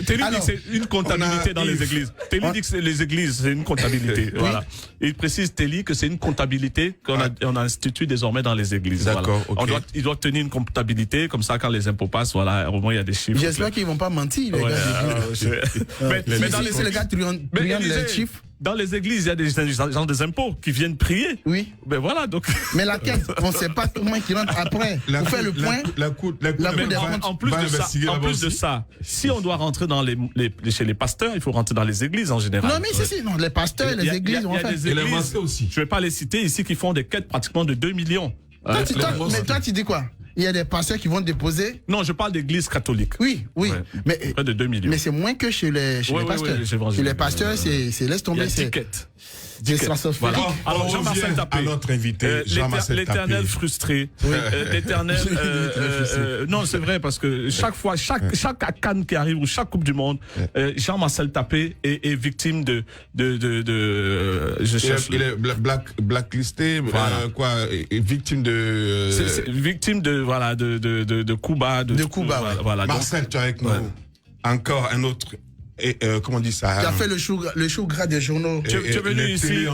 Speaker 2: Télé dit que c'est une comptabilité dans les églises. Télé dit que les églises, c'est une comptabilité. Voilà. Il précise, Télé, que c'est une comptabilité qu'on institue désormais dans les églises.
Speaker 3: D'accord.
Speaker 2: Voilà. Il doit tenir une comptabilité, comme ça, quand les impôts passent, voilà, au moins il y a des chiffres.
Speaker 4: J'espère qu'ils ne vont pas mentir, les gars. Mais dans les gars, tu les chiffres.
Speaker 2: Dans les églises, il y a des gens des impôts qui viennent prier.
Speaker 4: Oui.
Speaker 2: Ben voilà, donc.
Speaker 4: Mais la quête, on ne sait pas comment ils rentrent après. Pour faire le point.
Speaker 2: En plus de ça, si on doit rentrer chez les pasteurs, il faut rentrer dans les églises en général.
Speaker 4: Non, mais non, les pasteurs, les églises,
Speaker 2: il y a des églises aussi. Je ne vais pas les citer ici qui font des quêtes pratiquement de 2 millions.
Speaker 4: Mais toi, tu dis quoi? Il y a des pasteurs qui vont déposer.
Speaker 2: Non, je parle d'église catholique.
Speaker 4: Oui.
Speaker 2: Ouais. Mais près de 2 millions.
Speaker 4: Mais c'est moins que chez les pasteurs. Chez les pasteurs, c'est laisse tomber.
Speaker 2: Voilà. Alors Jean-Marcel Tapé,
Speaker 3: notre invité,
Speaker 2: l'éternel frustré, l'éternel. Non, c'est vrai parce que chaque fois, chaque CAN qui arrive ou chaque Coupe du Monde, Jean-Marcel Tapé est victime de.
Speaker 3: Il est blacklisté, voilà. Victime de.
Speaker 2: Victime de Cuba.
Speaker 4: De Cuba,
Speaker 2: voilà.
Speaker 3: Marcel, tu es avec nous. Encore un autre. Comment on dit ça?
Speaker 4: Qui a fait le show gras des journaux.
Speaker 2: Tu es venu ici.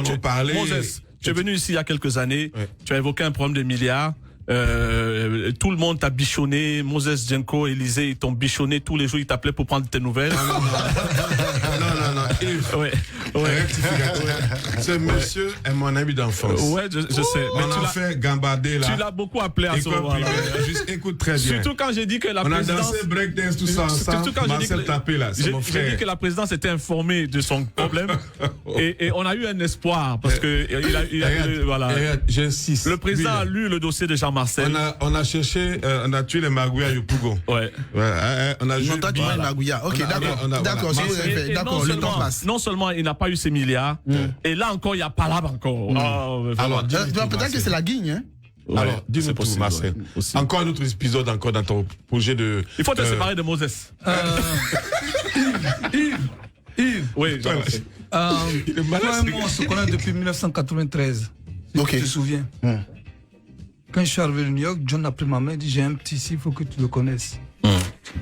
Speaker 2: Moses, tu es venu ici il y a quelques années. Ouais. Tu as évoqué un problème de milliards. Tout le monde t'a bichonné. Moses Djenko, Élysée, ils t'ont bichonné tous les jours. Ils t'appelaient pour prendre tes nouvelles.
Speaker 3: Non. Yves.
Speaker 2: Ouais.
Speaker 3: Ce monsieur est mon ami d'enfance.
Speaker 2: Ouais, je sais.
Speaker 3: Mais on a fait gambarder là.
Speaker 2: Tu l'as beaucoup appelé à ce moment-là.
Speaker 3: Écoute très bien.
Speaker 2: Surtout quand j'ai dit que la présidence.
Speaker 3: On a dansé breakdance tout ça ensemble. Surtout quand j'ai
Speaker 2: dit que la présidence était informée de son problème. et on a eu un espoir parce que voilà.
Speaker 3: J'insiste.
Speaker 2: Le président a lu le dossier de Jean-Marcel.
Speaker 3: On a cherché, on a tué les magouillas à Yopougon.
Speaker 2: Ouais.
Speaker 3: On a joué.
Speaker 4: Non, tu les magouillas. Ok, d'accord. Le temps passe.
Speaker 2: Non seulement il n'a pas eu ses milliards, et là encore il y a pas là encore.
Speaker 4: Alors, peut-être que c'est la guigne, hein.
Speaker 3: Ouais, alors, dis-nous tout, Marcel. Encore un autre épisode encore dans ton projet de...
Speaker 2: Il faut te séparer de Moses.
Speaker 12: Yves.
Speaker 2: Oui,
Speaker 12: toi et moi, on se connaît depuis 1993. Si tu te souviens. Quand je suis arrivé à New York, John a pris ma main et dit, j'ai un petit ici, il faut que tu le connaisses.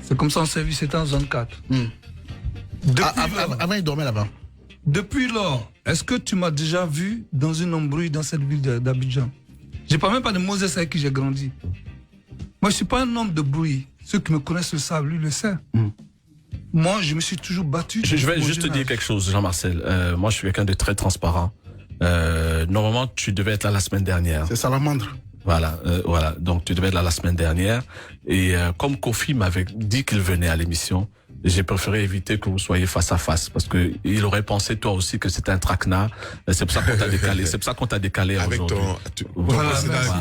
Speaker 12: C'est comme ça on s'est vu, c'était en zone 4.
Speaker 4: Avant, il dormait là-bas.
Speaker 12: Depuis lors, est-ce que tu m'as déjà vu dans une embrouille dans cette ville d'Abidjan? Je ne parle même pas de Moses avec qui j'ai grandi. Moi, je ne suis pas un homme de bruit. Ceux qui me connaissent le savent, lui le sait. Moi, je me suis toujours battu.
Speaker 2: Je vais juste te dire quelque chose, Jean-Marcel. Moi, je suis quelqu'un de très transparent. Normalement, tu devais être là la semaine dernière.
Speaker 4: C'est Salamandre.
Speaker 2: Voilà. Donc, tu devais être là la semaine dernière. Et comme Kofi m'avait dit qu'il venait à l'émission, j'ai préféré éviter que vous soyez face à face parce que il aurait pensé toi aussi que c'était un traquenard. C'est pour ça qu'on t'a décalé. C'est pour ça qu'on t'a décalé
Speaker 3: avec
Speaker 2: aujourd'hui.
Speaker 12: Voilà.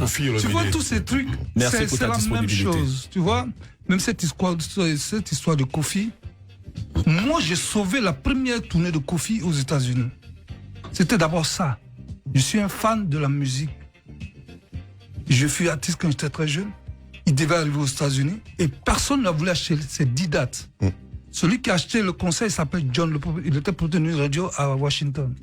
Speaker 12: Tu vois tous ces trucs.
Speaker 2: Merci pour ta disponibilité.
Speaker 12: C'est la même chose. Tu vois, même cette histoire de Kofi. Moi, j'ai sauvé la première tournée de Kofi aux États-Unis. C'était d'abord ça. Je suis un fan de la musique. Je fus artiste quand j'étais très jeune. Il devait arriver aux États-Unis et personne n'a voulu acheter ces 10 dates. Celui qui a acheté le concert, il s'appelle John. Il était pour une radio à Washington.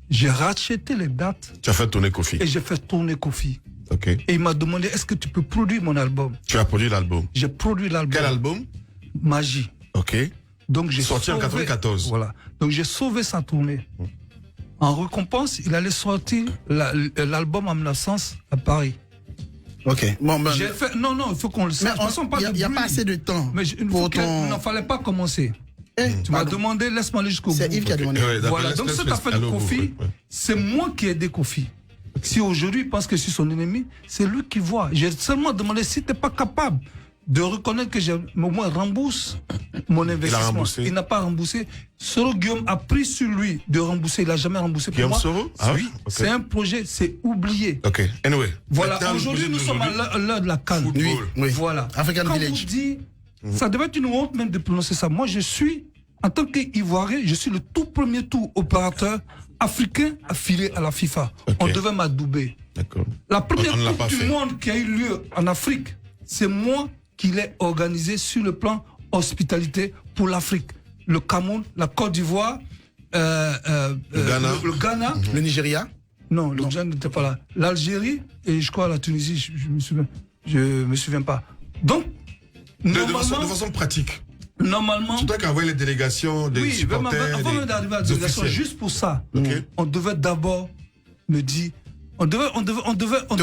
Speaker 12: J'ai racheté les dates.
Speaker 3: Tu as fait tourner Kofi.
Speaker 12: Et j'ai fait tourner Kofi.
Speaker 3: Ok.
Speaker 12: Et il m'a demandé, est-ce que tu peux produire mon album?
Speaker 3: Tu as produit l'album?
Speaker 12: J'ai produit l'album.
Speaker 3: Quel album?
Speaker 12: Magie.
Speaker 3: Ok.
Speaker 12: Donc j'ai
Speaker 3: sorti en 94.
Speaker 12: Voilà. Donc j'ai sauvé sa tournée. En récompense, il allait sortir l'album en 1900 à Paris.
Speaker 4: Ok. Bon, ben,
Speaker 12: j'ai fait. Non, il faut qu'on le sache.
Speaker 4: Il n'y a pas assez de temps.
Speaker 12: Mais il n'en fallait pas commencer. Tu m'as demandé, laisse-moi aller jusqu'au bout.
Speaker 4: C'est Yves qui a demandé.
Speaker 12: Voilà. Donc cette affaire de Kofi, c'est moi qui ai aidé Kofi. Si aujourd'hui il pense que je suis son ennemi, c'est lui qui voit. J'ai seulement demandé si tu n'es pas capable de reconnaître que j'ai au moins rembourse mon investissement. Il n'a pas remboursé. Soro Guillaume a pris sur lui de rembourser. Il n'a jamais remboursé pour moi.
Speaker 3: Soro?
Speaker 12: Oui. Okay. C'est un projet, c'est oublié.
Speaker 3: Ok. Anyway.
Speaker 12: Voilà. Aujourd'hui, nous sommes à l'heure de la CAN.
Speaker 4: Oui.
Speaker 12: Voilà.
Speaker 4: African
Speaker 12: Quand
Speaker 4: Village.
Speaker 12: vous dites, ça devait être une honte même de prononcer ça. Moi, je suis, en tant qu'Ivoirien, je suis le tout premier opérateur africain affilié à la FIFA. Okay. On devait m'adouber.
Speaker 3: D'accord.
Speaker 12: La première Coupe du monde qui a eu lieu en Afrique, c'est moi qui l'ai organisé sur le plan hospitalité pour l'Afrique. Le Cameroun, la Côte d'Ivoire, le Ghana.
Speaker 4: Le Nigeria.
Speaker 12: Non, le Ghana n'était pas là. L'Algérie et je crois la Tunisie, je me souviens pas. Donc,
Speaker 3: de façon pratique.
Speaker 12: Normalement.
Speaker 3: C'est toi qui envoie les délégations des supporters.
Speaker 12: Avant même d'arriver à la délégation, juste pour ça, on devait d'abord me dire. On devait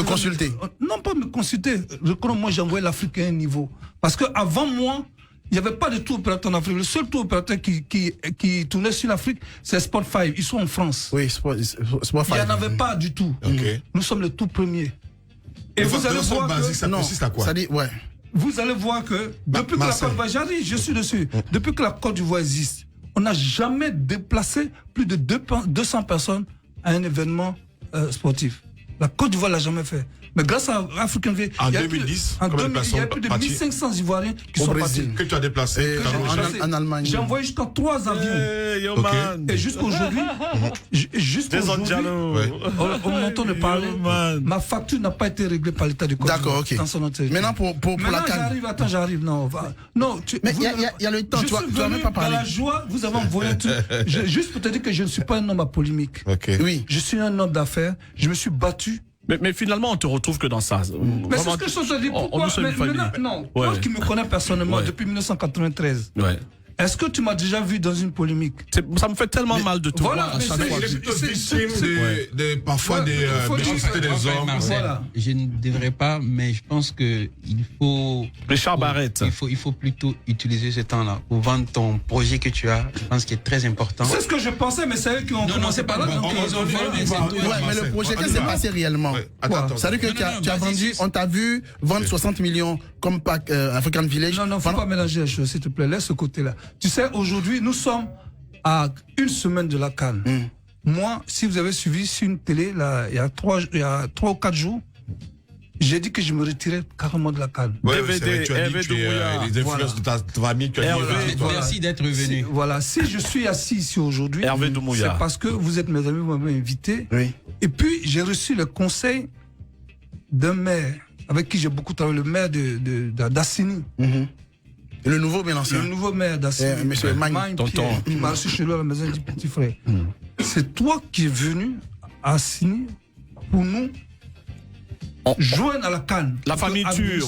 Speaker 4: consulter.
Speaker 12: Non, pas me consulter. Moi, j'ai envoyé l'Afrique à un niveau. Parce qu'avant moi, il n'y avait pas de tour opérateur en Afrique. Le seul tour opérateur qui tournait sur l'Afrique, c'est Sport 5. Ils sont en France.
Speaker 4: Oui, Sport 5.
Speaker 12: Il n'y en avait pas du tout.
Speaker 3: Okay.
Speaker 12: Nous sommes les tout premiers. Et vous allez voir que...
Speaker 3: ça consiste à quoi?
Speaker 4: Ça dit, ouais.
Speaker 12: Vous allez voir que depuis que la Côte d'Ivoire, j'arrive, je suis dessus. Depuis que la Côte d'Ivoire existe, on n'a jamais déplacé plus de 200 personnes à un événement sportif. La Côte d'Ivoire l'a jamais fait. Mais grâce à African Village,
Speaker 3: en 2010,
Speaker 12: il y a plus de 1500 Ivoiriens qui sont partis.
Speaker 3: Que tu as déplacé
Speaker 4: en Allemagne.
Speaker 12: J'ai envoyé jusqu'à 3 avions. Et jusqu'aujourd'hui, au moment de parler, ma facture n'a pas été réglée par l'État du Côte d'Ivoire.
Speaker 4: D'accord, ok. Maintenant, pour la CAN.
Speaker 12: J'arrive. Non,
Speaker 4: mais il y a le temps, tu vas même pas parler.
Speaker 12: Dans la joie, vous avez envoyé tout. Juste pour te dire que je ne suis pas un homme à polémique.
Speaker 4: Oui.
Speaker 12: Je suis un homme d'affaires. Je me suis battu.
Speaker 2: Mais finalement, on te retrouve que dans ça.
Speaker 12: Mais c'est ce que je te dis. Pourquoi? Non, toi qui me connais personnellement depuis 1993.
Speaker 2: Ouais.
Speaker 12: Est-ce que tu m'as déjà vu dans une polémique?
Speaker 2: Ça me fait tellement mal de te voir à chaque fois.
Speaker 3: Il est plutôt victime parfois des méchancetés des hommes.
Speaker 1: Je ne devrais pas, mais je pense que il faut...
Speaker 2: Richard Barrett.
Speaker 1: Il faut plutôt utiliser ce temps-là pour vendre ton projet que tu as. Je pense qu'il est très important.
Speaker 12: C'est ce que je pensais, mais c'est eux qui ont commencé par là.
Speaker 4: Mais le projet, qu'est-ce qui s'est passé réellement? C'est-à-dire que tu as vendu, on t'a vu vendre 60 millions comme African Village.
Speaker 12: Non, faut pas mélanger les choses, s'il te plaît. Laisse ce côté-là. Tu sais, aujourd'hui, nous sommes à une semaine de la CAN. Moi, si vous avez suivi sur une télé, là, il y a 3 ou 4 jours, j'ai dit que je me retirais carrément de la CAN.
Speaker 3: DVD, Hervé Doumbouya. Les influences de ta famille.
Speaker 1: Merci d'être venu.
Speaker 12: Voilà, si je suis assis ici aujourd'hui, c'est parce que vous êtes mes amis, vous m'avez invité.
Speaker 4: Oui.
Speaker 12: Et puis, j'ai reçu le conseil d'un maire avec qui j'ai beaucoup travaillé, le maire d'Assini.
Speaker 4: Et le nouveau, bien ancien.
Speaker 12: Le nouveau maire d'Assini.
Speaker 4: Monsieur Magne.
Speaker 12: Il m'a reçu chez lui à la maison du petit frère. C'est toi qui es venu à Assini pour nous joignent à la CAN.
Speaker 2: La famille Tur,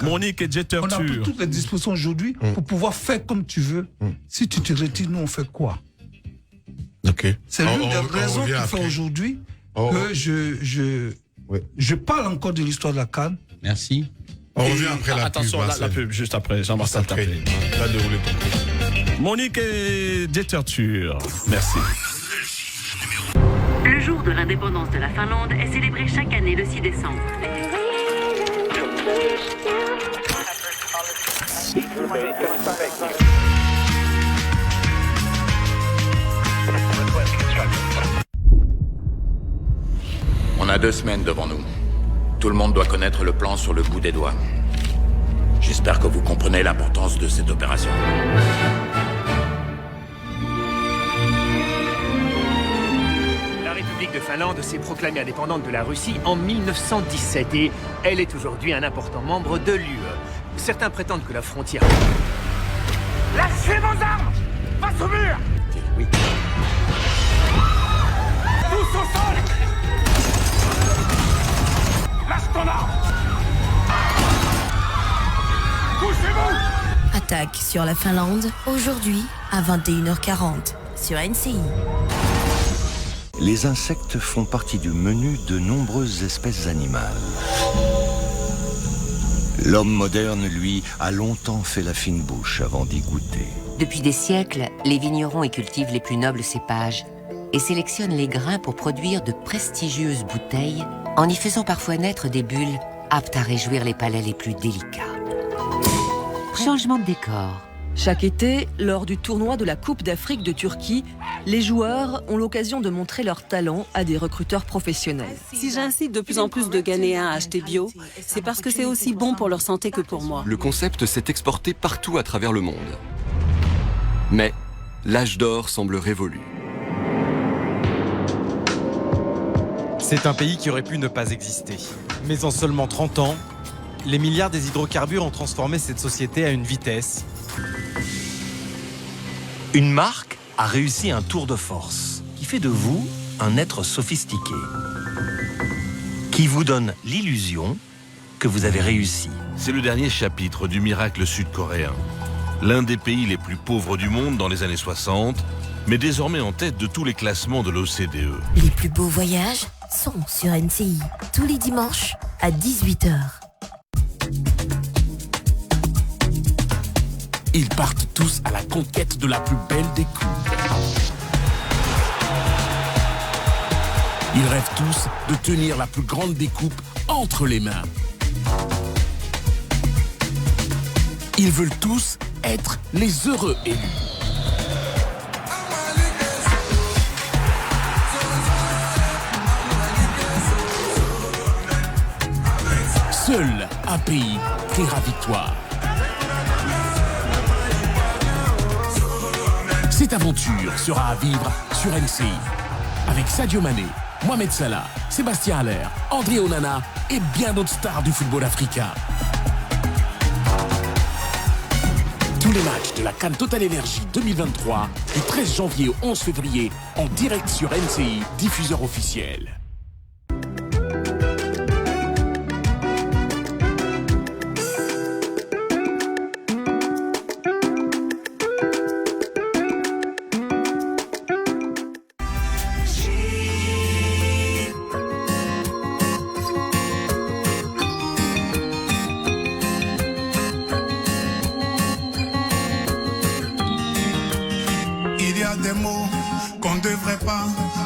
Speaker 2: Monique et Jeter Tur.
Speaker 12: On a pris toutes les dispositions aujourd'hui pour pouvoir faire comme tu veux. Si tu te retires, nous on fait quoi? C'est l'une des raisons qui fait aujourd'hui que je parle encore de l'histoire de la CAN.
Speaker 1: Merci.
Speaker 3: On revient après la
Speaker 2: attention,
Speaker 3: pub.
Speaker 2: Attention, la pub, juste après. Jean-Marcel Tapé. Monique et Jeter Tur. Merci.
Speaker 9: Le jour de l'indépendance de la Finlande est célébré chaque année le 6 décembre.
Speaker 10: On a 2 semaines devant nous. Tout le monde doit connaître le plan sur le bout des doigts. J'espère que vous comprenez l'importance de cette opération.
Speaker 16: La République de Finlande s'est proclamée indépendante de la Russie en 1917 et elle est aujourd'hui un important membre de l'UE. Certains prétendent que la frontière...
Speaker 11: Lâchez vos armes! Face au mur!
Speaker 16: Oui.
Speaker 11: Tous au sol! Lâche ton arme! Couchez-vous!
Speaker 15: Attaque sur la Finlande, aujourd'hui à 21h40 sur NCI.
Speaker 18: Les insectes font partie du menu de nombreuses espèces animales. L'homme moderne, lui, a longtemps fait la fine bouche avant d'y goûter.
Speaker 23: Depuis des siècles, les vignerons y cultivent les plus nobles cépages et sélectionnent les grains pour produire de prestigieuses bouteilles en y faisant parfois naître des bulles aptes à réjouir les palais les plus délicats. Changement de décor.
Speaker 26: Chaque été, lors du tournoi de la Coupe d'Afrique de Turquie, les joueurs ont l'occasion de montrer leur talent à des recruteurs professionnels.
Speaker 27: Si j'incite de plus en plus de Ghanéens à acheter bio, c'est parce que c'est aussi bon pour leur santé que pour moi.
Speaker 28: Le concept s'est exporté partout à travers le monde. Mais l'âge d'or semble révolu.
Speaker 29: C'est un pays qui aurait pu ne pas exister. Mais en seulement 30 ans, les milliards des hydrocarbures ont transformé cette société à une vitesse.
Speaker 30: Une marque a réussi un tour de force qui fait de vous un être sophistiqué, qui vous donne l'illusion que vous avez réussi.
Speaker 31: C'est le dernier chapitre du miracle sud-coréen. L'un des pays les plus pauvres du monde dans les années 60, mais désormais en tête de tous les classements de l'OCDE.
Speaker 15: Les plus beaux voyages sont sur NCI, tous les dimanches à 18h.
Speaker 17: Ils partent tous à la conquête de la plus belle des coupes. Ils rêvent tous de tenir la plus grande des coupes entre les mains. Ils veulent tous être les heureux élus. Seul un pays criera victoire. Cette aventure sera à vivre sur NCI. Avec Sadio Mané, Mohamed Salah, Sébastien Haller, André Onana et bien d'autres stars du football africain. Tous les matchs de la CAN Total Energy 2023 du 13 janvier au 11 février en direct sur NCI, diffuseur officiel.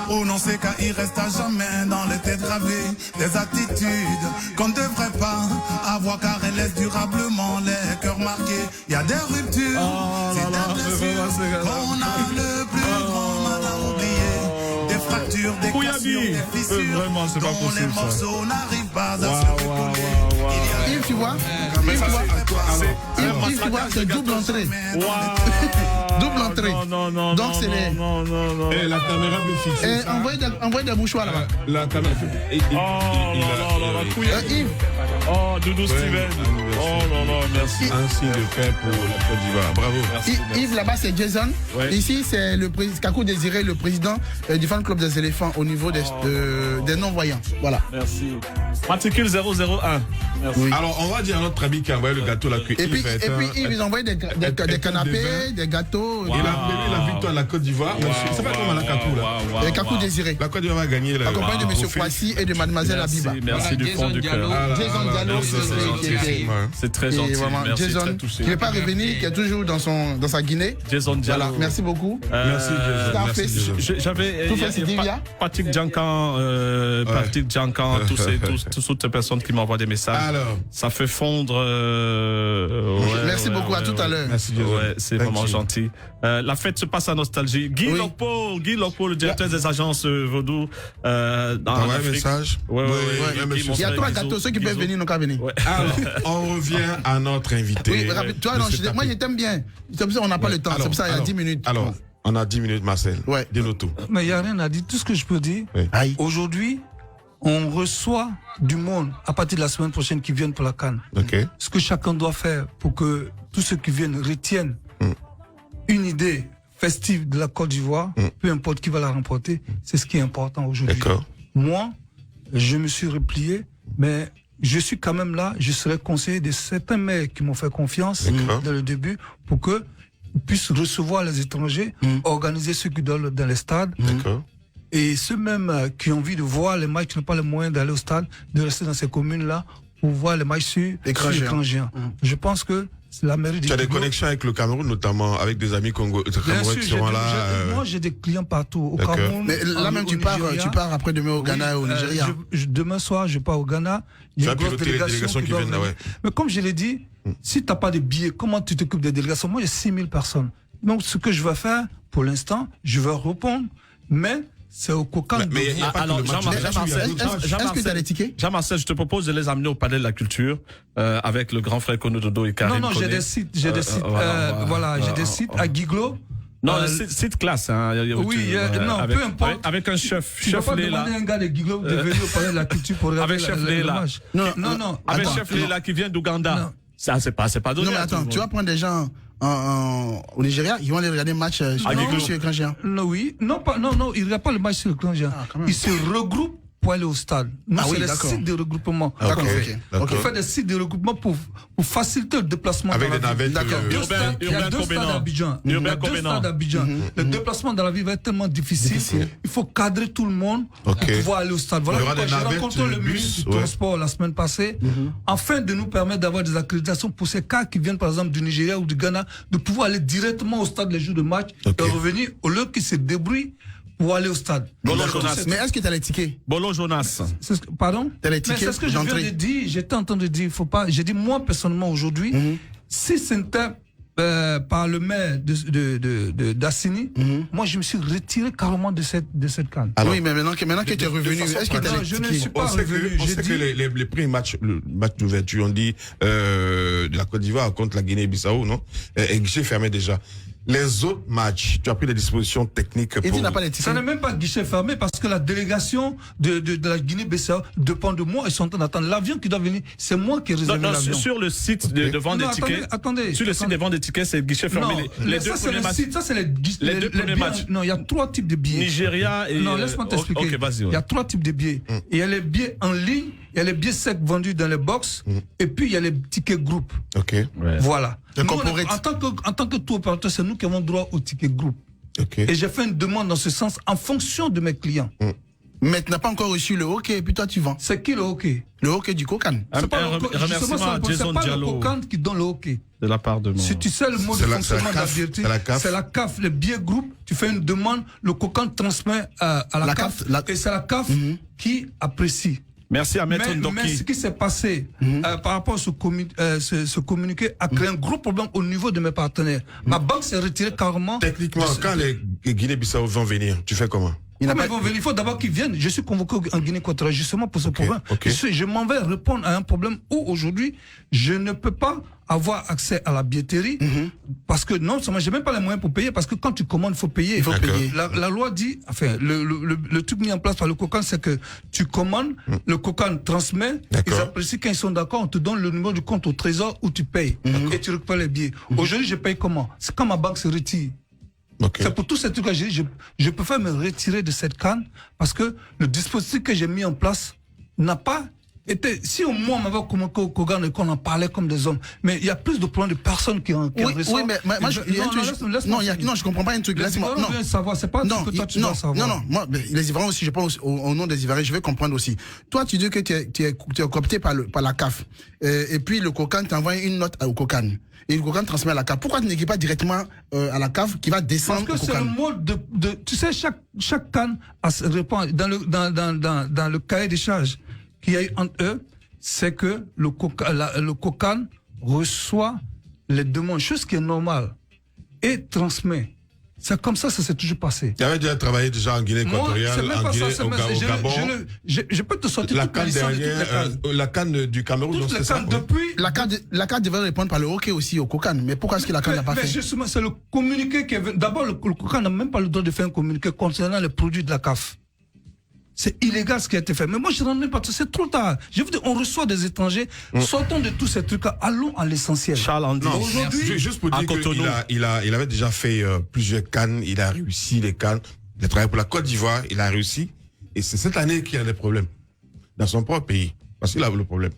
Speaker 32: Prononcer car il reste à jamais dans les têtes gravées. Des attitudes qu'on ne devrait pas avoir car elles laissent durablement les cœurs marqués. Il y a des ruptures, c'est des blessures qu'on a le plus grand mal à oublier. Des fractures, des cassures, des fissures dont les morceaux n'arrivent pas à se recoller.
Speaker 4: Tu vois, c'est double entrée. Double entrée.
Speaker 3: Non.
Speaker 4: Donc c'est les.
Speaker 3: Non. Et la caméra me fixe.
Speaker 4: Envoyez des mouchoirs là-bas.
Speaker 3: La caméra.
Speaker 4: Yves.
Speaker 2: Oh, Doudou Steven. Oh non, merci.
Speaker 3: Un signe de paix pour la Côte d'Ivoire. Bravo.
Speaker 4: Merci. Yves, là-bas, c'est Jason. Ouais. Ici, c'est le Kakou Désiré, le président du fan club des éléphants au niveau des non-voyants. Voilà.
Speaker 2: Merci. Matricule 001. Merci.
Speaker 3: Oui. Alors, on va dire à notre ami qui a envoyé le gâteau là.
Speaker 4: Et puis, Yves, ils ont envoyé des canapés, des gâteaux.
Speaker 3: Il a la victoire à la Côte d'Ivoire. C'est pas comme à la Kakou là.
Speaker 4: Le Kakou Désiré.
Speaker 3: La Côte d'Ivoire va gagner.
Speaker 4: Accompagné de M. Kwasi et de Mademoiselle Abiba.
Speaker 2: Merci du fond du cœur.
Speaker 4: Jason Diallo,
Speaker 2: c'est très gentil.
Speaker 4: Jason, qui n'est pas revenu, qui est toujours dans sa Guinée.
Speaker 2: Jason Diallo.
Speaker 4: Voilà, merci beaucoup.
Speaker 3: Merci, Jason.
Speaker 2: J'avais Patrick Djankan, toutes ces personnes qui m'envoient des messages.
Speaker 3: Alors,
Speaker 2: ça fait fondre.
Speaker 4: Merci beaucoup, à tout à l'heure.
Speaker 3: Merci, Jason.
Speaker 2: C'est vraiment gentil. La fête se passe à Nostalgie. Guy Lokpo, le directeur des agences Vaudou.
Speaker 3: Dans un message.
Speaker 4: Il y a 3 gâteaux, ceux qui peuvent venir n'ont qu'à venir.
Speaker 3: Alors, on revient à notre invité.
Speaker 4: Oui, toi, moi je t'aime bien. C'est pour ça qu'on n'a pas le temps. C'est pour ça il y a 10 minutes.
Speaker 3: Alors, on a 10 minutes, Marcel. Dis-nous tout.
Speaker 12: Mais il n'y a rien à dire. Tout ce que je peux dire, aujourd'hui, on reçoit du monde à partir de la semaine prochaine qui viennent pour la CAN. Ce que chacun doit faire pour que tous ceux qui viennent retiennent une idée festive de la Côte d'Ivoire, peu importe qui va la remporter, c'est ce qui est important aujourd'hui. Moi, je me suis replié, mais je suis quand même là, je serai conseiller de certains maires qui m'ont fait confiance dans le début pour que puissent recevoir les étrangers, organiser ceux qui doivent dans les stades. Et ceux même qui ont envie de voir les matchs, qui n'ont pas les moyens d'aller au stade, de rester dans ces communes-là pour voir les matchs sur écran géant. Je pense que c'est la mairie du
Speaker 3: Tu as des connexions avec le Cameroun, notamment avec des amis camerounais qui seront là.
Speaker 12: Moi, j'ai des clients partout au Cameroun.
Speaker 4: Mais là même, tu pars après-demain au Ghana et au Nigeria.
Speaker 12: Demain soir, je pars au Ghana.
Speaker 3: Tu vas piloter les délégations qui viennent là,
Speaker 12: Mais comme je l'ai dit, si tu n'as pas de billets, comment tu t'occupes des délégations? Moi, j'ai 6000 personnes. Donc, ce que je vais faire, pour l'instant, je vais répondre, mais c'est au Cocan.
Speaker 3: Mais alors,
Speaker 4: est-ce que tu as les tickets?
Speaker 2: Jean-Marcel, je te propose de les amener au Palais de la Culture avec le grand frère Kono Dodo et Karim.
Speaker 12: Non, j'ai des sites. J'ai des sites à Guiglo.
Speaker 2: Non, site classe. Hein.
Speaker 12: Oui, peu importe.
Speaker 2: Avec un chef.
Speaker 12: Tu ne peux pas demander à un gars de Guiglo de venir au Palais de la Culture pour regarder le match. Non.
Speaker 2: Avec chef Léla qui vient d'Ouganda. Ça, c'est pas donné.
Speaker 4: Non, mais attends, tu vas prendre des gens au Nigeria, ils vont aller regarder le match sur l'écran géant.
Speaker 12: Non, ils ne regardent pas le match sur l'écran géant. Ils se regroupent pour aller au stade. Nous, c'est les sites de regroupement. On fait des sites de regroupement pour faciliter le déplacement.
Speaker 3: Avec des navettes.
Speaker 12: Il y a 2 stades à Abidjan. Le déplacement dans la ville va être tellement difficile. Il faut cadrer tout le monde pour pouvoir aller au stade. Voilà pourquoi j'ai rencontré le ministre du Transport la semaine passée, afin de nous permettre d'avoir des accréditations pour ces cas qui viennent par exemple du Nigeria ou du Ghana, de pouvoir aller directement au stade les jours de match et revenir au lieu qu'ils se débrouillent pour aller au stade.
Speaker 4: Mais est-ce que tu as les tickets?
Speaker 2: Bolo Jonas.
Speaker 12: Pardon?
Speaker 4: Tu as les tickets?
Speaker 12: Mais c'est ce que je viens de dire. J'étais en train de dire, il faut pas. J'ai dit, moi, personnellement, aujourd'hui, si c'était par le maire d'Assini, moi, je me suis retiré carrément de cette canne.
Speaker 4: Oui, mais maintenant que tu es revenu, est-ce que tu as les tickets?
Speaker 12: Je ne suis pas revenu.
Speaker 3: On sait que les premiers matchs, le match d'ouverture, on dit, de la Côte d'Ivoire contre la Guinée-Bissau, non? Et guichet fermé déjà. Les autres matchs, tu as pris des dispositions techniques pour...
Speaker 4: Et tu n'as pas les tickets?
Speaker 12: Ça n'est même pas guichet fermé parce que la délégation de la Guinée-Bissau dépend de moi. Ils sont en train d'attendre l'avion qui doit venir. C'est moi qui ai réservé l'avion.
Speaker 2: Sur le site de vente des tickets...
Speaker 12: Attendez.
Speaker 2: Sur le site de vente des tickets, c'est guichet fermé.
Speaker 12: Les deux premiers matchs. Ça, c'est
Speaker 2: les 2 premiers matchs.
Speaker 12: Non, il y a 3 types de billets.
Speaker 2: Nigeria et...
Speaker 12: Non, laisse-moi t'expliquer.
Speaker 2: Ok, vas-y.
Speaker 12: Il y a 3 types de billets. Il y a les billets en ligne, il y a les billets secs vendus dans les box, et puis il y a les tickets groupes. Voilà. Nous, en tant que tour opérateur, c'est nous qui avons droit au ticket groupe. Et j'ai fait une demande dans ce sens en fonction de mes clients.
Speaker 4: Mais tu n'as pas encore reçu le hockey et puis toi tu vends.
Speaker 12: C'est qui le hockey?
Speaker 4: Le hockey du Cocan.
Speaker 12: C'est pas le Cocan qui donne le hockey.
Speaker 2: De la part de moi.
Speaker 12: Si tu sais le mode de fonctionnement de la billetterie, c'est la CAF, les billets groupes, tu fais une demande, le Cocan transmet à la CAF, et c'est la CAF qui apprécie.
Speaker 2: Merci à Maître Ndoki.
Speaker 12: Mais ce qui s'est passé par rapport à ce communiqué a créé un gros problème au niveau de mes partenaires. Ma banque s'est retirée carrément.
Speaker 3: Techniquement, quand les Guinée-Bissau vont venir, tu fais comment?
Speaker 12: Il faut d'abord qu'ils viennent. Je suis convoqué en Guinée équatoriale justement pour ce problème. Je m'en vais répondre à un problème où aujourd'hui, je ne peux pas avoir accès à la billetterie parce que non seulement j'ai même pas les moyens pour payer, parce que quand tu commandes, il faut payer. La loi dit, enfin, le truc mis en place par le COCAN, c'est que tu commandes, le COCAN transmet, ils apprécient, quand ils sont d'accord, on te donne le numéro du compte au trésor où tu payes et tu récupères les billets. Aujourd'hui, je paye comment? C'est quand ma banque se retire. C'est pour tous ces trucs que j'ai dit, je préfère me retirer de cette CAN parce que le dispositif que j'ai mis en place n'a pas été. Si au moins on m'avait convoqué au Kogan et qu'on en parlait comme des hommes, mais il y a plus de problèmes de personnes qui en ressortent.
Speaker 4: Oui, mais moi, je comprends pas un truc.
Speaker 12: Laisse-moi. Non, savoir, c'est pas ce que toi tu dois savoir.
Speaker 4: Non, moi, les Ivoiriens aussi, je pense au nom des Ivoiriens, je vais comprendre aussi. Toi, tu dis que tu es coopté par la CAF, et puis le Kogan t'envoie une note au Kogan. Et le COCAN transmet à la CAF. Pourquoi tu n'écris pas directement à la CAF qui va descendre au COCAN?
Speaker 12: Parce que c'est le mode tu sais, chaque CAN répond dans le cahier des charges qu'il y a eu entre eux, c'est que le COCAN reçoit les demandes, chose qui est normale, et transmet. C'est comme ça s'est toujours passé.
Speaker 3: Tu avais déjà travaillé en Guinée équatoriale, en Guinée, au Gabon.
Speaker 12: Je peux te sortir
Speaker 3: la CAN dernière, la CAN du Cameroun.
Speaker 12: Toutes les CAN depuis.
Speaker 4: La CAN devait répondre par le hockey aussi au COCAN. Mais pourquoi est-ce que la CAN n'a pas fait?
Speaker 12: Justement, c'est le communiqué qui est venu. D'abord, le COCAN n'a même pas le droit de faire un communiqué concernant les produits de la CAF. C'est illégal ce qui a été fait. Mais moi, je ne rentre pas. C'est trop tard. Je veux dire, on reçoit des étrangers. Sortons de tous ces trucs. Allons à l'essentiel.
Speaker 3: Charles Andy. Aujourd'hui, juste pour dire qu'il avait déjà fait plusieurs CAN. Il a réussi les CAN. Il a travaillé pour la Côte d'Ivoire. Il a réussi. Et c'est cette année qu'il y a des problèmes. Dans son propre pays. Parce qu'il a le problème.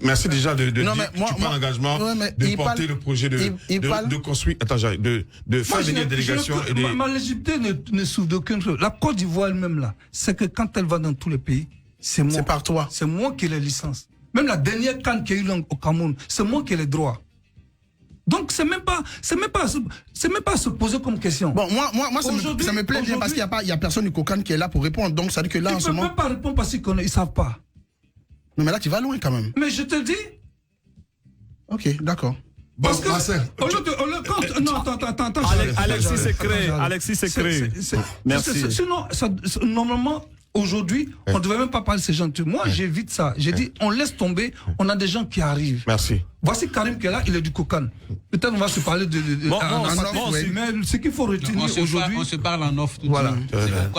Speaker 3: Merci déjà de dire que tu prends l'engagement de porter le projet de construire, de faire venir une délégation.
Speaker 12: Ma légitimité ne souffre d'aucune chose. La Côte d'Ivoire elle-même là, c'est que quand elle va dans tous les pays, c'est moi.
Speaker 4: C'est par toi.
Speaker 12: C'est moi qui ai les licences. Même la dernière CAN qu'il y a eu au Cameroun, c'est moi qui ai les droits. Donc c'est même pas à se poser comme question.
Speaker 4: Bon, moi ça me plaît bien parce qu'il y a personne du COCAN qui est là pour répondre. Donc ça veut dire que là en ce moment.
Speaker 12: Ils ne peuvent même pas répondre parce qu'ils savent pas.
Speaker 4: Non, mais là, tu vas loin quand même.
Speaker 12: Mais je te dis.
Speaker 4: Ok, d'accord.
Speaker 12: Parce que. Non, attends.
Speaker 2: Alexis Secret. Merci.
Speaker 12: Sinon, normalement, aujourd'hui, on ne devait même pas parler de ces gens. Moi, j'évite ça. J'ai dit, on laisse tomber, on a des gens qui arrivent.
Speaker 3: Merci.
Speaker 12: Voici Karim qui est là, il est du COCAN. Peut-être on va se parler mais ce qu'il faut retenir aujourd'hui.
Speaker 1: On se parle en off tout de
Speaker 12: suite.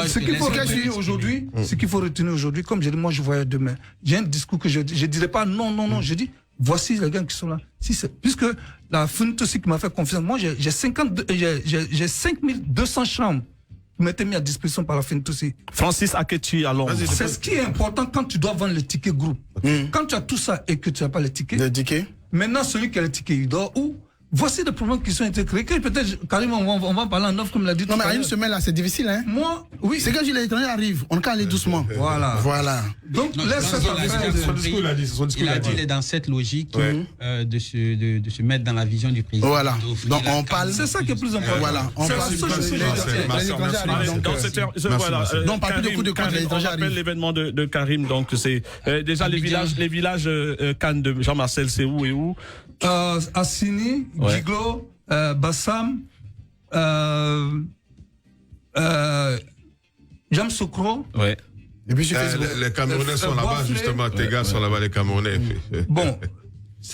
Speaker 12: Ce qu'il faut retenir aujourd'hui, comme j'ai dit, moi je voyais demain. J'ai un discours que je dirais pas non. Je dis, voici les gars qui sont là. Puisque la FUNT aussi qui m'a fait confiance, moi j'ai 5200 chambres qui m'étaient mis à disposition par la FUNT aussi.
Speaker 2: Francis Akechi à Londres.
Speaker 12: C'est ce qui est important quand tu dois vendre le ticket groupe. Quand tu as tout ça et que tu n'as pas les tickets. Maintenant, celui qui a le ticket, il dort où? Voici des problèmes qui sont été créés. Peut-être, Karim, on va parler en offre comme l'a dit.
Speaker 4: Non, mais à une semaine là, c'est difficile, hein.
Speaker 12: Moi, oui.
Speaker 4: C'est quand les étrangers arrivent, on peut aller doucement.
Speaker 12: Voilà. Donc, laisse ça faire.
Speaker 1: Il a dit, il est dans cette logique de se mettre dans la vision du président.
Speaker 4: Voilà. Donc, on parle.
Speaker 12: C'est ça qui est plus important.
Speaker 4: Voilà. On parle.
Speaker 2: Donc, on parle plus de coups de compte, les étrangers arrivent. L'événement de Karim, donc, c'est déjà les villages Cannes de Jean-Marcel, c'est où et où?
Speaker 12: Assini, Giglo, Bassam, Jam Sokro.
Speaker 3: Ouais. Et puis les Camerounais sont là-bas, justement. Tes gars sont là-bas, les Camerounais.
Speaker 12: Bon.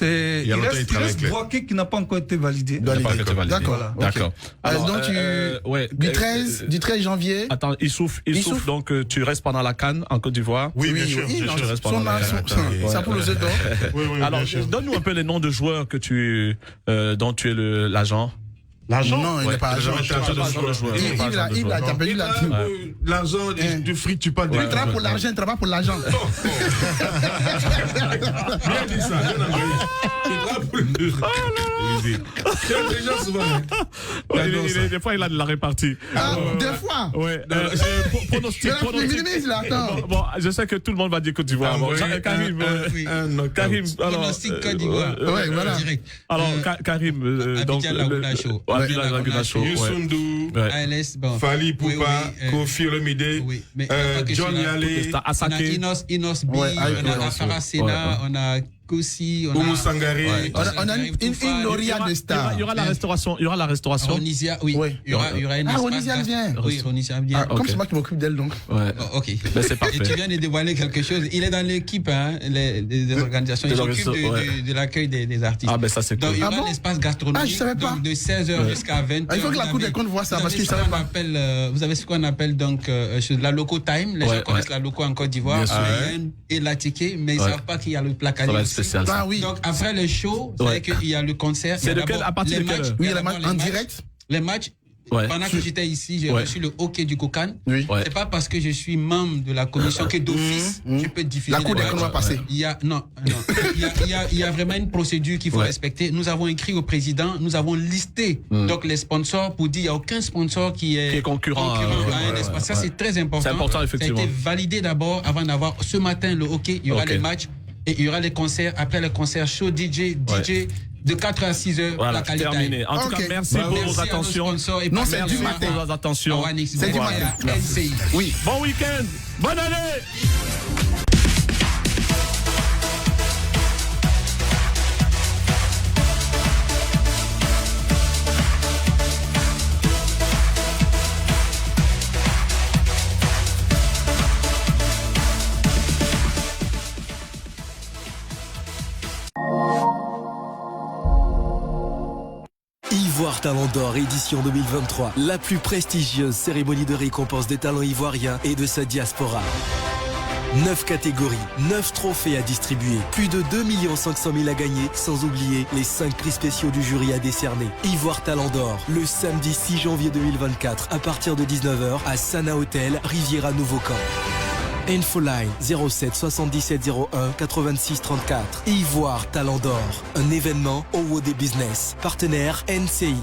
Speaker 12: Il reste Boaké qui n'a pas encore été validé.
Speaker 4: D'accord. Donc, du 13 janvier.
Speaker 2: Attends, il souffle, donc tu restes pendant la CAN en Côte d'Ivoire.
Speaker 3: Oui, bien sûr.
Speaker 4: Je reste pendant la CAN. Ça pour le Z.
Speaker 2: Alors, donne-nous un peu les noms de joueurs dont tu es l'agent.
Speaker 4: L'argent? Non, il n'est pas agent.
Speaker 3: Il a tapé l'argent du fric, tu parles de.
Speaker 4: Tu travailles pour l'argent, tu travailles pour l'argent.
Speaker 3: Bien dit ça, bien envoyé. Il travaille pour le.
Speaker 2: Des fois, il a de la répartie.
Speaker 4: Des fois?
Speaker 2: Ouais. Pronostic.
Speaker 4: Bon,
Speaker 2: je sais que tout le monde va dire Côte d'Ivoire. Karim.
Speaker 1: Pronostic Côte d'Ivoire.
Speaker 4: Ouais, voilà.
Speaker 2: Alors, Karim, donc.
Speaker 3: Youssundou, Fali Poupa, Kofi Olomide, John Yale,
Speaker 1: on a Inos B, on a Farah Sena, on a Afrique aussi.
Speaker 3: Oumou Sangaré.
Speaker 4: On a une lauréate de stars.
Speaker 2: Il y aura la restauration. Il y aura la restauration.
Speaker 1: Ronisia, oui. Il y aura une
Speaker 4: Ronisia, elle vient.
Speaker 1: Oui, Ronisia vient.
Speaker 4: Comme c'est moi qui m'occupe d'elle, donc.
Speaker 2: Ouais.
Speaker 1: Ok.
Speaker 2: Ben, c'est parfait.
Speaker 1: Et tu viens de dévoiler quelque chose. Il est dans l'équipe, des organisations. Il s'occupe de l'accueil des artistes.
Speaker 2: Ah, ben ça, c'est cool.
Speaker 1: Donc, il y aura l'espace gastronomique.
Speaker 4: Ah, je savais pas.
Speaker 1: Donc, de 16h jusqu'à 20h.
Speaker 4: Il faut que la Cour des comptes voit ça, parce que je savais pas.
Speaker 1: Vous avez ce qu'on appelle donc la loco time. Les gens connaissent la loco en Côte d'Ivoire. Et la ticket, mais ils ne savent pas qu'il y a le placard.
Speaker 2: Spécial.
Speaker 4: Ah oui.
Speaker 1: Donc, après le show, c'est qu'il y a le concert.
Speaker 2: C'est à partir de quelle heure?
Speaker 4: Oui, il y a les matchs en direct.
Speaker 1: Les matchs. Pendant que j'étais ici, j'ai reçu le hockey du Kokan.
Speaker 4: Oui.
Speaker 1: C'est pas parce que je suis membre de la commission que d'office, je peux diffuser.
Speaker 4: La Cour des comptes va passer.
Speaker 1: Il y a vraiment une procédure qu'il faut respecter. Nous avons écrit au président, nous avons listé donc les sponsors pour dire qu'il n'y a aucun sponsor qui est concurrent à un espace. Ça, c'est très important.
Speaker 2: C'est important, effectivement.
Speaker 1: Ça a été validé d'abord avant d'avoir ce matin le hockey. Il y aura les matchs et il y aura les concerts. Après les concerts, show DJ. De 4 à 6 heures,
Speaker 2: voilà,
Speaker 1: la qualité.
Speaker 2: Terminé. En tout cas, merci pour vos attentions.
Speaker 4: Non, c'est du matin.
Speaker 2: Pour vos attentions.
Speaker 4: C'est du matin.
Speaker 2: Oui. Bon week-end. Bonne année.
Speaker 5: Ivoire Talent d'Or édition 2023, la plus prestigieuse cérémonie de récompense des talents ivoiriens et de sa diaspora. 9 catégories, 9 trophées à distribuer, plus de 2 500 000 à gagner, sans oublier les 5 prix spéciaux du jury à décerner. Ivoire Talent d'Or, le samedi 6 janvier 2024, à partir de 19h, à Sana Hotel, Riviera Nouveau-Camp. Infoline 07 77 01 86 34. Ivoire Talent d'Or, un événement OWOD Business, partenaire NCI.